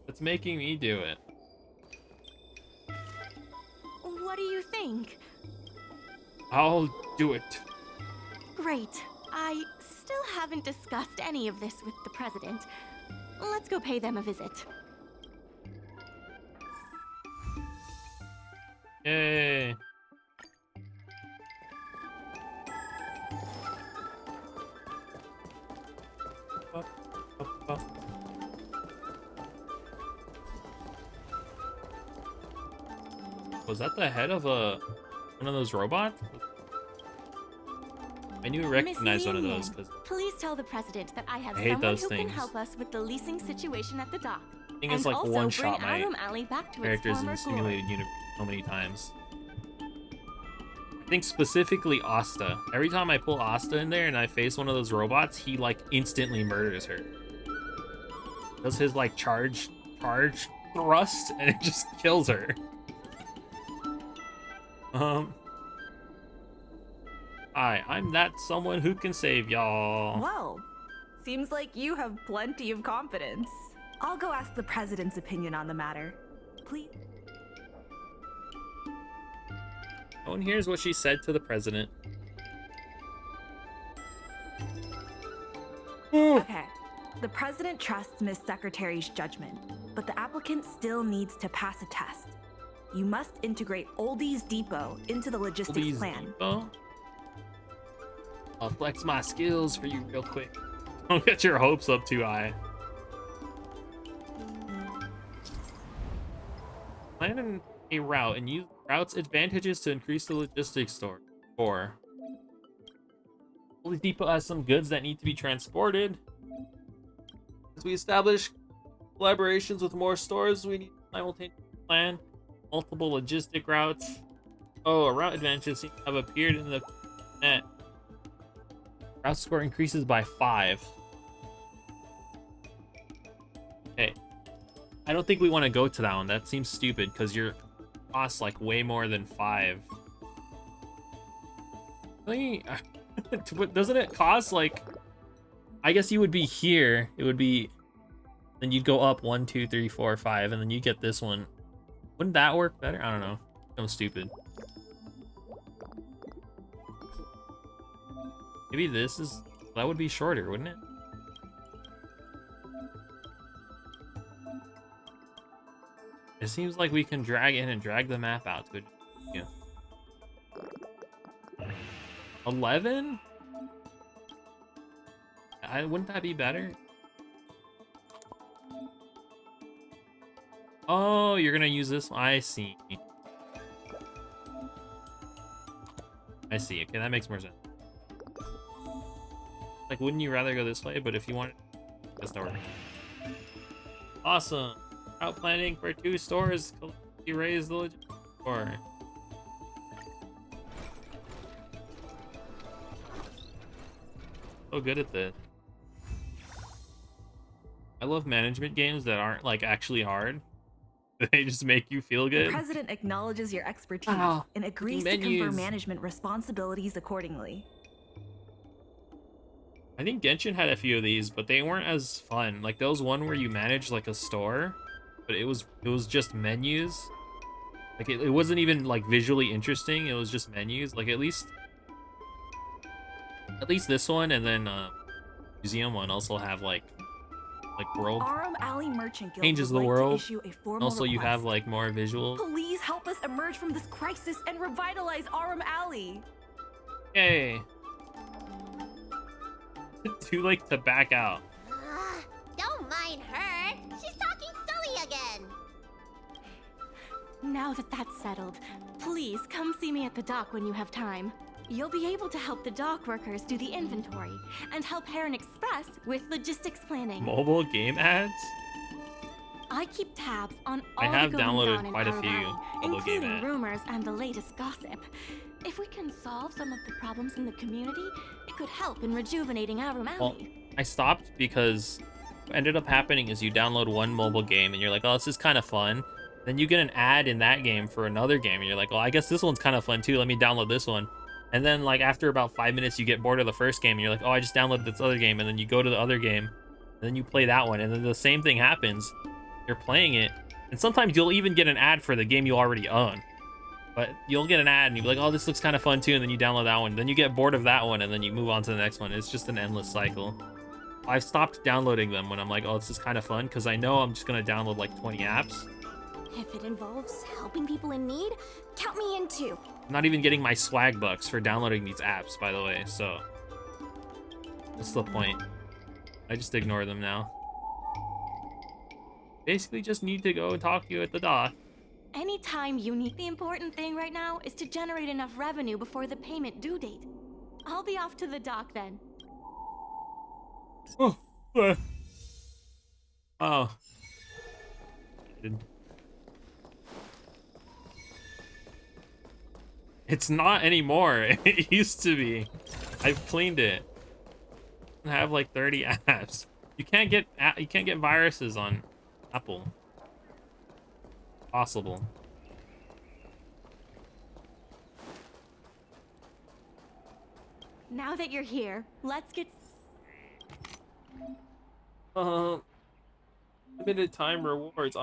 It's making me do it. What do you think? I'll do it. Great. I still haven't discussed any of this with the president. Let's go pay them a visit. Yay. Was that the head of one of those robots? I knew I recognized one of those because Please tell the president that I have I hate someone those who can things. help us with the leasing situation at the dock. I think it's like also one shot bring my Autumn Alley back to its characters former in glory. simulated universe so many times. I think specifically Asta. Every time I pull Asta in there and I face one of those robots, he like instantly murders her. Does his like charge thrust and it just kills her. Hi, I'm that someone who can save y'all. Well, seems like you have plenty of confidence. I'll go ask the president's opinion on the matter. Please. Oh, and here's what she said to the president. Okay. The president trusts Miss Secretary's judgment, but the applicant still needs to pass a test. You must integrate Oldie's Depot into the logistics Oldie's plan. Depot? I'll flex my skills for you real quick. Don't get your hopes up too high. Plan a route and use route's advantages to increase the logistics store. 4. Oldie's Depot has some goods that need to be transported. As we establish collaborations with more stores, we need to simultaneously plan multiple logistic routes. Oh, a route advantages seem to have appeared in the net. Route score increases by 5. Okay. I don't think we want to go to that one. That seems stupid because your costs like way more than 5. Really? Doesn't it cost like... I guess you would be here. It would be... Then you'd go up 1, 2, 3, 4, 5, and then you get this one. Wouldn't that work better? I don't know. I'm stupid. Maybe this is... That would be shorter, wouldn't it? It seems like we can drag in and drag the map out to it. Yeah. 11? Wouldn't that be better? Oh, you're gonna use this one. I see. I see. Okay, that makes more sense. Like, wouldn't you rather go this way? But if you want, that's not working. Awesome. Route planning for 2 stores. You raise the logistics score. So good at this. I love management games that aren't like actually hard. They just make you feel The good. president acknowledges your expertise Wow. and agrees to Menus. confer management responsibilities accordingly. I think Genshin had a few of these, but they weren't as fun. Like there was one where you managed like a store, but it was just menus. Like it wasn't even like visually interesting. It was just menus. Like at least this one, and then museum one also have like world Aurum Alley Merchant Guild changes would the like world. To issue a formal Also, you have request. like more visual. Please help us emerge from this crisis and revitalize Aurum Alley. Yay! Too late to back out. Don't mind her. She's talking silly again. Now that that's settled, please come see me at the dock when you have time. You'll be able to help the dock workers do the inventory and help Heron Express with logistics planning. Mobile game ads? I keep tabs on I all have the goings downloaded on in quite a Aurum few Alley, mobile game including ads. rumors and the latest gossip. If we can solve some of the problems in the community, it could help in rejuvenating Aurum Alley. Well, I stopped because what ended up happening is you download one mobile game and you're like, oh, this is kind of fun. Then you get an ad in that game for another game and you're like, well, I guess this one's kind of fun too. Let me download this one. And then like after about 5 minutes, you get bored of the first game and you're like, oh, I just downloaded this other game. And then you go to the other game and then you play that one. And then the same thing happens. You're playing it. And sometimes you'll even get an ad for the game you already own. But you'll get an ad and you'll be like, oh, this looks kind of fun too. And then you download that one. Then you get bored of that one and then you move on to the next one. It's just an endless cycle. I've stopped downloading them when I'm like, oh, this is kind of fun. Because I know I'm just going to download like 20 apps. If it involves helping people in need, count me in too. I'm not even getting my swag bucks for downloading these apps, by the way. So what's the point? I just ignore them now. Basically just need to go and talk to you at the dock. Anytime you need. The important thing right now is to generate enough revenue before the payment due date. I'll be off to the dock then. Oh. Oh. It's not anymore. It used to be. I've cleaned it. I have like 30 apps. You can't get viruses on Apple. Possible. Now that you're here, let's get... Limited time rewards.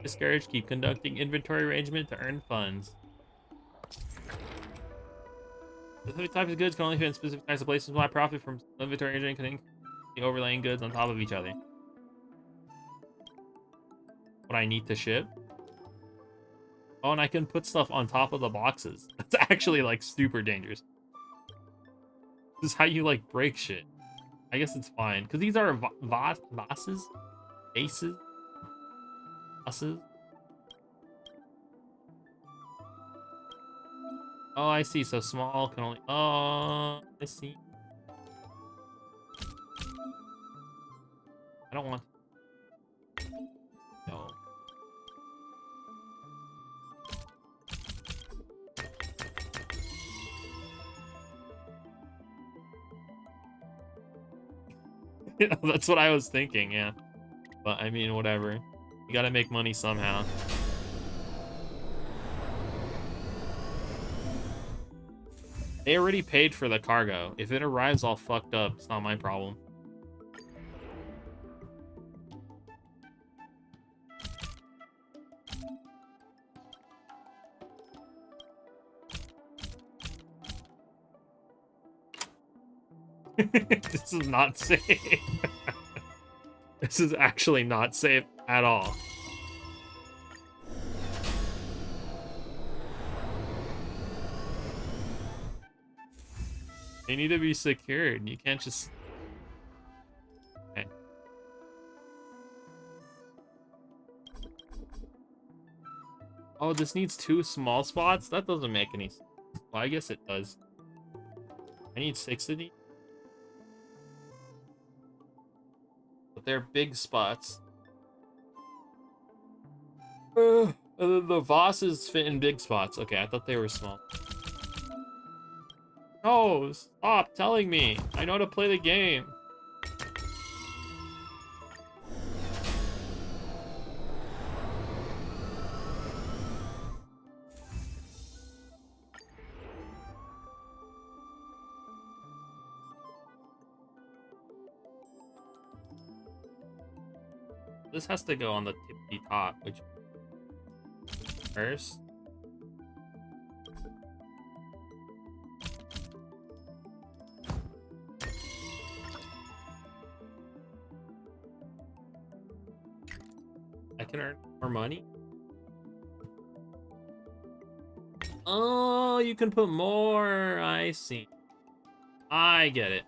Discourage, keep conducting inventory arrangement to earn funds. Specific types of goods can only fit in specific types of places. My profit from inventory arrangement can be overlaying goods on top of each other. What I need to ship. Oh, and I can put stuff on top of the boxes. That's actually like super dangerous. This is how you like break shit. I guess it's fine because these are vases, vases. Oh, I see. So small can only. Oh, I see. I don't want. No. Yeah, that's what I was thinking. Yeah, but I mean, whatever. You gotta make money somehow. They already paid for the cargo. If it arrives all fucked up, it's not my problem. This is not safe. This is actually not safe at all. They need to be secured. You can't just... Okay. Oh, this needs 2 small spots? That doesn't make any sense. Well, I guess it does. I need 6 of these. But they're big spots. And then the Vosses fit in big spots. Okay, I thought they were small. No, stop telling me. I know how to play the game. This has to go on the tippy top, which first. I can earn more money. Oh, you can put more. I see. I get it.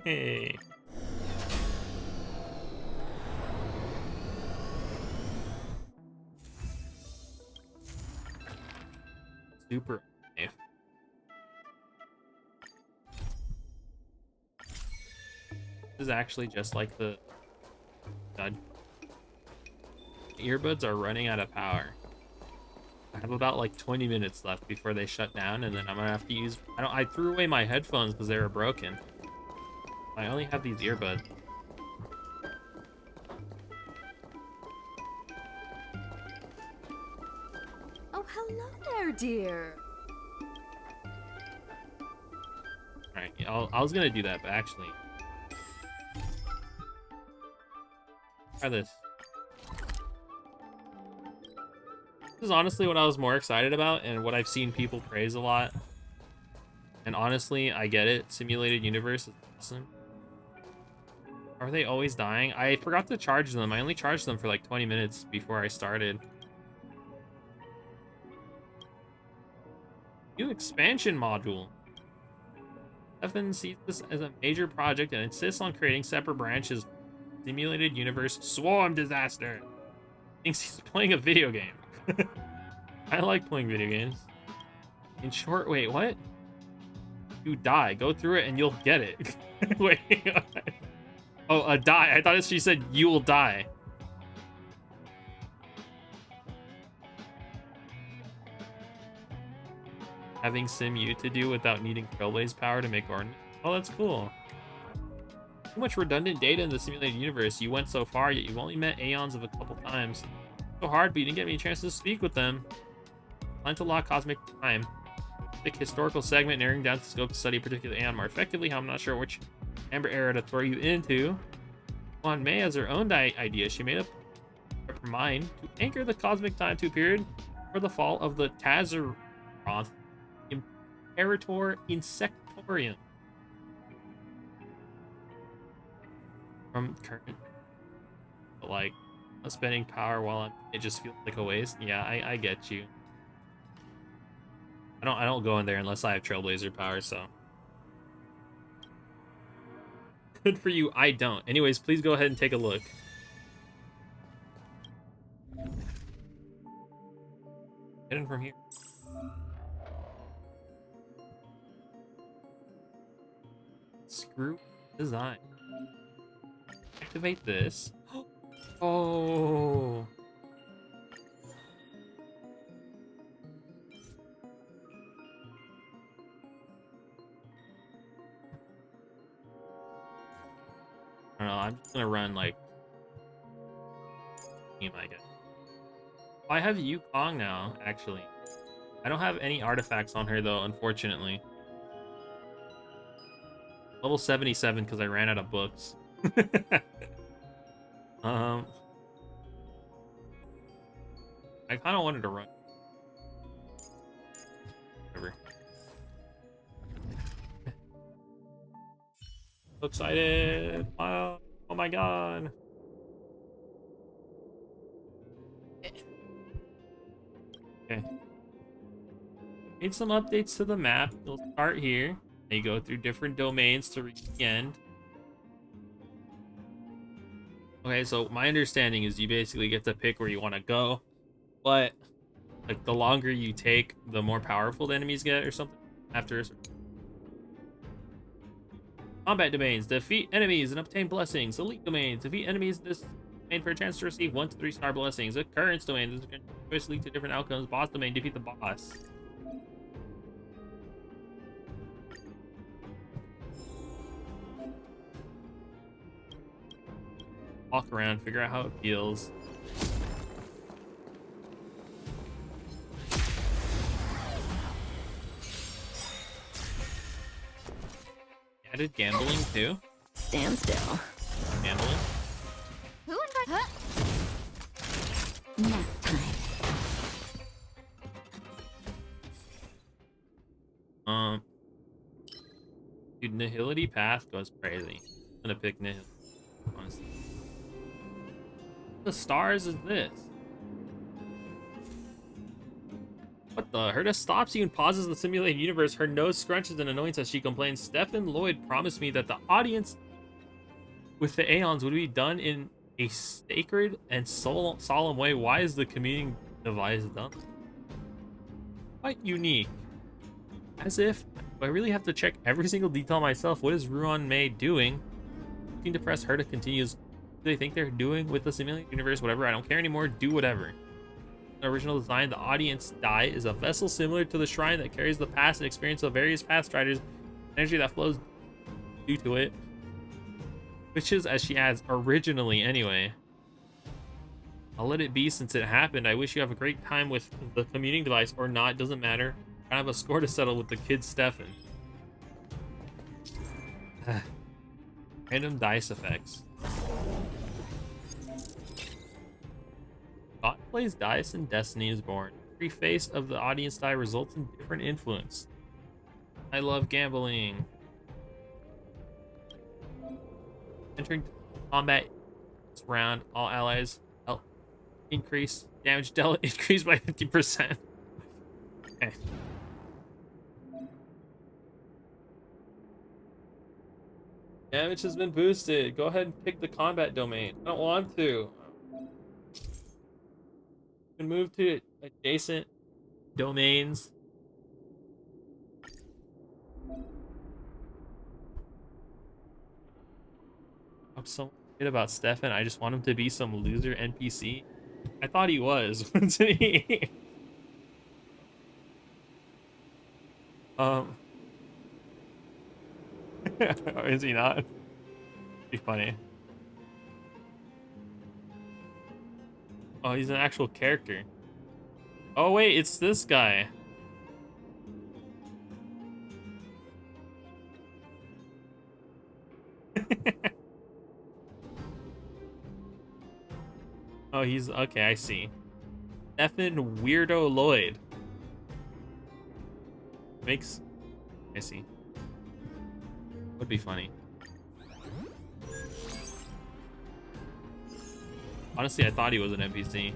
Hey. Super. This is actually just like the earbuds are running out of power. I have about like 20 minutes left before they shut down, and then I'm gonna have to use. I threw away my headphones because they were broken. I only have these earbuds. Oh, hello there, dear. Alright, I was gonna do that, but actually, try this. This is honestly what I was more excited about and what I've seen people praise a lot. And honestly, I get it. Simulated universe is awesome. Are they always dying? I forgot to charge them. I only charged them for like 20 minutes before I started. New expansion module. Stefan sees this as a major project and insists on creating separate branches. Simulated universe swarm disaster. Thinks he's playing a video game. I like playing video games. In short, wait, what? You die. Go through it and you'll get it. Wait. Oh, die. I thought she said you will die. Having Sim-U to do without needing Trailblaze power to make ordnance. Oh, that's cool. Too much redundant data in the simulated universe. You went so far, yet you've only met Aeons of a couple times. So hard, but you didn't get any chance to speak with them. Plan to lock cosmic time. Thick historical segment narrowing down the scope to study a particular Aeon more effectively. I'm not sure which Amber era to throw you into. On May has her own idea. She made up her mind to anchor the cosmic time to a period for the fall of the Tazaroth Imperator Insectorium. From current, but like spending power while it just feels like a waste. Yeah, I get you. I don't go in there unless I have Trailblazer power, so. Good for you, I don't. Anyways, please go ahead and take a look. Get in from here. Screw design. Activate this. Oh. I don't know, I'm just gonna run like team, I guess. Oh, I have Yukong now, actually. I don't have any artifacts on her though, unfortunately. Level 77 because I ran out of books. I kind of wanted to run. Whatever. So excited! Wow! Oh my god! Okay. Made some updates to the map. You'll start here. You go through different domains to reach the end. Okay, so my understanding is you basically get to pick where you want to go, but like the longer you take, the more powerful the enemies get or something after. Combat domains: defeat enemies and obtain blessings. Elite domains: defeat enemies in this domain for a chance to receive 1 to 3 star blessings. Occurrence domain: this can choice lead to different outcomes. Boss domain: defeat the boss. Walk around, figure out how it feels. Added gambling too. Stand still. Gambling. Who invited? Nap time. Dude, Nihility Path goes crazy. I'm gonna pick Nihil, honestly. What the stars is this? What the? Herta stops you and pauses the simulated universe. Her nose scrunches in annoyance as she complains. Stefan Lloyd promised me that the audience with the Aeons would be done in a sacred and solemn way. Why is the commuting device done? Quite unique. As if I really have to check every single detail myself. What is Ruan Mei doing? Looking depressed, Herta continues. they think they're doing with the simulated universe? Whatever, I don't care anymore. Do whatever. The original design, the audience die is a vessel similar to the shrine that carries the past and experience of various past striders, energy that flows due to it. Which is, as she adds, originally anyway. I'll let it be since it happened. I wish you have a great time with the commuting device or not, doesn't matter. I have a score to settle with the kid Stefan. Random dice effects. God plays dice and Destiny is born. Every face of the audience die results in different influence. I love gambling. Entering combat round, all allies help increase damage dealt increased by 50%. Okay. Damage has been boosted. Go ahead and pick the combat domain. I don't want to. You can move to adjacent domains. I'm so good about Stefan. I just want him to be some loser NPC. I thought he was, wasn't he? Is he not? Be funny. Oh, he's an actual character. Oh wait, it's this guy. Oh, he's okay. I see. Stefan Weirdo Lloyd. Makes. I see. Would be funny. Honestly, I thought he was an NPC.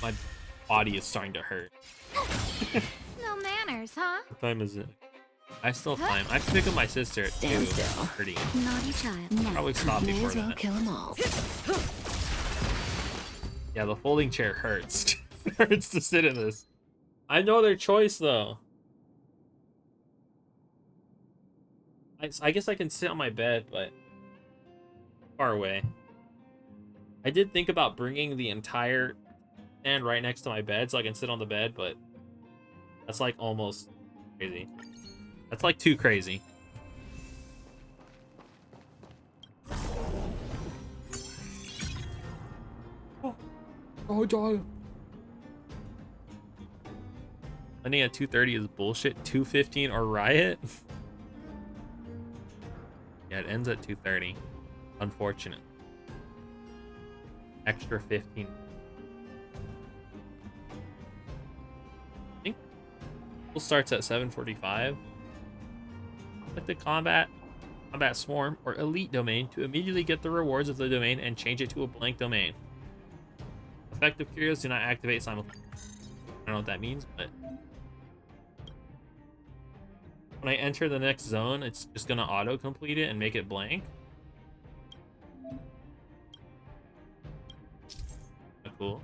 My body is starting to hurt. No manners, huh? What time is it? I still have time. I can pick up my sister at 2. Pretty. Naughty child. Now, Probably stop may before as well that. kill them all. Yeah, the folding chair hurts. It hurts to sit in this. I know their choice though. I guess I can sit on my bed, but far away. I did think about bringing the entire stand right next to my bed so I can sit on the bed, but that's like almost crazy. That's like too crazy. Oh, God. Ending at 2:30 is bullshit. 2:15 or riot? Yeah, it ends at 2:30. Unfortunate. Extra 15. I think it starts at 7:45. Click the combat swarm or elite domain to immediately get the rewards of the domain and change it to a blank domain. Effective curios do not activate simultaneously. I don't know what that means, but when I enter the next zone, it's just gonna auto complete it and make it blank. Cool.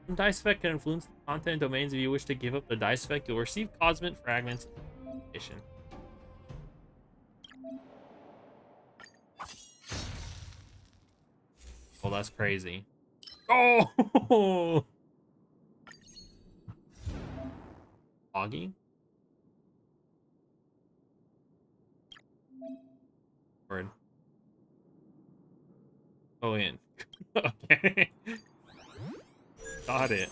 Some dice effect can influence the content domains. If you wish to give up the dice effect, you'll receive cosmic fragments. Oh, that's crazy. Oh! Foggy? Word. Go in. Okay. Got it.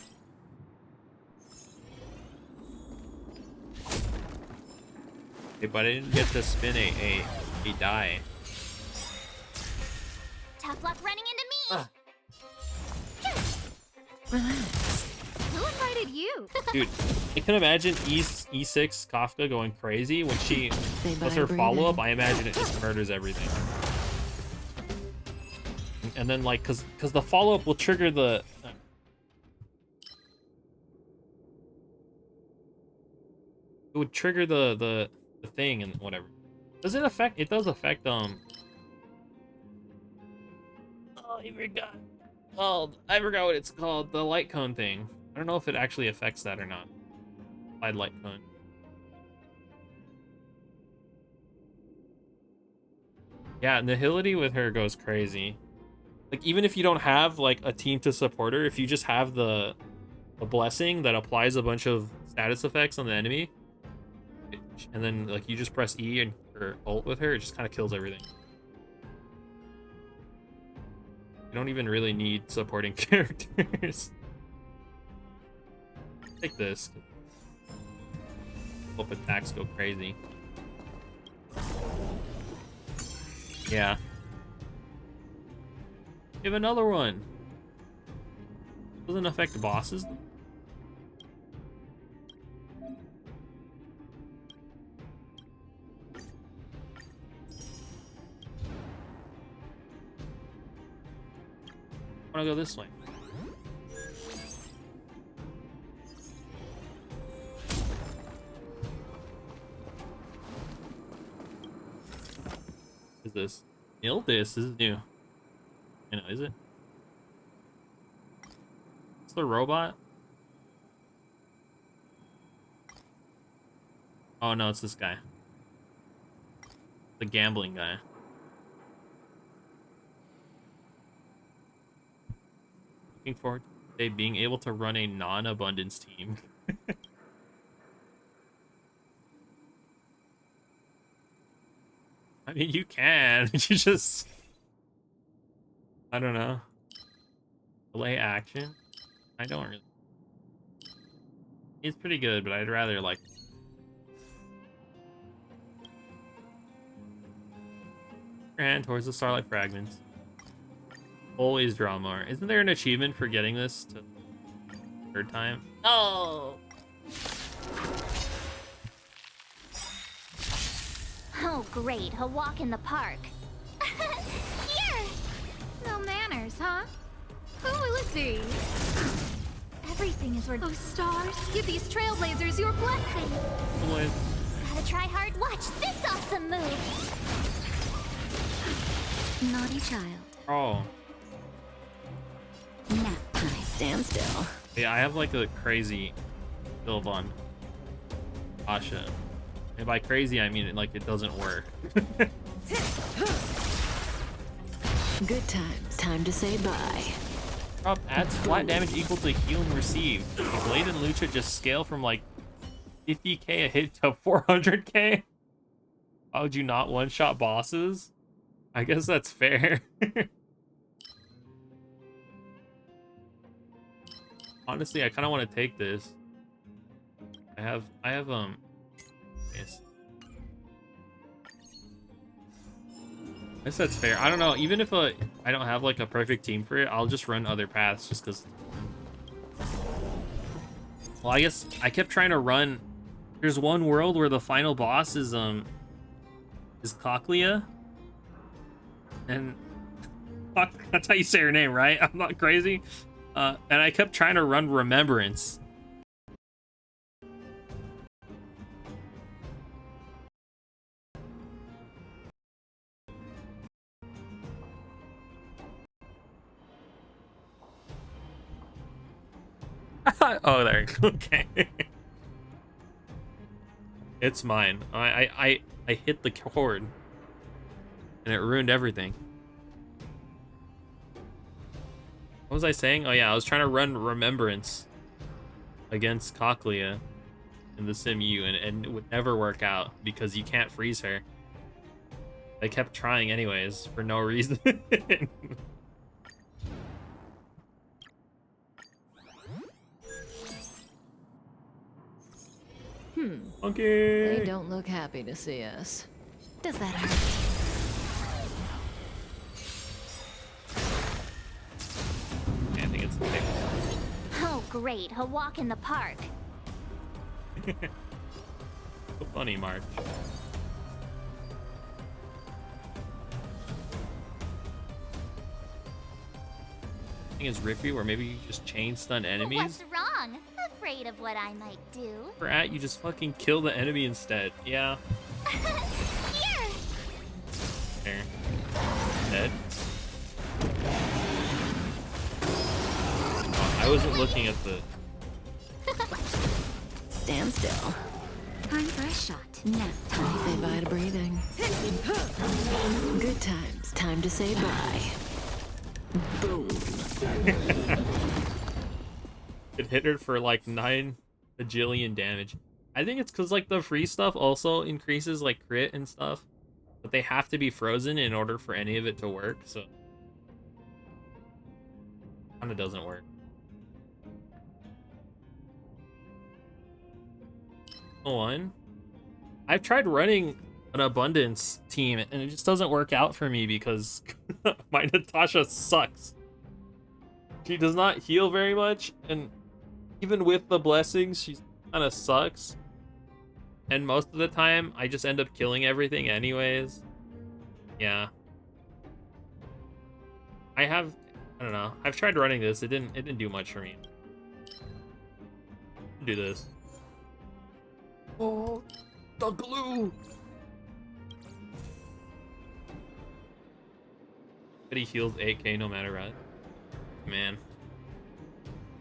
Okay, but I didn't get to spin a die. Tough luck running into me. Relax. Who invited you? Dude, I can imagine E6 Kafka going crazy when she does her breathe follow-up. in. I imagine it just murders everything. And then, like, cause the follow-up will trigger the... it would trigger the thing and whatever. Does it affect... It does affect, Oh, I forgot. Oh, I forgot what it's called. The light cone thing. I don't know if it actually affects that or not. Applied light cone. Yeah, Nihility with her goes crazy. Like, even if you don't have like a team to support her, if you just have the blessing that applies a bunch of status effects on the enemy, and then like you just press E and or ult with her, it just kind of kills everything. You don't even really need supporting characters. Take this. Hope attacks go crazy. Yeah. Give another one. Doesn't affect bosses. I wanna go this way. Is this? This is new. You know, is it? It's the robot? Oh no, it's this guy. The gambling guy. Looking forward to being able to run a non-abundance team. I mean, you can. You just... I don't know. Delay action? I don't really... It's pretty good, but I'd rather, like... Your hand towards the starlight fragments. Always draw more. Isn't there an achievement for getting this to third time? Oh! Oh, great. A walk in the park. Here! No manners, huh? Oh, let's see. Everything is worth... Oh, stars, give these trailblazers your blessing. What? Gotta try hard. Watch this awesome move. Naughty child. Oh. Nap time. Stand still. Yeah, I have like a crazy build on Asha. And by crazy, I mean like it doesn't work. Good times. Time to say bye. Drop adds flat damage equal to healing received. Blade and Lucha just scale from like 50k a hit to 400k. How would you not one-shot bosses? I guess that's fair. Honestly, I kind of want to take this. I have yes. I guess that's fair. I don't know. Even if I don't have like a perfect team for it, I'll just run other paths just because. Well, I guess I kept trying to run. There's one world where the final boss is Cochlea, and that's how you say her name, right? I'm not crazy. And I kept trying to run Remembrance. Oh, there. Okay. It's mine. I hit the cord, and it ruined everything. What was I saying? Oh yeah, I was trying to run Remembrance against Cochlea in the Sim U, and it would never work out because you can't freeze her. I kept trying anyways for no reason. Okay. They don't look happy to see us. Does that hurt? I think it's the table. Oh, great. A walk in the park. So funny, March. I think it's Rippy, where maybe you just chain stun enemies. What's wrong? Afraid of what I might do? You just fucking kill the enemy instead. Yeah. Here! There. Dead. Oh, I wasn't looking at the stand still. Time for a shot. Now, time to say bye to breathing. Good times. Time to say bye. Boom. It hit her for like 9 bajillion damage. I think it's because like the free stuff also increases like crit and stuff, but they have to be frozen in order for any of it to work, so kind of doesn't work. One, I've tried running an abundance team and it just doesn't work out for me because my Natasha sucks. She does not heal very much, and even with the blessings, she kind of sucks. And most of the time, I just end up killing everything anyways. Yeah. I don't know. I've tried running this. It didn't do much for me. Do this. Oh, the glue. But he heals 8k no matter what. Man.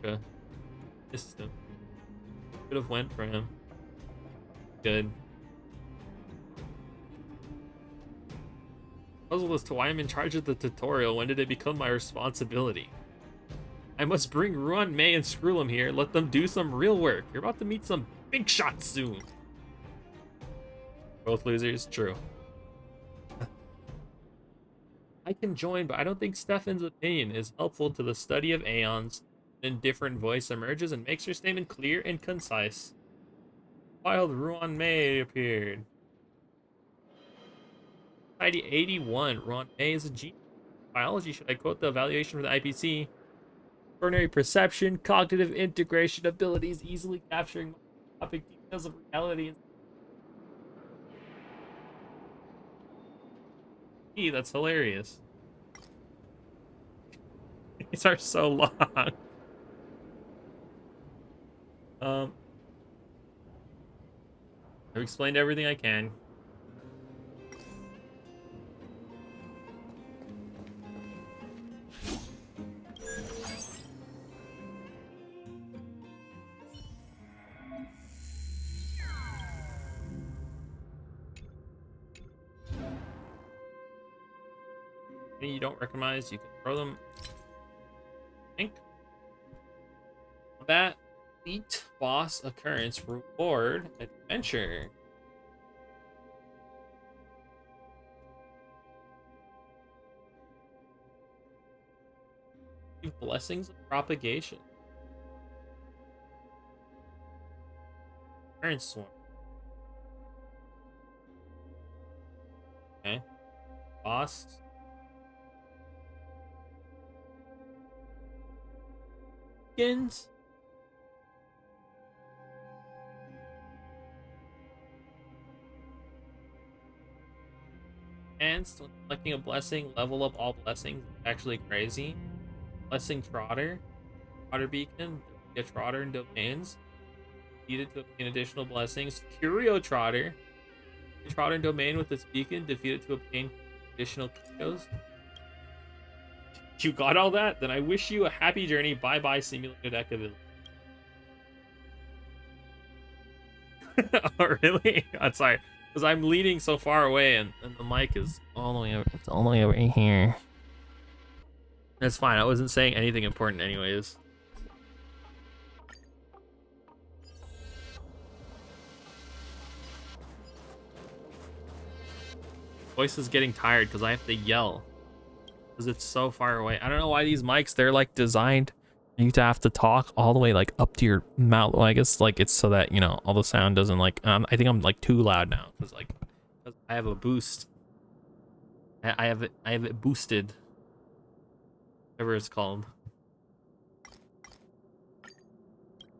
Okay. System. Could have went for him. Good. Puzzle as to why I'm in charge of the tutorial. When did it become my responsibility? I must bring Ruan, May, and Skrullum here. Let them do some real work. You're about to meet some big shots soon. Both losers? True. I can join, but I don't think Stefan's opinion is helpful to the study of Aeons. An indifferent voice emerges and makes her statement clear and concise. Wild Ruan May appeared. ID 81. Ruan May is a genius. Biology, should I quote the evaluation for the IPC? Extraordinary perception, cognitive integration abilities, easily capturing topic details of reality. That's hilarious. These are so long. I've explained everything I can. Any you don't recognize, you can throw them. Think. That elite boss occurrence reward adventure. Blessings of propagation. Occurrence swarm. Okay. Boss. Skins. And selecting a blessing, level up all blessings. Actually crazy. Blessing Trotter. Trotter Beacon. Get Trotter and domains. Needed to obtain additional blessings. Curio Trotter. Trotter and domain with this beacon. Defeated to obtain additional curios. You got all that? Then I wish you a happy journey. Bye-bye, simulated Echaville. Oh, really? I'm sorry. Because I'm leaning so far away and the mic is all the way over. It's all the way over here. That's fine. I wasn't saying anything important anyways. Voice is getting tired because I have to yell. Because it's so far away. I don't know why these mics, they're like designed for you to have to talk all the way like up to your mouth. Well, I guess like it's so that, you know, all the sound doesn't like, I think I'm like too loud now because like I have a boost. I have it boosted. Whatever it's called.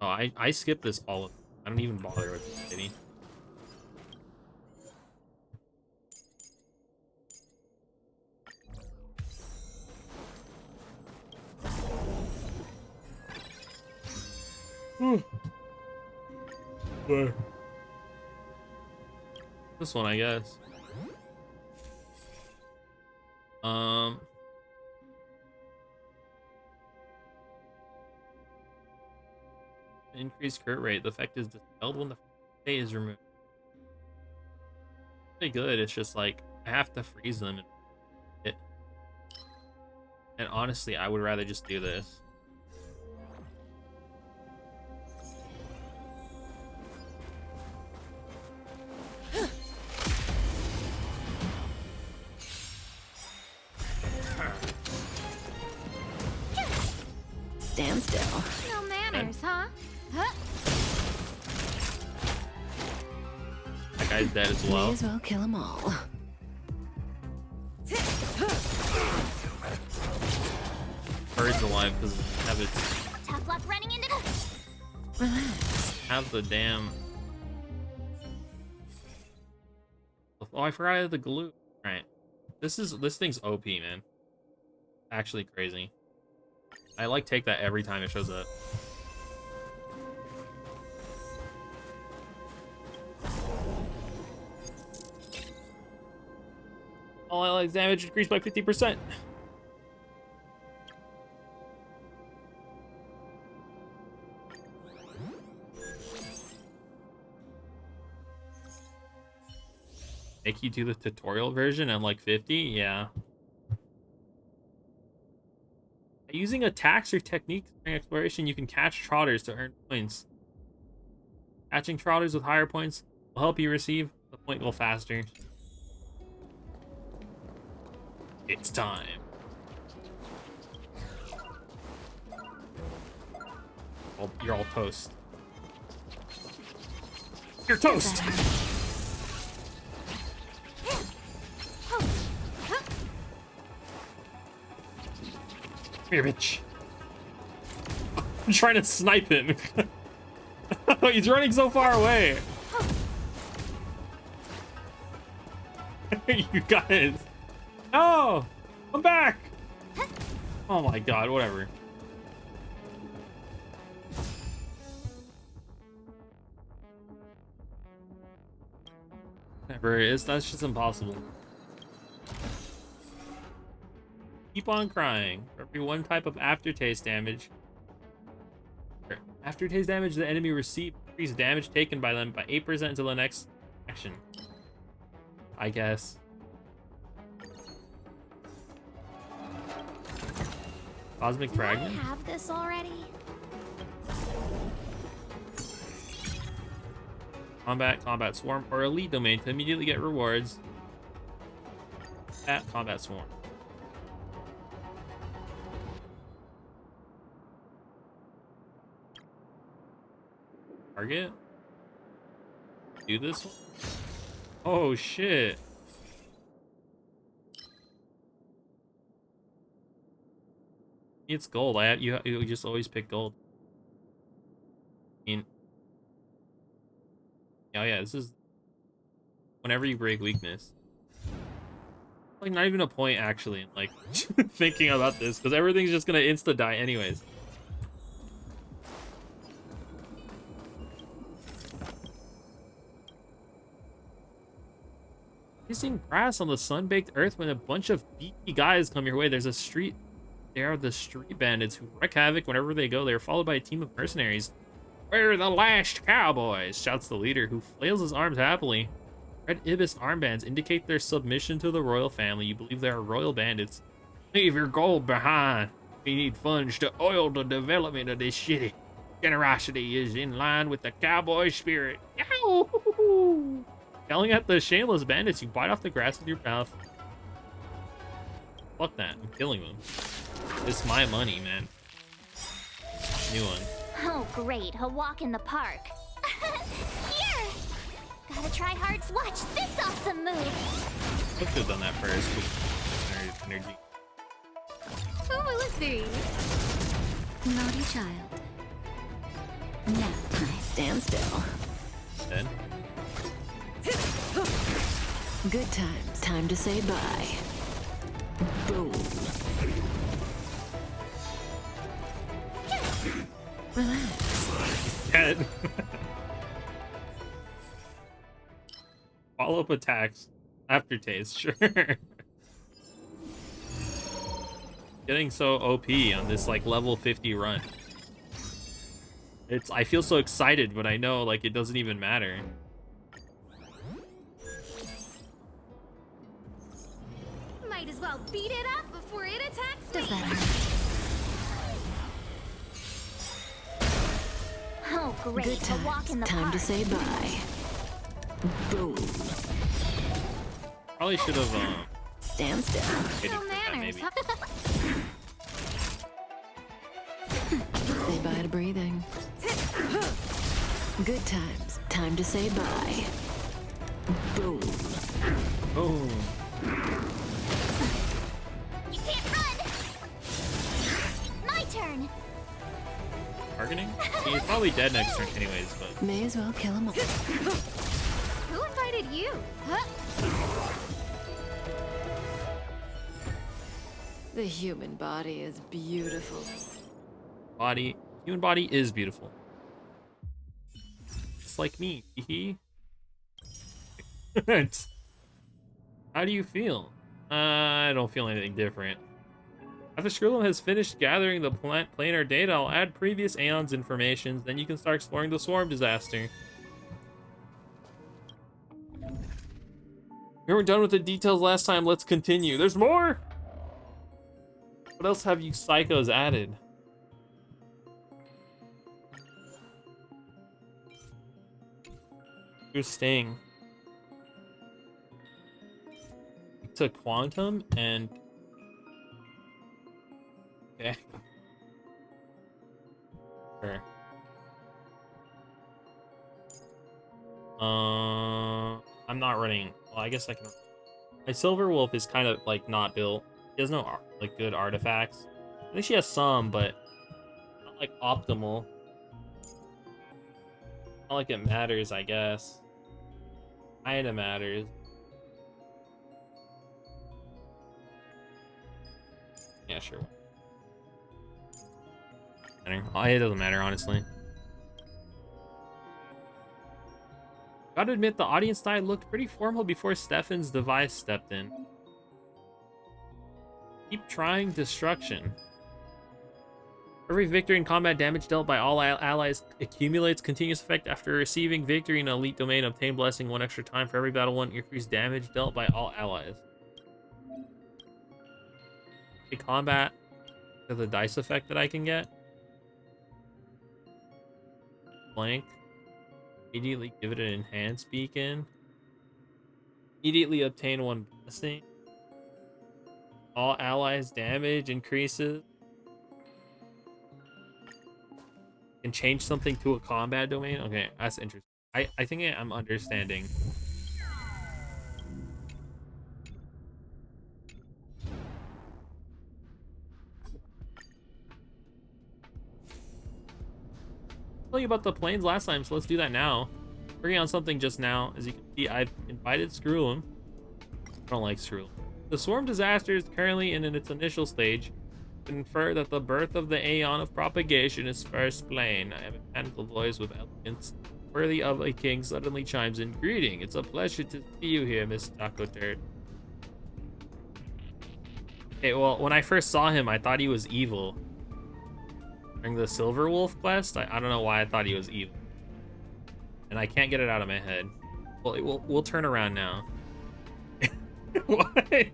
Oh, I skip this all of. I don't even bother with this lady. Where? This one, I guess. increased crit rate. The effect is dispelled when the stay is removed. Pretty good. It's just like I have to freeze them. And honestly, I would rather just do this. Stand still. No manners, huh? That guy's dead as well. May as well kill them all. Bird's alive because have its Tough luck running into have the damn. Oh, I forgot the glue. All right, this thing's OP, man. Actually crazy. I like take that every time it shows up. All allies damage increased by 50%. Make you do the tutorial version at like 50? Yeah. Using attacks or techniques during exploration, you can catch trotters to earn points. Catching trotters with higher points will help you receive the point goal faster. It's time. Well, you're all toast. You're toast! Come here, bitch. I'm trying to snipe him. He's running so far away. You guys. No! Come back! Oh my god, whatever. Whatever it is, that's just impossible. Keep on crying. For every one type of aftertaste damage. Aftertaste damage the enemy received increase damage taken by them by 8% until the next action. I guess. Cosmic Fragment? I have this already? Combat Swarm, or Elite Domain to immediately get rewards. At Combat Swarm. Target? Do this one? Oh shit. It's gold. You just always pick gold. I mean, oh yeah, this is whenever you break weakness. Like not even a point actually, like thinking about this, because everything's just gonna insta die anyways. Kissing grass on the sun-baked earth when a bunch of beefy guys come your way. There's a street. They are the street bandits who wreak havoc whenever they go. They are followed by a team of mercenaries. We're the last cowboys, shouts the leader, who flails his arms happily. Red ibis armbands indicate their submission to the royal family. You believe they are royal bandits. Leave your gold behind. We need funds to oil the development of this city. Generosity is in line with the cowboy spirit. Yow! Yelling at the shameless bandits, you bite off the grass with your mouth. Fuck that, I'm killing them. It's my money, man. New one. Oh, great. A walk in the park. Here! Gotta try hard to watch this awesome move. I should have done that first. Energy. Oh, let's see. Naughty child. Now, stand still. Dead? Good times. Time to say bye. Boom. Relax. Dead. Follow-up attacks. Aftertaste, sure. Getting so OP on this like level 50 run. I feel so excited, but I know like it doesn't even matter. Might as well beat it up before it attacks me. Does that hurt? Oh, great. Good A walk in the Time park. to say bye. Boom. Probably should have Stand still. waited for that, maybe. Say bye to breathing. Good times. Time to say bye. Boom. Boom. You can't run. My turn. Targeting? He's probably dead next turn anyways, but May as well kill him all. Who invited you? Huh? The human body is beautiful. human body is beautiful. Just like me. How do you feel? I don't feel anything different. After Skrillum has finished gathering the planar data, I'll add previous Aeon's information, then you can start exploring the swarm disaster. We were done with the details last time, let's continue. There's more! What else have you psychos added? Who's Sting? To Quantum and... Okay. Sure. I'm not running. Well, I guess I can. My Silver Wolf is kind of like not built. He has no like good artifacts. I think she has some, but not like optimal. Not like it matters, I guess. Kinda matters. Yeah, sure. It doesn't matter, honestly. Gotta admit, the audience style looked pretty formal before Stefan's device stepped in. Keep trying destruction. Every victory in combat, damage dealt by all allies accumulates continuous effect after receiving victory in an elite domain. Obtain blessing 1 extra time for every battle 1 increased damage dealt by all allies. The combat, the dice effect that I can get. Blank. Immediately give it an enhanced beacon. Immediately obtain 1 blessing. All allies damage increases. Can change something to a combat domain. Okay, that's interesting. I think I'm understanding. I told you about the planes last time, so let's do that now. Working on something just now. As you can see, I've invited Skrillum. I don't like Skrillum. The swarm disaster is currently in its initial stage. Infer that the birth of the Aeon of propagation is first plain. I have a mechanical voice with elegance worthy of a king suddenly chimes in. Greeting. It's a pleasure to see you here, Miss Taco Turd. Okay, well, when I first saw him, I thought he was evil. During the Silver Wolf quest, I don't know why I thought he was evil. And I can't get it out of my head. Well, we'll turn around now. What? I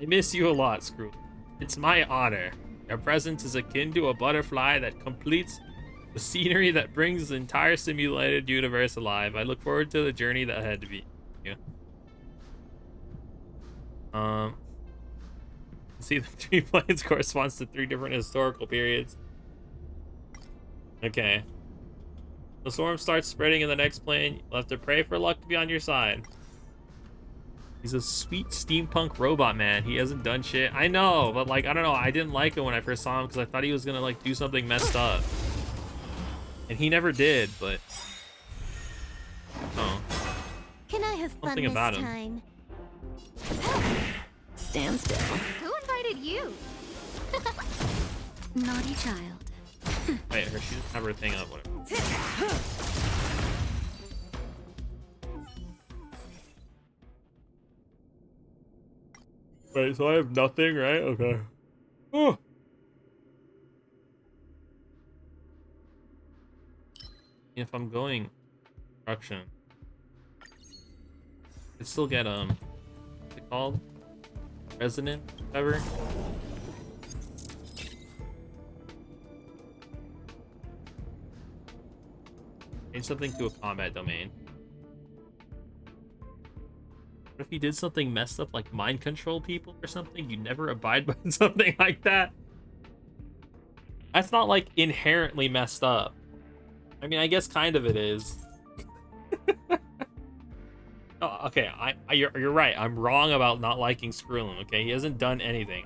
miss you a lot, Screw. It's my honor. Your presence is akin to a butterfly that completes the scenery that brings the entire simulated universe alive. I look forward to the journey that had to be. Yeah. See, the 3 planes corresponds to 3 different historical periods. Okay. The swarm starts spreading in the next plane. You'll have to pray for luck to be on your side. He's a sweet steampunk robot man. He hasn't done shit. I know, but like, I don't know. I didn't like him when I first saw him because I thought he was gonna like do something messed up. And he never did, but... Oh. Can I have fun Something this about him. time? Stand still. Who invited you? Naughty child. Wait, she doesn't have her thing up, whatever. Wait, so I have nothing, right? Okay. Oh. If I'm going construction, I still get what's it called? Resident, whatever. Change something to a combat domain. What if you did something messed up, like mind control people or something? You never abide by something like that. That's not like inherently messed up. I mean, I guess kind of it is. Oh, okay, you're right. I'm wrong about not liking Skrullin. Okay, he hasn't done anything.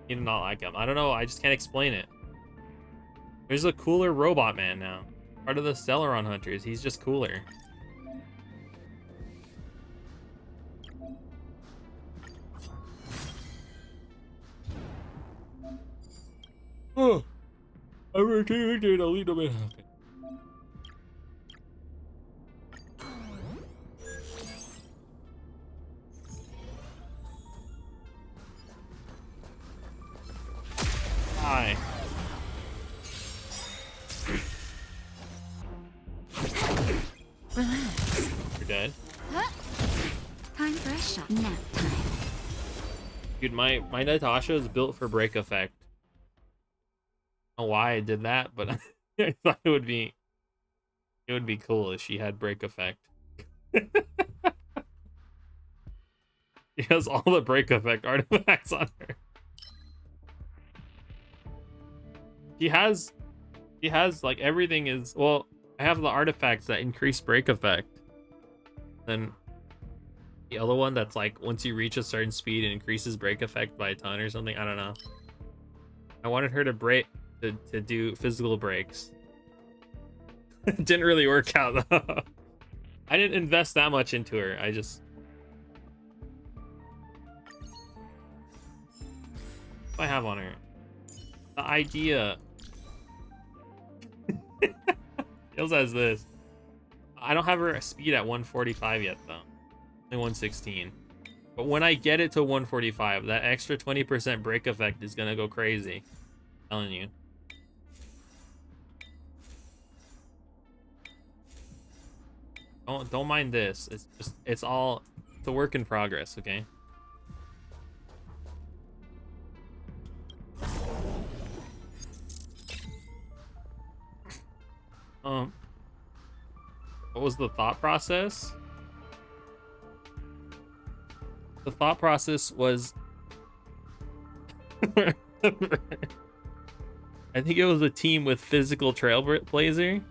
You do not like him. I don't know. I just can't explain it. There's a cooler robot man now. Part of the Celeron Hunters. He's just cooler. Oh, I'm returning to the lead of it. Okay. Hi. Relax. You're dead. Time for a shot. Nap time. Dude, my Natasha is built for break effect. I don't know why I did that, but I thought it would be cool if she had break effect. She has all the break effect artifacts on her. She has like everything is, well, I have the artifacts that increase break effect. Then the other one that's like once you reach a certain speed it increases break effect by a ton or something. I don't know. I wanted her to break to do physical breaks. It didn't really work out though. I didn't invest that much into her. I just what do I have on her? The idea. Hills has this. I don't have her speed at 145 yet though. Only 116. But when I get it to 145, that extra 20% break effect is gonna go crazy. I'm telling you. Don't mind this. It's a work in progress, okay? What was the thought process? The thought process was I think it was a team with physical Trailblazer.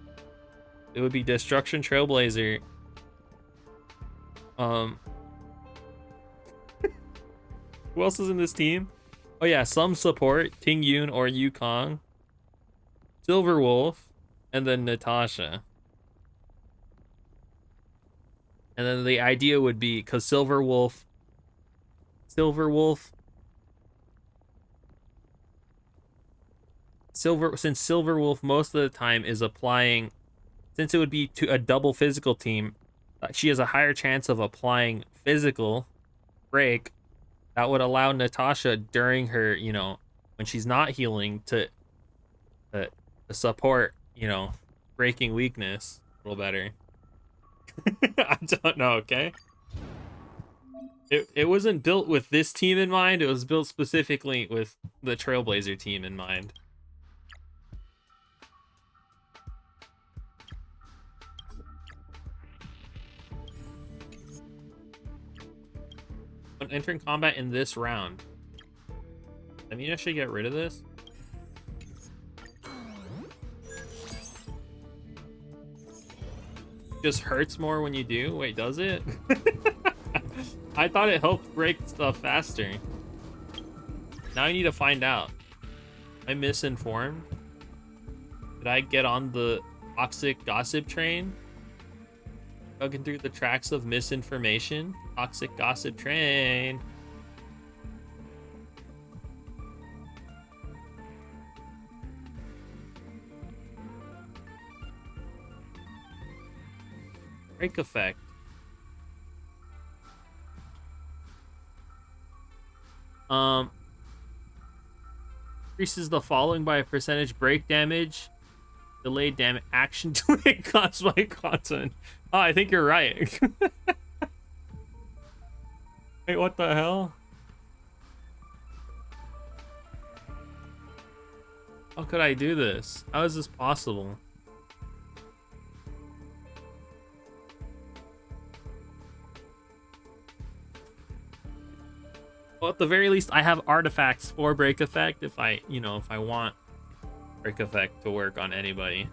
It would be Destruction Trailblazer. Who else is in this team? Oh yeah, some support, Ting Yun or Yukong, Silver Wolf, and then Natasha. And then the idea would be, because Silver Wolf, since Silver Wolf most of the time is applying, since it would be to a double physical team, she has a higher chance of applying physical break that would allow Natasha during her, you know, when she's not healing to support, you know, breaking weakness a little better. I don't know, okay? It wasn't built with this team in mind. It was built specifically with the Trailblazer team in mind. When entering combat in this round, I mean, I should get rid of this. Just hurts more when you do. Wait, does it? I thought it helped break stuff faster. Now I need to find out. Am I misinformed? Did I get on the toxic gossip train? Bugging through the tracks of misinformation. Toxic gossip train. Break effect. Increases the following by a percentage break damage. Delayed damage action delay caused by content. Oh, I think you're right. Wait, what the hell? How could I do this? How is this possible? Well, at the very least, I have artifacts for break effect if I, if I want break effect to work on anybody.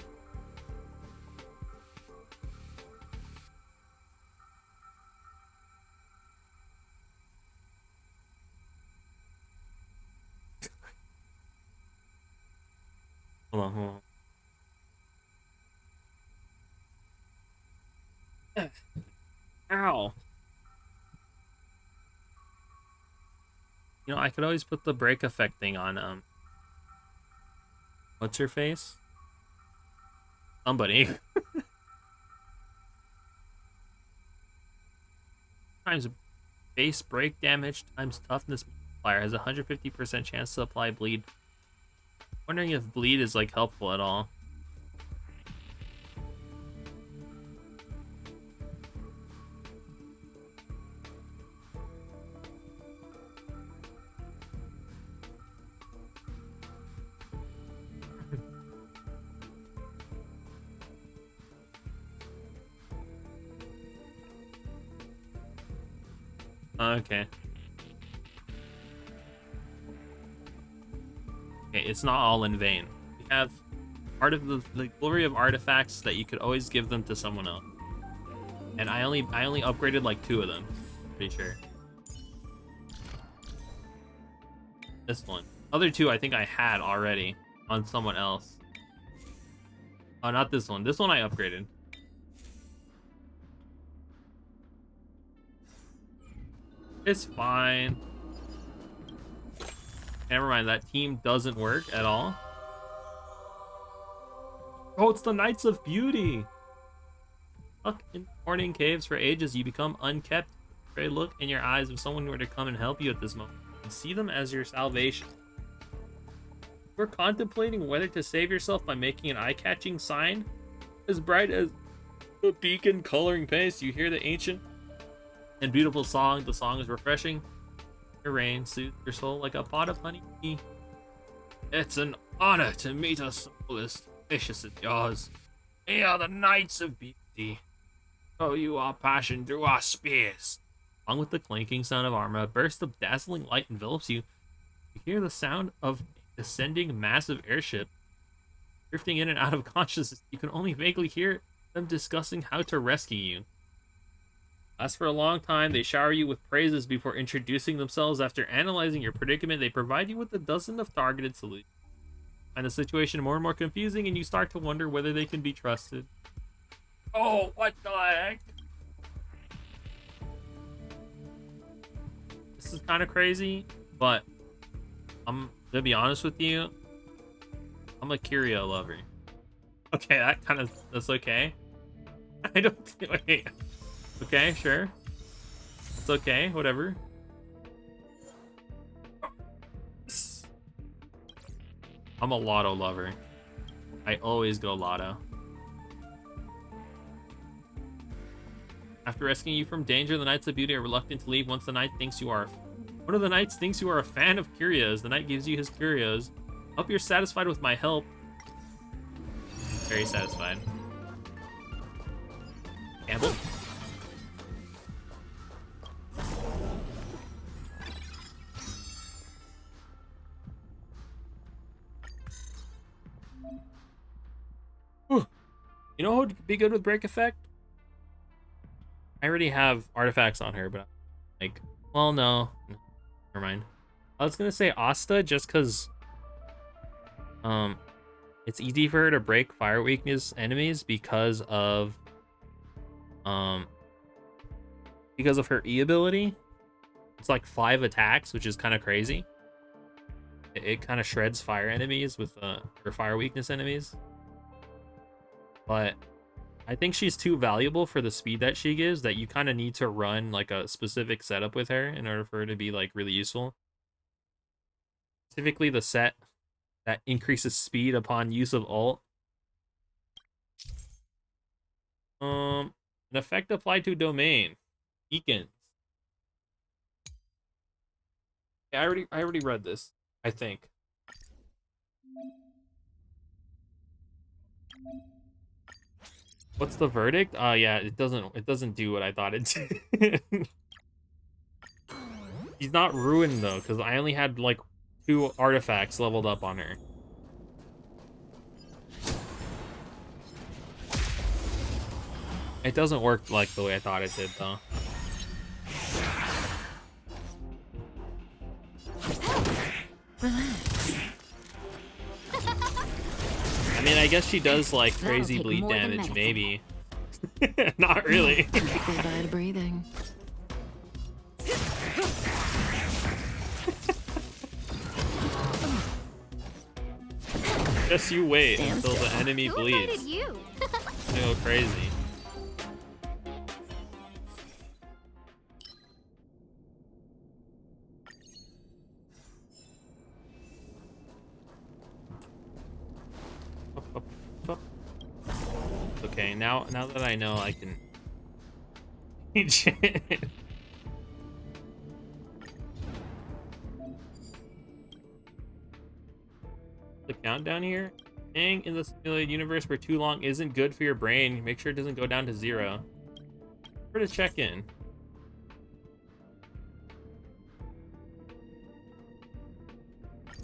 Hold on. Ow. I could always put the break effect thing on, what's her face? Somebody. Times base break damage times toughness multiplier has a 150% chance to apply bleed. Wondering if bleed is like helpful at all. Okay. Okay, it's not all in vain. We have part of the glory of artifacts that you could always give them to someone else. And I only upgraded like 2 of them. Pretty sure. This one. Other 2 I think I had already on someone else. Oh, not this one. This one I upgraded. It's fine. Never mind, that team doesn't work at all. Oh, it's the Knights of Beauty. Stuck in morning caves for ages, you become unkept. Pray look in your eyes if someone were to come and help you at this moment. And see them as your salvation. You're contemplating whether to save yourself by making an eye-catching sign. As bright as the beacon coloring paste, you hear the ancient and beautiful song. The song is refreshing. Your rain soothes your soul like a pot of honey. It's an honor to meet a soul as vicious as yours. We are the Knights of Beauty. Show you our passion through our spears. Along with the clanking sound of armor, a burst of dazzling light envelops you. You hear the sound of a descending massive airship. Drifting in and out of consciousness, you can only vaguely hear them discussing how to rescue you. As for a long time, they shower you with praises before introducing themselves. After analyzing your predicament, they provide you with a dozen of targeted solutions. Find the situation more and more confusing, and you start to wonder whether they can be trusted. Oh, what the heck? This is kind of crazy, but I'm to be honest with you, I'm a curio lover. Okay, that's okay. I don't wait. Okay, sure. It's okay, whatever. I'm a lotto lover. I always go lotto. After rescuing you from danger, the Knights of Beauty are reluctant to leave once the knight thinks you are... One of the knights thinks you are a fan of curios. The knight gives you his curios. Hope you're satisfied with my help. Very satisfied. Gamble. You know who would be good with break effect? I already have artifacts on her, but like, well, no. Never mind. I was gonna say Asta just because it's easy for her to break fire weakness enemies because of her E ability. It's like 5 attacks, which is kind of crazy. It kind of shreds fire enemies with her fire weakness enemies. But I think she's too valuable for the speed that she gives that you kind of need to run like a specific setup with her in order for her to be like really useful. Specifically the set that increases speed upon use of ult. An effect applied to domain. Beacons. Yeah, I already read this, I think. What's the verdict? Yeah, it doesn't do what I thought it did. She's not ruined though, because I only had like 2 artifacts leveled up on her. It doesn't work like the way I thought it did though. I mean, I guess she does like crazy bleed damage, maybe. Not really. Bad breathing. Just you wait until the enemy Who bleeds. invited you? They go crazy. Okay, now that I know, I can change it. The countdown here. Staying in the simulated universe for too long isn't good for your brain. Make sure it doesn't go down to 0. Where to check in?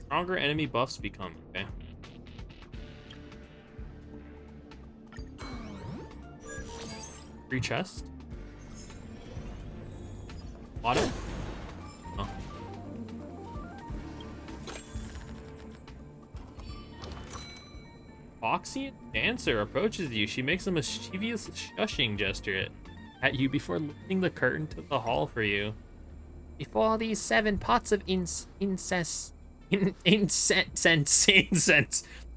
Stronger enemy buffs become. Okay. Free chest. Auto. Oh. Foxy dancer approaches you. She makes a mischievous shushing gesture at you before lifting the curtain to the hall for you. Before these 7 pots of incense,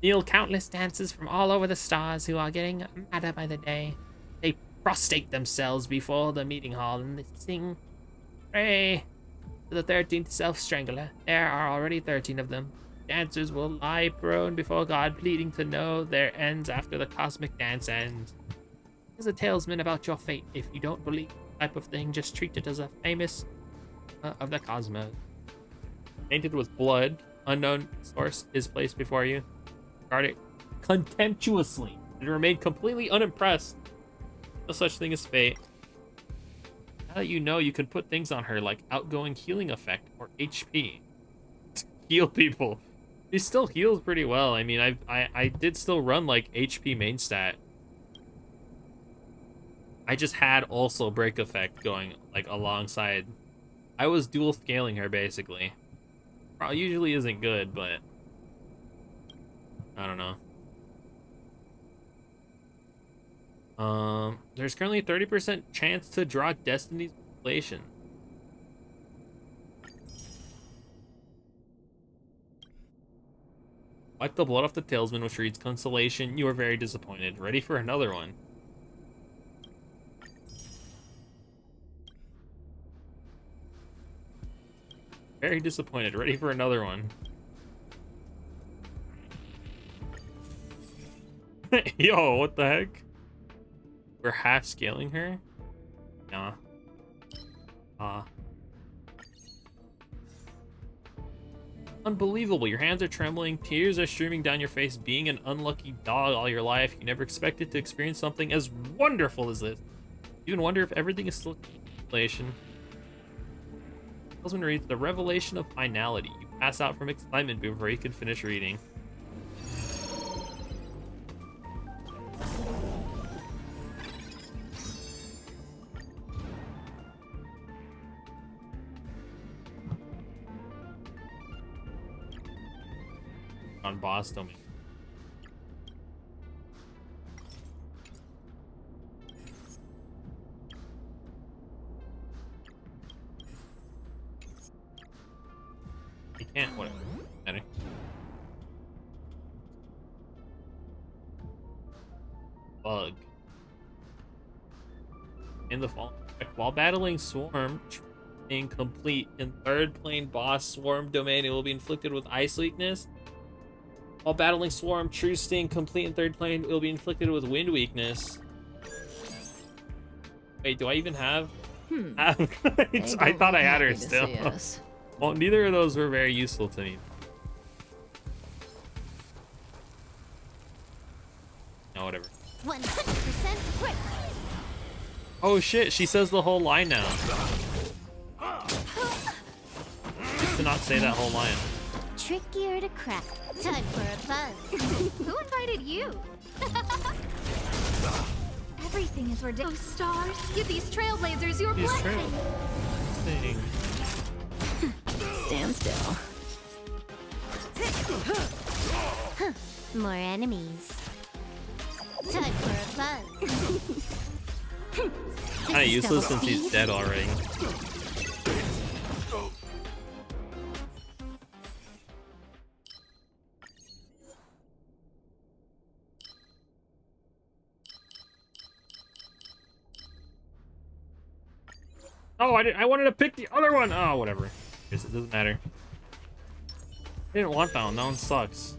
kneel countless dancers from all over the stars who are getting madder by the day. They prostrate themselves before the meeting hall and they sing, pray to the 13th self-strangler. There are already 13 of them. Dancers will lie prone before God, pleading to know their ends after the cosmic dance ends. Here's a talisman about your fate. If you don't believe the type of thing, just treat it as a famous of the cosmos. Painted with blood, unknown source is placed before you. Guard it contemptuously and remain completely unimpressed. No such thing as fate. Now that you know, you can put things on her like outgoing healing effect or HP. Heal people. She still heals pretty well. I mean, I did still run like HP main stat. I just had also break effect going like alongside. I was dual scaling her basically. Usually isn't good, but I don't know. There's currently a 30% chance to draw Destiny's Revelation. Wipe the blood off the talisman, which reads consolation. You are very disappointed. Ready for another one. Very disappointed. Ready for another one. Yo, what the heck? We're half scaling her? Nah. Unbelievable. Your hands are trembling. Tears are streaming down your face. Being an unlucky dog all your life, you never expected to experience something as wonderful as this. You even wonder if everything is still revelation. Talisman reads, the revelation of finality. You pass out from excitement before you can finish reading. On boss domain. You can't, whatever. Anyway. Bug. In the fall, while battling Swarm, incomplete in 3rd plane boss Swarm domain, it will be inflicted with ice weakness. While battling Swarm, True Sting complete in 3rd plane, it will be inflicted with wind weakness. Wait, do I even have? They I thought won't I be had her happy to still. see us. Well, neither of those were very useful to me. No, whatever. 100% quick. Oh shit, she says the whole line now. Used to not say that whole line. Trickier to crack. Time for a buzz. Who invited you? Everything is ridiculous. Oh, stars, give these trailblazers your blessing. Stand still. More enemies. Time for a buzz. Kinda useless since he's dead already. Oh, I wanted to pick the other one. Oh, whatever. Guess it doesn't matter. I didn't want that one. That one sucks.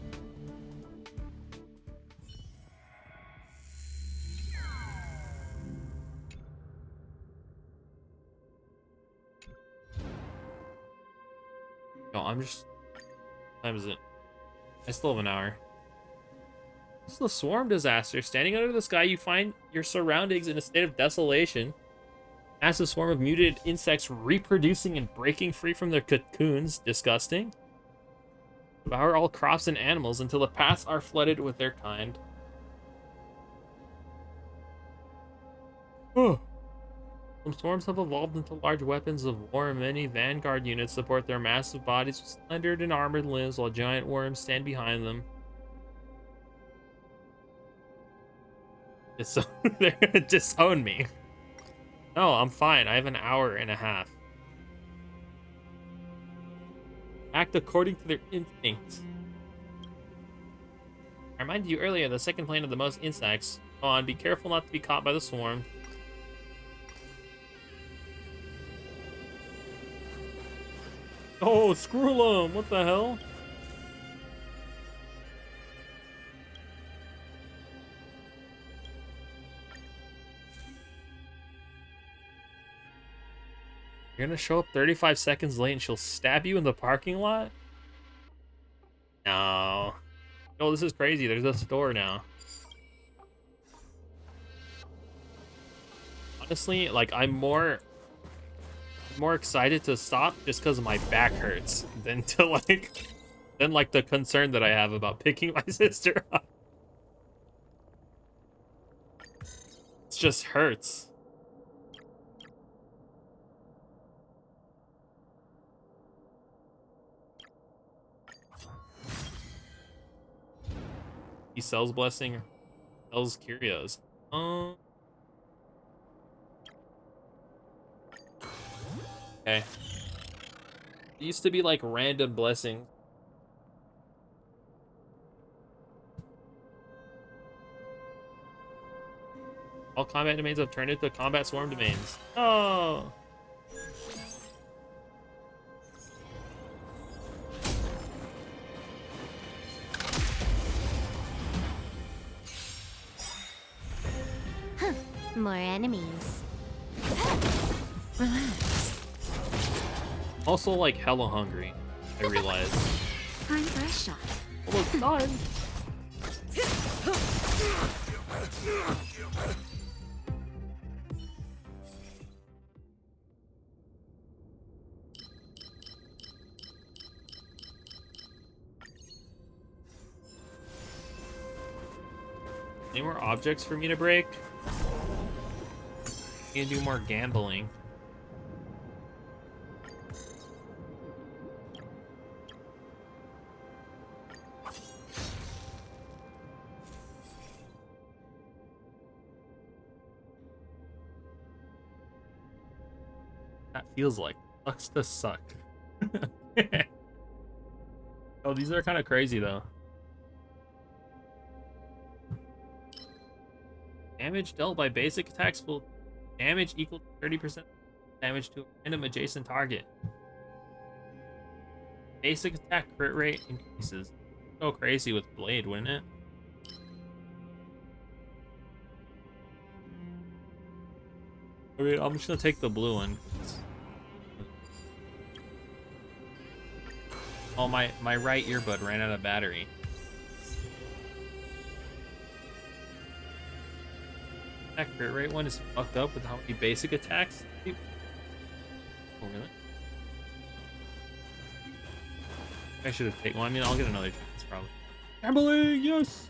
No, I'm just... What time is it? I still have an hour. This is the swarm disaster. Standing under the sky, you find your surroundings in a state of desolation. Massive swarm of mutated insects reproducing and breaking free from their cocoons. Disgusting. Devour all crops and animals until the paths are flooded with their kind. Oh. Some swarms have evolved into large weapons of war, and many vanguard units support their massive bodies with slender and armored limbs, while giant worms stand behind them. They're gonna disown me. No, I'm fine. I have an hour and a half. Act according to their instincts. I reminded you earlier, the second plane of the most insects. Go on, be careful not to be caught by the swarm. Oh, screw 'em! What the hell? You're gonna show up 35 seconds late and she'll stab you in the parking lot? No. Oh, this is crazy. There's a store now. Honestly, like, I'm more excited to stop just because my back hurts than to like the concern that I have about picking my sister up. It just hurts. He sells blessing, sells curios. Okay. It used to be like random blessing. All combat domains have turned into combat swarm domains. Oh. More enemies. Also, like, hella hungry, I realized. Time for a shot. Almost done. Any more objects for me to break? Can do more gambling. That feels like sucks to suck. Oh, these are kind of crazy though. Damage dealt by basic attacks will damage equal to 30% damage to a random adjacent target. Basic attack crit rate increases. Go crazy with Blade, wouldn't it? I mean, I'm just gonna take the blue one. Oh, my right earbud ran out of battery. That crit rate one is fucked up with how many basic attacks. Oh, really? I should have taken one. I mean, I'll get another chance probably. Gambling, yes.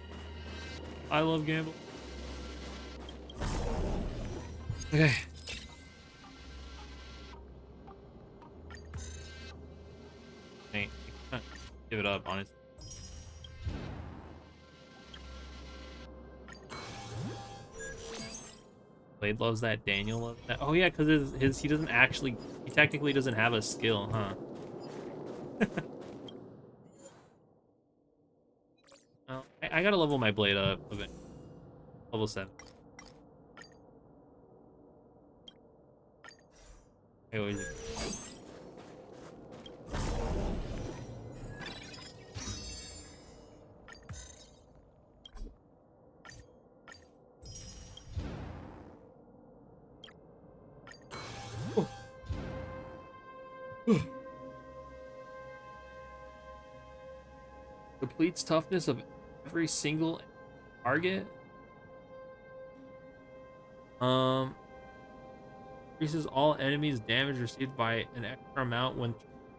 I love gambling. Okay. Hey, give it up, honestly. Blade loves that. Daniel loves that. Oh yeah, because he doesn't actually, he technically doesn't have a skill, huh? Well, I gotta level my blade up a bit. Level 7. Hey, what is it? Depletes toughness of every single target. Increases all enemies' damage received by an extra amount when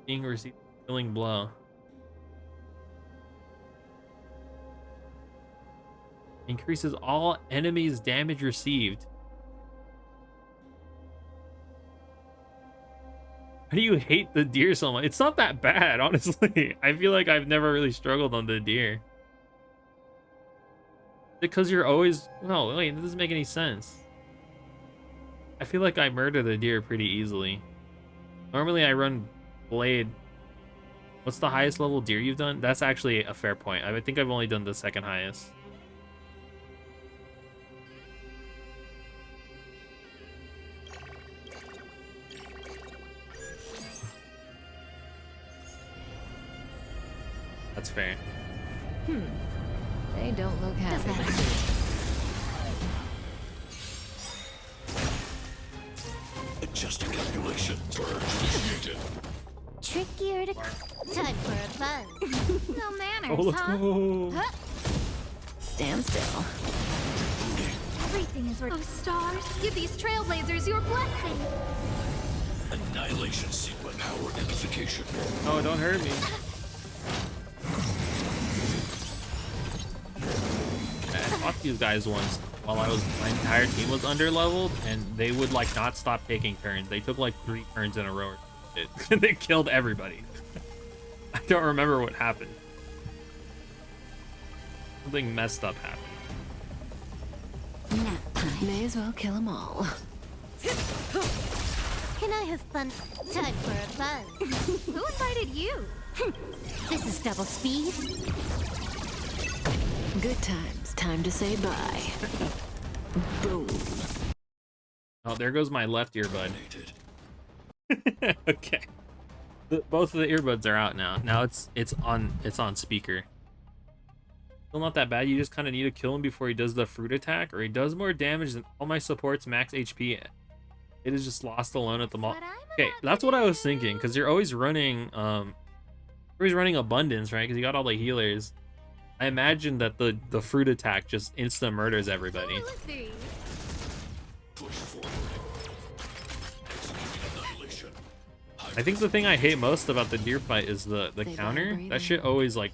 being received a killing blow. Increases all enemies' damage received. How do you hate the deer so much? It's not that bad, honestly. I feel like I've never really struggled on the deer. Because you're always... No, wait, that doesn't make any sense. I feel like I murder the deer pretty easily. Normally I run blade. What's the highest level deer you've done? That's actually a fair point. I think I've only done the second highest. That's fair. They don't look happy. Adjusting calculation. Initiated. Trickier to... Time for a buzz. No manners, Oh, let's huh? go. Huh? Stand still. Everything is working. Oh, stars, give these trailblazers your blessing. Annihilation sequence. Power amplification. Oh, don't hurt me. I fought these guys once while my entire team was underleveled, and they would like not stop taking turns. They took like 3 turns in a row. And they killed everybody. I don't remember what happened. Something messed up happened. May as well kill them all. Can I have fun? Time for a buzz. Who invited you? This is double speed. Good times. Time to say bye. Boom. Oh, there goes my left earbud. Okay. Both of the earbuds are out now. Now it's on speaker. Still not that bad. You just kind of need to kill him before he does the fruit attack, or he does more damage than all my supports max HP. It is just lost alone at the mall. Okay, that's what I was thinking, because you're always running abundance, right? Because you got all the healers. I imagine that the fruit attack just insta murders everybody. I think the thing I hate most about the deer fight is the counter. That shit always like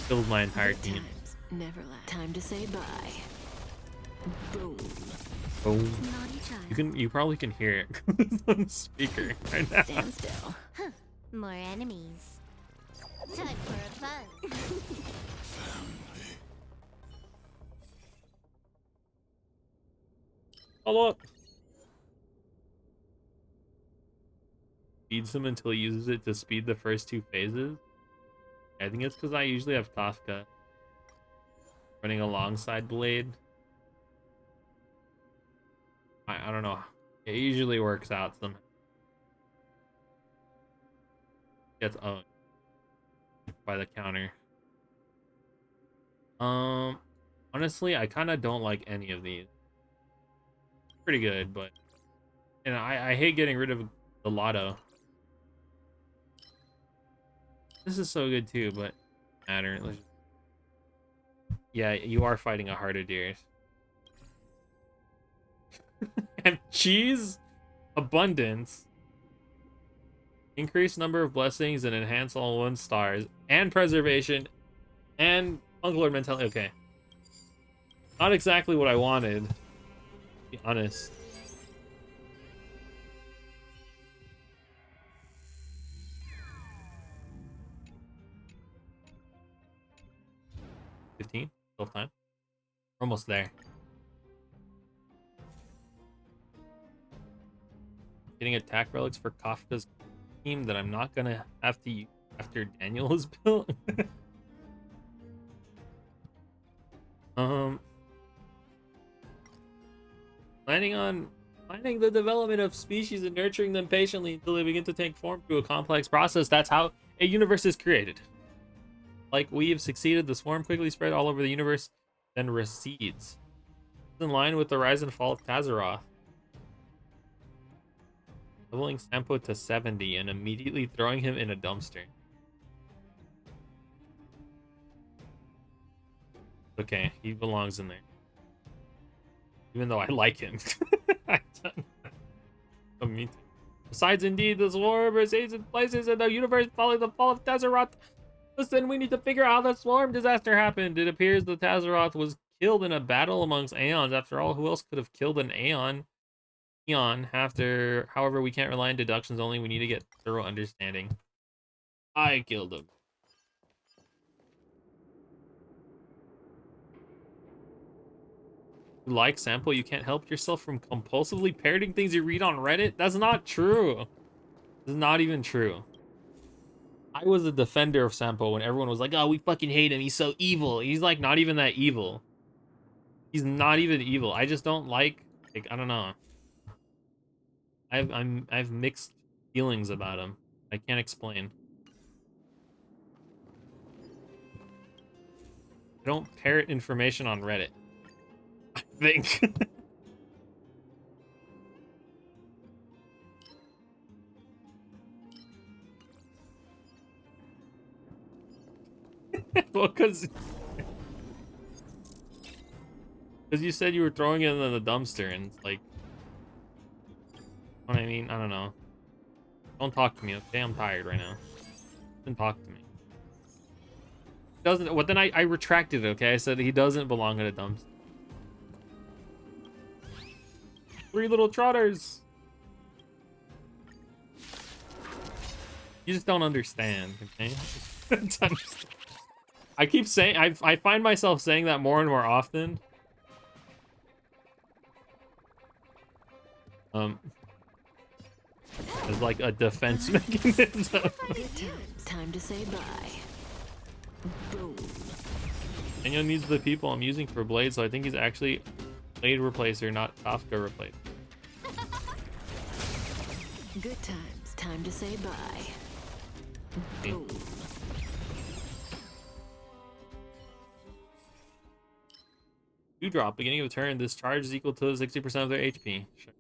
kills my entire team. Never last. Time to say bye. Boom. Boom. You probably can hear it on the speaker right now. Stand still. Huh. More enemies. Time for a buzz. Follow up. Feeds him until he uses it to speed the first 2 phases. I think it's because I usually have Kafka running alongside Blade. I don't know. It usually works out somehow. Gets owned by the counter. Honestly, I kind of don't like any of these. pretty good, but and I hate getting rid of the lotto. This is so good too, but matter. Yeah, you are fighting a heart of deers. And cheese, abundance, increased number of blessings, and enhance all 1 stars, and preservation, and Uncle mentality. Okay, not exactly what I wanted, to be honest. Still time. We're almost there. Getting attack relics for Kafka's team that I'm not gonna have to use after Daniel is built. Planning the development of species and nurturing them patiently until they begin to take form through a complex process. That's how a universe is created. Like we have succeeded, the swarm quickly spread all over the universe, then recedes. It's in line with the rise and fall of Tazaroth. Leveling Sampo to 70 and immediately throwing him in a dumpster. Okay, he belongs in there. Even though I like him. Oh, me too. Besides, indeed, the swarm resides in places in the universe following the fall of Tazaroth. Listen, we need to figure out how the swarm disaster happened. It appears the Tazaroth was killed in a battle amongst Aeons. After all, who else could have killed an Aeon? However, we can't rely on deductions only. We need to get thorough understanding. I killed him. Like Sampo, you can't help yourself from compulsively parroting things you read on Reddit? That's not true. It's not even true. I was a defender of Sampo when everyone was like, oh, we fucking hate him. He's so evil. He's like not even that evil. He's not even evil. I just don't like I don't know. I've mixed feelings about him. I can't explain. I don't parrot information on Reddit. I think. Well, because you said you were throwing it in the dumpster, and it's like, what I mean, I don't know. Don't talk to me, okay? I'm tired right now. Don't talk to me. Doesn't. Well, then I retracted it, okay? I said he doesn't belong in a dumpster. 3 little trotters. You just don't understand, okay? I keep saying, I find myself saying that more and more often. As like a defense mechanism. Time to say bye. Boom. Daniel needs the people I'm using for blades, so I think he's actually blade replacer, not Kafka replacer. Good times. Time to say bye. Boom. Drop beginning of turn. This charge is equal to 60% of their HP. Sure.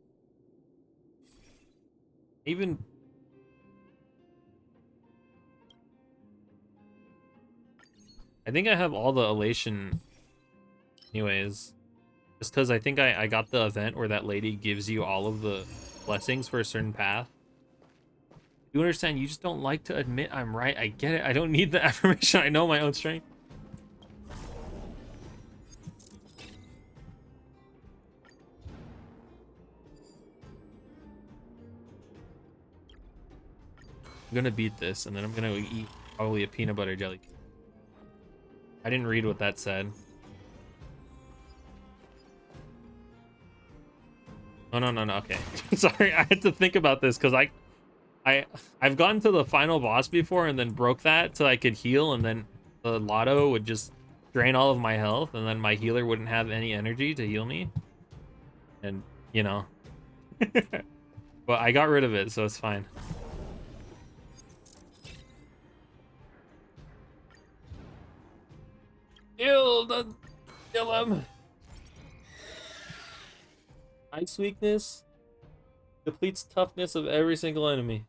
Even I think I have all the elation anyways, just because I think I got the event where that lady gives you all of the blessings for a certain path. You understand? You just don't like to admit I'm right. I get it. I don't need the affirmation. I know my own strength. I'm gonna beat this, and then I'm gonna eat probably a peanut butter jelly. I didn't read what that said. Oh, no, okay. Sorry, I had to think about this because I've gotten to the final boss before and then broke that so I could heal, and then the lotto would just drain all of my health, and then my healer wouldn't have any energy to heal me. And, you know. But I got rid of it, so it's fine. Kill him. Ice weakness depletes toughness of every single enemy.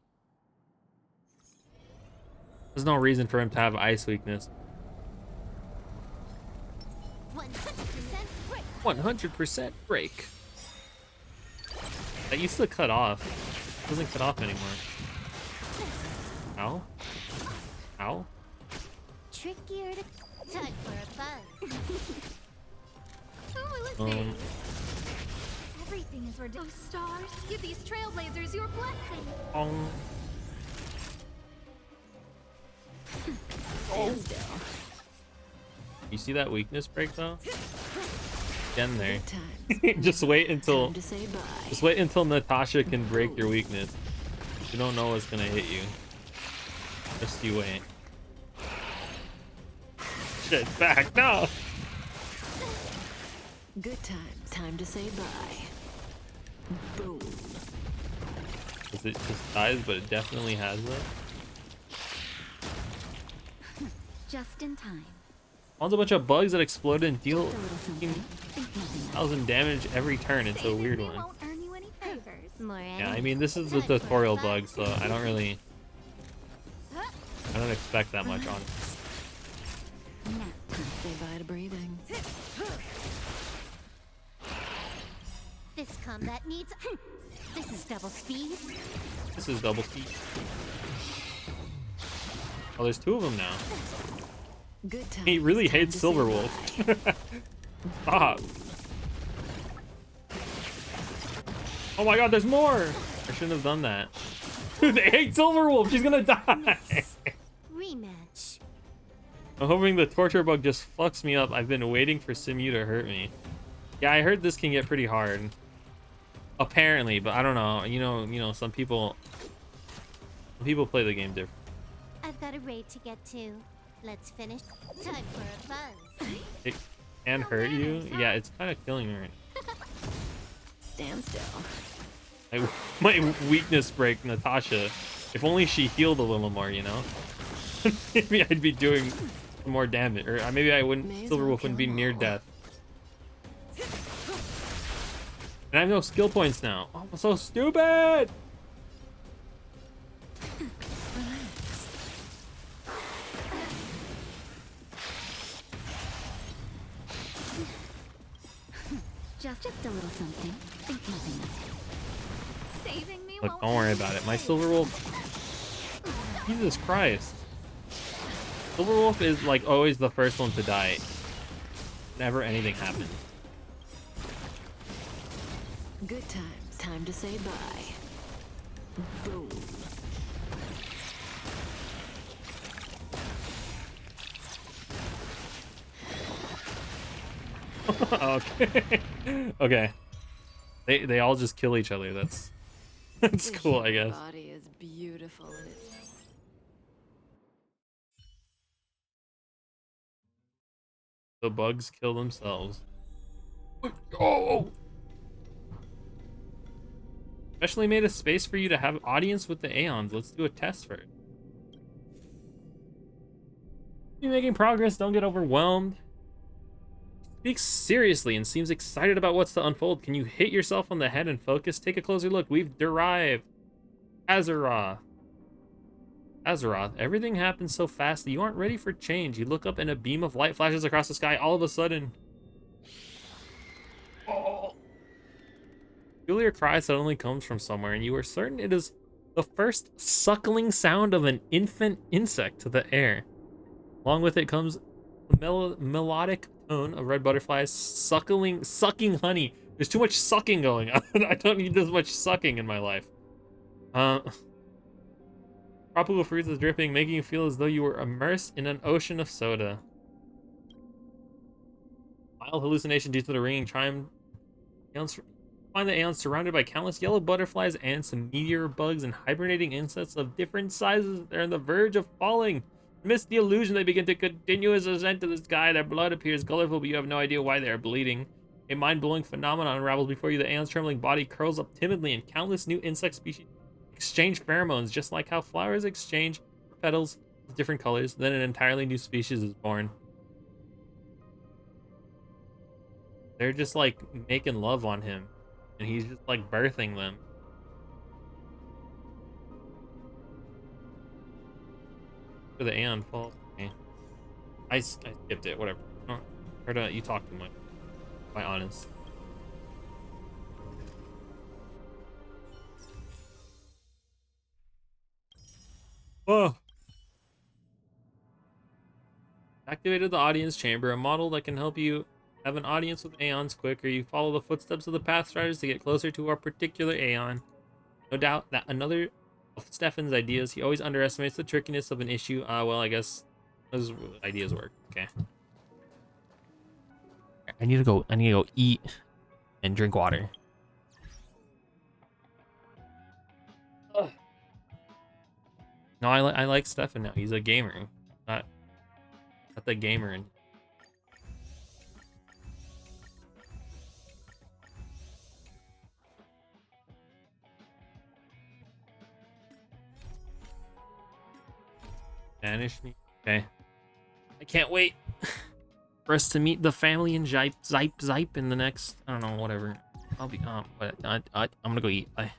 There's no reason for him to have ice weakness. 100% break. That used to cut off. It doesn't cut off anymore. Ow. Ow. Trickier to time for a buzz. Everything is ridiculous. Oh, stars, give these trailblazers your blessing. Oh. You see that weakness break though? Again there. Just wait until Natasha can break your weakness. You don't know what's gonna hit you. Just you wait. Shit, back, no! Good times, time to say bye. Boom. It just dies, but it definitely has it. Just in time. Spawns a bunch of bugs that explode and deal 1,000 damage every turn. It's a weird one. Yeah, I mean, this is the tutorial bug, so I don't expect that much on it. Say bye to breathing. This combat needs. This is double speed. This is double speed. Oh, there's two of them now. Good time. He really hates Silverwolf. Stop. Oh my god, there's more! I shouldn't have done that. Dude, they hate Silverwolf! She's gonna die! Rematch. I'm hoping the torture bug just fucks me up. I've been waiting for Simu to hurt me. Yeah, I heard this can get pretty hard. Apparently, but I don't know. You know, some people play the game different. I've got a raid to get to. Let's finish. Time for a buzz. It can hurt you? Yeah, it's kind of killing me right now. Stand still. My weakness break, Natasha. If only she healed a little more, you know? Maybe I'd be doing more damage. Or maybe I wouldn't. Silverwolf wouldn't be near death. And I have no skill points now. Oh, I'm so stupid! Just a little something. Think nothing of it. Saving me. Look, don't worry about it. My Silverwolf. Jesus Christ. Silverwolf is like always the first one to die. Never anything happens. Good times, time to say bye. Boom. Okay. Okay. They all just kill each other. That's cool, I guess. Body is beautiful and it's the bugs kill themselves. Oh! Especially made a space for you to have audience with the Aeons. Let's do a test first. You're making progress. Don't get overwhelmed. Speaks seriously and seems excited about what's to unfold. Can you hit yourself on the head and focus? Take a closer look. We've derived Azeroth. Everything happens so fast that you aren't ready for change. You look up and a beam of light flashes across the sky all of a sudden. Oh. Peculiar cry suddenly comes from somewhere, and you are certain it is the first suckling sound of an infant insect to the air. Along with it comes the melodic tone of red butterflies sucking honey. There's too much sucking going on. I don't need this much sucking in my life. Tropical fruits is dripping, making you feel as though you were immersed in an ocean of soda. Mild hallucination due to the ringing chime. Find the Aeons surrounded by countless yellow butterflies and some meteor bugs and hibernating insects of different sizes. They're on the verge of falling. Amidst the illusion, they begin to continuous ascent to the sky. Their blood appears colorful, but you have no idea why they are bleeding. A mind-blowing phenomenon unravels before you. The Aeon's trembling body curls up timidly, and countless new insect species exchange pheromones, just like how flowers exchange petals of different colors. Then an entirely new species is born. They're just like making love on him. and he's just like birthing them. For the Aeon Fall. Okay. I skipped it. Whatever. I heard you talk too much. To be honest. Oh. Activated the audience chamber, a model that can help you have an audience with Aeons quicker. You follow the footsteps of the Pathstriders to get closer to our particular Aeon. No doubt that another of Stefan's ideas, he always underestimates the trickiness of an issue. Well, I guess those ideas work. Okay. I need to go eat and drink water. Ugh. No, I like Stefan now. He's a gamer. Not the gamer. And banish me. Okay. I can't wait for us to meet the family in Zype in the next, I don't know, whatever. I'll be but I'm gonna go eat. Bye.